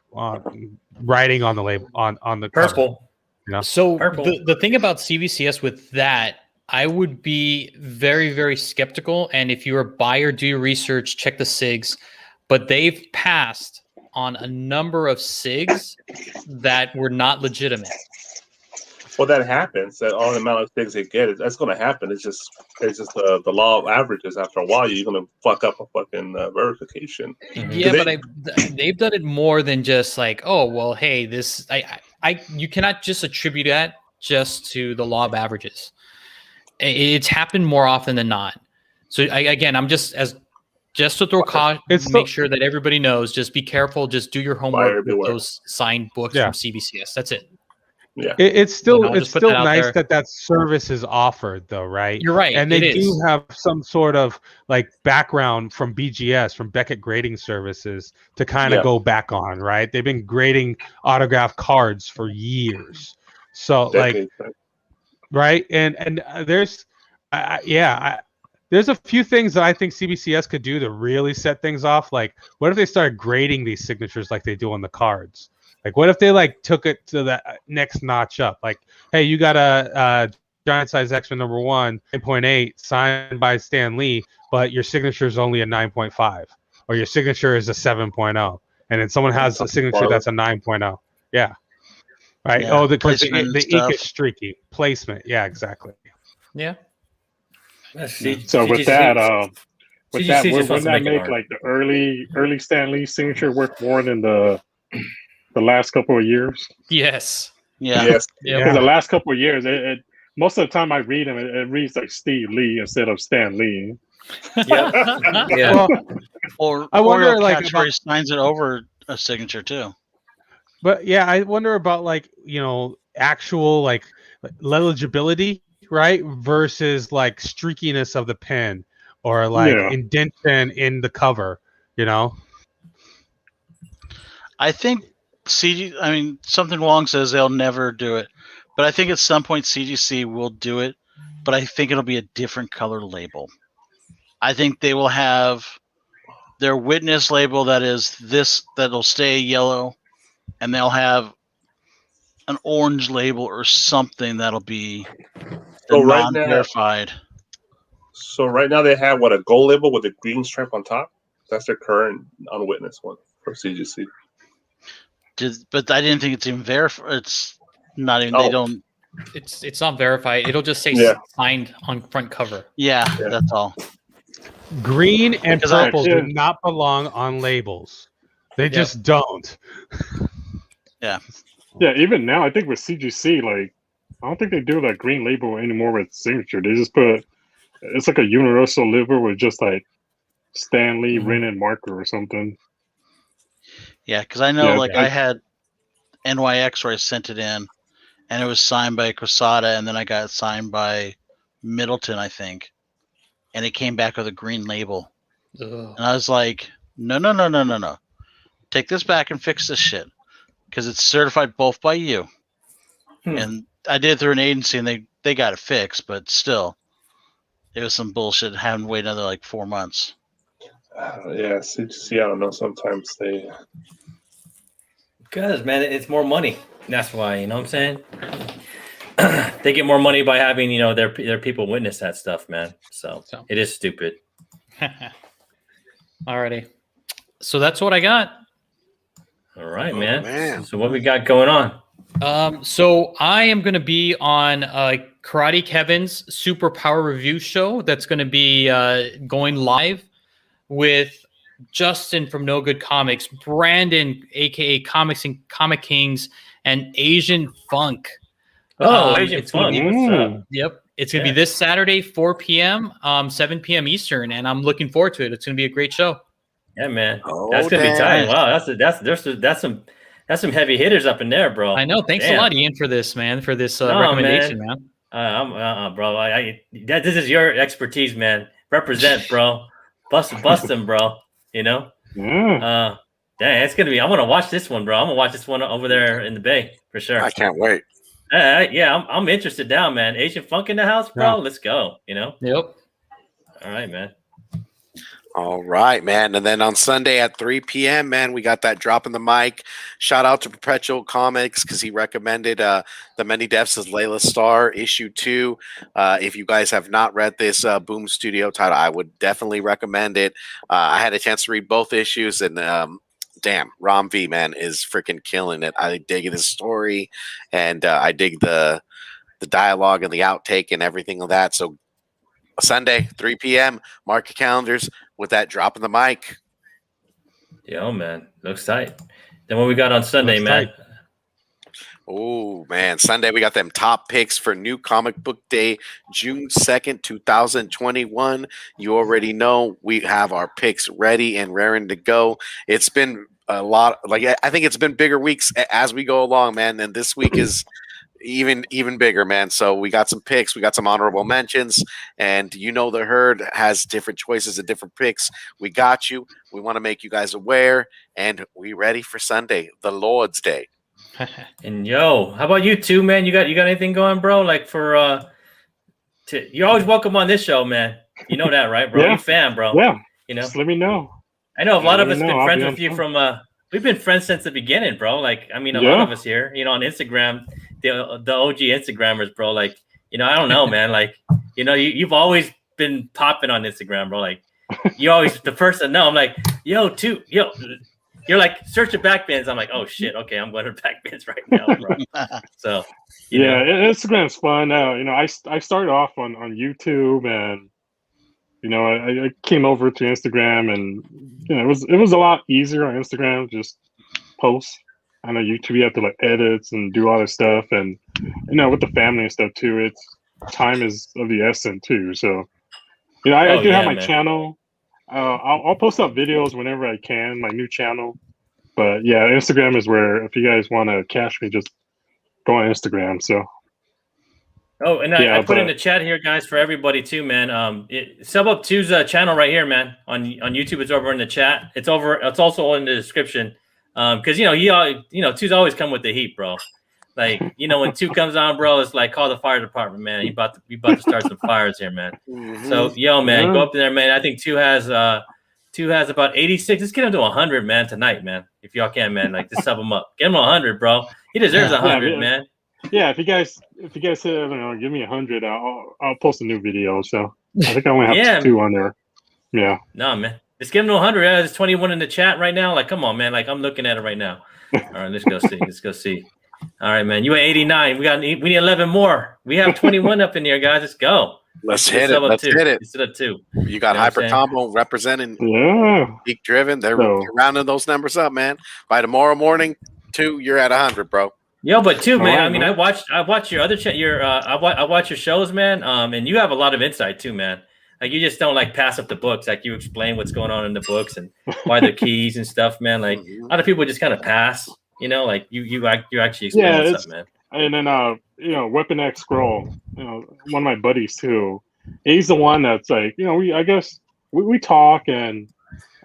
writing on the label on the purple. Cover, you know? So the thing about CBCS with that, I would be very, very skeptical. And if you're a buyer, do your research, check the SIGs. But they've passed on a number of SIGs that were not legitimate. Well, that happens. That all the amount of things they get, that's going to happen. It's just the law of averages. After a while, you're going to fuck up a fucking verification. Yeah, but they've done it more than just like, oh, well, hey, this. You cannot just attribute that just to the law of averages. It's happened more often than not. So I'm just to throw caution, make sure that everybody knows. Just be careful. Just do your homework with those signed books from CBCS. That's it. Yeah, it's still nice that service is offered, though, right? You're right, and they do have some sort of like background from BGS, from Beckett Grading Services, to kind of go back on, right? They've been grading autograph cards for years, so decades, right? And there's a few things that I think CBCS could do to really set things off. Like, what if they started grading these signatures like they do on the cards? Like, what if they like took it to the next notch up? Like, hey, you got a giant size X-Men number 1, 9.8, signed by Stan Lee, but your signature is only a 9.5, or your signature is a 7.0, and then someone has a signature that's a 9.0. Yeah, right. Yeah. Oh, because the ink is streaky. Placement. Yeah, exactly. Yeah. So with that, wouldn't that make like the early Stan Lee signature worth more than the last couple of years? Yes. Yeah. Yes. Because the last couple of years, it most of the time I read them, it reads like Steve Lee instead of Stan Lee. Yeah. Or I wonder, like, where he signs it over a signature too. But yeah, I wonder about like actual like legibility, right, versus like streakiness of the pen or like indentation in the cover. I think something Wong says they'll never do it, but I think at some point CGC will do it, but I think it'll be a different color label. I think they will have their witness label that'll stay yellow, and they'll have an orange label or something that'll be non-verified. So right now they have a gold label with a green stripe on top. That's their current unwitnessed one for CGC. But I didn't think it's even verified. It's not even. They don't. It's not verified. It'll just say signed on front cover. Yeah, that's all. Green and purple do not belong on labels. They just don't. Yeah. Yeah. Even now, I think with CGC, like, I don't think they do that green label anymore with signature. They just put it's like a universal label with just like Stan Lee written marker or something. Yeah, because I know, I had NYX where I sent it in, and it was signed by Quesada, and then I got it signed by Middleton, I think, and it came back with a green label. And I was like, no. Take this back and fix this shit because it's certified both by you. And I did it through an agency, and they got it fixed, but still, it was some bullshit having to wait another like 4 months. Yeah, see, I don't know. Sometimes they. Because, man, it's more money. That's why, you know what I'm saying? They get more money by having, you know, their people witness that stuff, man. So it is stupid. Alrighty. So that's what I got. All right, man. Man. So what we got going on? So I am going to be on Karate Kevin's Superpower Review show. That's going to be going live with Justin from No Good Comics, Brandon, aka Comics and Comic Kings, and Asian Funk. Asian Funk. Yep. It's going to be this Saturday, 4 p.m., 7 p.m. Eastern, and I'm looking forward to it. It's going to be a great show. Yeah, man. That's going to be tight. Wow, that's some heavy hitters up in there, bro. I know. Thanks a lot, Ian, for this, man, for this recommendation, man. Bro. This is your expertise, man. Represent, bro. Bust them, bro. You know? Yeah. Dang, it's gonna be. I'm gonna watch this one, bro. I'm gonna watch this one over there in the Bay for sure. I can't wait. Yeah, I'm interested now, man. Asian Funk in the house, bro. Yeah. Let's go. You know? Yep. All right, man. All right, man. And then on Sunday at 3 p.m., man, we got that drop in the mic. Shout out to Perpetual Comics because he recommended The Many Deaths of Layla Starr, issue 2. If you guys have not read this Boom Studio title, I would definitely recommend it. I had a chance to read both issues, and damn, Rom V, man, is freaking killing it. I dig his story, and I dig the dialogue and the outtake and everything of that. So Sunday, 3 p.m., mark your calendars with that drop in the mic. Yo, man. Looks tight. Then what we got on Sunday, man? Oh, man. Sunday, we got them top picks for New Comic Book Day, June 2nd, 2021. You already know we have our picks ready and raring to go. It's been a lot. Like, I think it's been bigger weeks as we go along, man. And this week is even bigger, man. So we got some picks, we got some honorable mentions, and you know the herd has different choices and different picks. We got you. We want to make you guys aware, and we ready for Sunday, the Lord's Day. And yo, how about you too, man? You got anything going, bro? Like for you're always welcome on this show, man. You know that, right, bro? Yeah. You're a fan, bro. Yeah. You know. Just let me know. I know a lot of us been friends I'll with be you on from we've been friends since the beginning, bro. Like, I mean, a lot of us here, you know, on Instagram, the OG Instagrammers, bro. Like, you know, I don't know, man. Like, you know, you've always been popping on Instagram, bro. Like, you always the first to know. I'm like, yo, you're like, search the back bins. I'm like, oh shit, okay, I'm going to back bins right now, bro. So, yeah, Instagram's fun. You know, I started off on YouTube, and you know, I came over to Instagram, and you know, it was a lot easier on Instagram, just post. I know YouTube, you have to like edits and do all this stuff, and you know, with the family and stuff too, it's time is of the essence too. So, you know, I do have my channel. I'll post up videos whenever I can, my new channel. But yeah, Instagram is where if you guys want to catch me, just go on Instagram. So. Oh, and I put in the chat here, guys, for everybody too, man. Sub up 2's channel right here, man. On YouTube, it's over in the chat. It's also in the description. Because you know 2's always come with the heat, bro. Like, you know, when 2 comes on, bro, it's like call the fire department, man. We about to start some fires here, man. Mm-hmm. So yo, man, go up there, man. I think 2 has about 86. Let's get him to 100, man, tonight, man. If y'all can, man, like just sub him up. Get him 100, bro. He deserves 100, man. Yeah, if you guys say, I don't know, give me 100, I'll post a new video. So I think I only have 2 on there. Yeah. No, man. Just give him to 100. There's 21 in the chat right now. Like, come on, man. Like, I'm looking at it right now. All right, let's go see. All right, man. You at 89. We need 11 more. We have 21 up in here, guys. Let's go. Let's hit it. Let's hit it. Instead of 2. You got Hyper Combo representing Geek Driven. They're rounding those numbers up, man. By tomorrow morning, 2, you're at 100, bro. Yo, but 2, man. I mean, I watched your other chat. I watch your shows, man. And you have a lot of insight too, man. Like, you just don't like pass up the books. Like, you explain what's going on in the books and why they're keys and stuff, man. Like, a lot of people just kind of pass. You know, like you actually explain stuff, man. And then you know, Weapon X Scroll, you know, one of my buddies too. He's the one that's like, you know, I guess we talk, and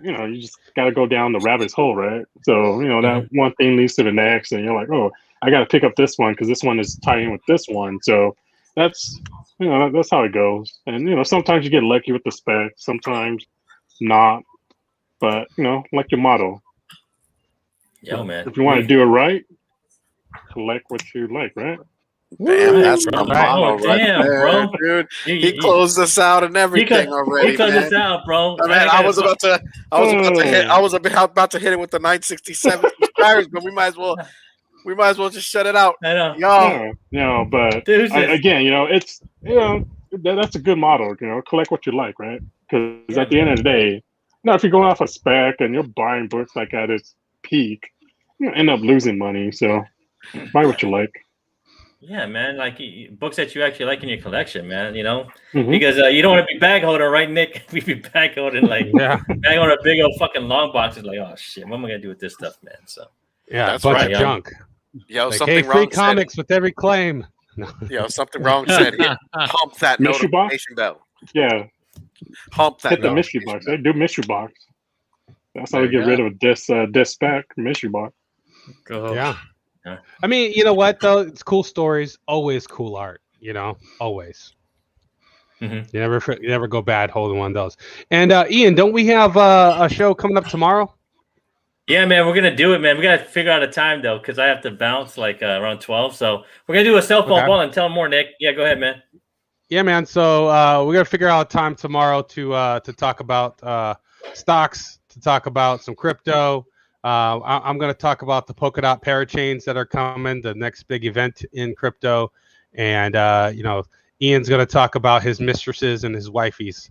you just got to go down the rabbit's hole, right? So that one thing leads to the next, and you're like, oh, I got to pick up this one because this one is tied in with this one. So that's that's how it goes. And sometimes you get lucky with the spec, sometimes not. But like your motto, Yo, man. if you want to do it right, collect what you like, right? Damn, that's bro. the motto Oh, right damn, there, bro. dude. He closed us out and everything already. He closed man. us out, bro. I mean, I was about to hit it with the 967 subscribers, but we might as well just shut it out. I know. Yeah, but Deuces. again, it's that's a good model. Collect what you like, right? Because at the end of the day, if you're going off a spec and you're buying books like at its peak, you end up losing money. So buy what you like. Yeah, man. Like books that you actually like in your collection, man. Mhm. Because you don't want to be bag holder, right, Nick? We be bag holding bag holding a big old fucking long boxes. Like, oh shit, what am I gonna do with this stuff, man? So yeah, that's bunch right, of junk. Yo, Like, something hey, free wrong comics with every claim. No. Yo, something wrong said. Hump that Mystery box? notification bell. Yeah, Hump that. hit the mystery notification box. bell. They do mystery box. That's how There we you get go. rid of this spec mystery box. Yeah. I mean, you know what though? It's cool stories, always cool art. Always. Mhm. You never go bad holding one of those. And Ian, don't we have a show coming up tomorrow? Yeah, man, we're gonna do it, man. We gotta figure out a time though, because I have to bounce like around 12. So we're gonna do a cell phone ball and tell them more, Nick. Yeah, go ahead, man. Yeah, man. So we're gonna figure out a time tomorrow to talk about stocks, to talk about some crypto. I'm gonna talk about the polka dot parachains that are coming, the next big event in crypto, and Ian's gonna talk about his mistresses and his wifeys.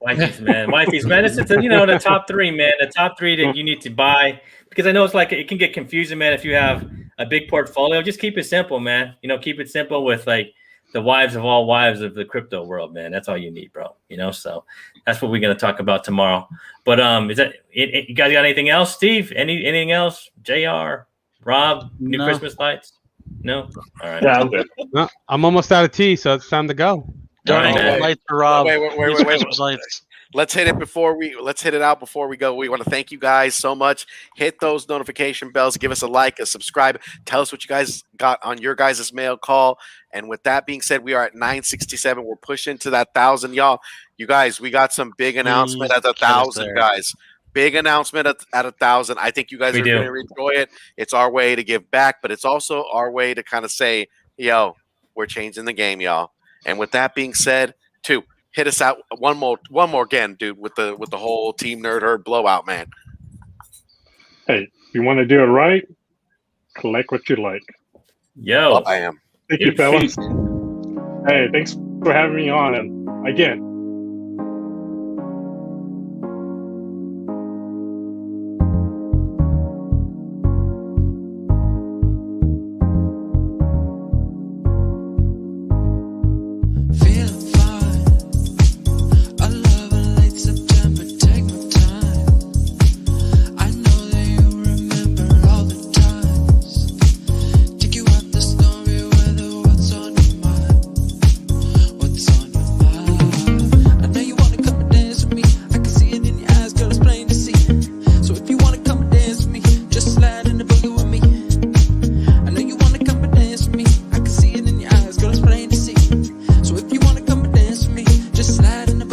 Wifeys, man. It's the top three, man. The top three that you need to buy, because I know it's like it can get confusing, man. If you have a big portfolio, just keep it simple, man. Keep it simple with like the wives of all wives of the crypto world, man. That's all you need, bro. So that's what we're gonna talk about tomorrow. But is that you guys got anything else, Steve? Anything else? JR, Rob, new No. Christmas lights? No. All right. Yeah, I'm good. Well, I'm almost out of tea, so it's time to go. All right, man. Lights for Rob. Wait. Christmas lights. Let's hit it out before we go. We want to thank you guys so much. Hit those notification bells. Give us a like, a subscribe. Tell us what you guys got on your guys' mail call. And with that being said, we are at 967. We're pushing to that 1,000, y'all. You guys, we got some big announcement at 1,000, guys. Big announcement at 1,000. I think you guys are going to enjoy it. It's our way to give back, but it's also our way to kind of say, yo, we're changing the game, y'all. And with that being said, too, hit us out one more again, dude, with the whole Team Nerd Herd blowout, man. Hey, if you want to do it right, collect what you like. Yo, I am. Thank you, fellas. Hey, thanks for having me on. And again,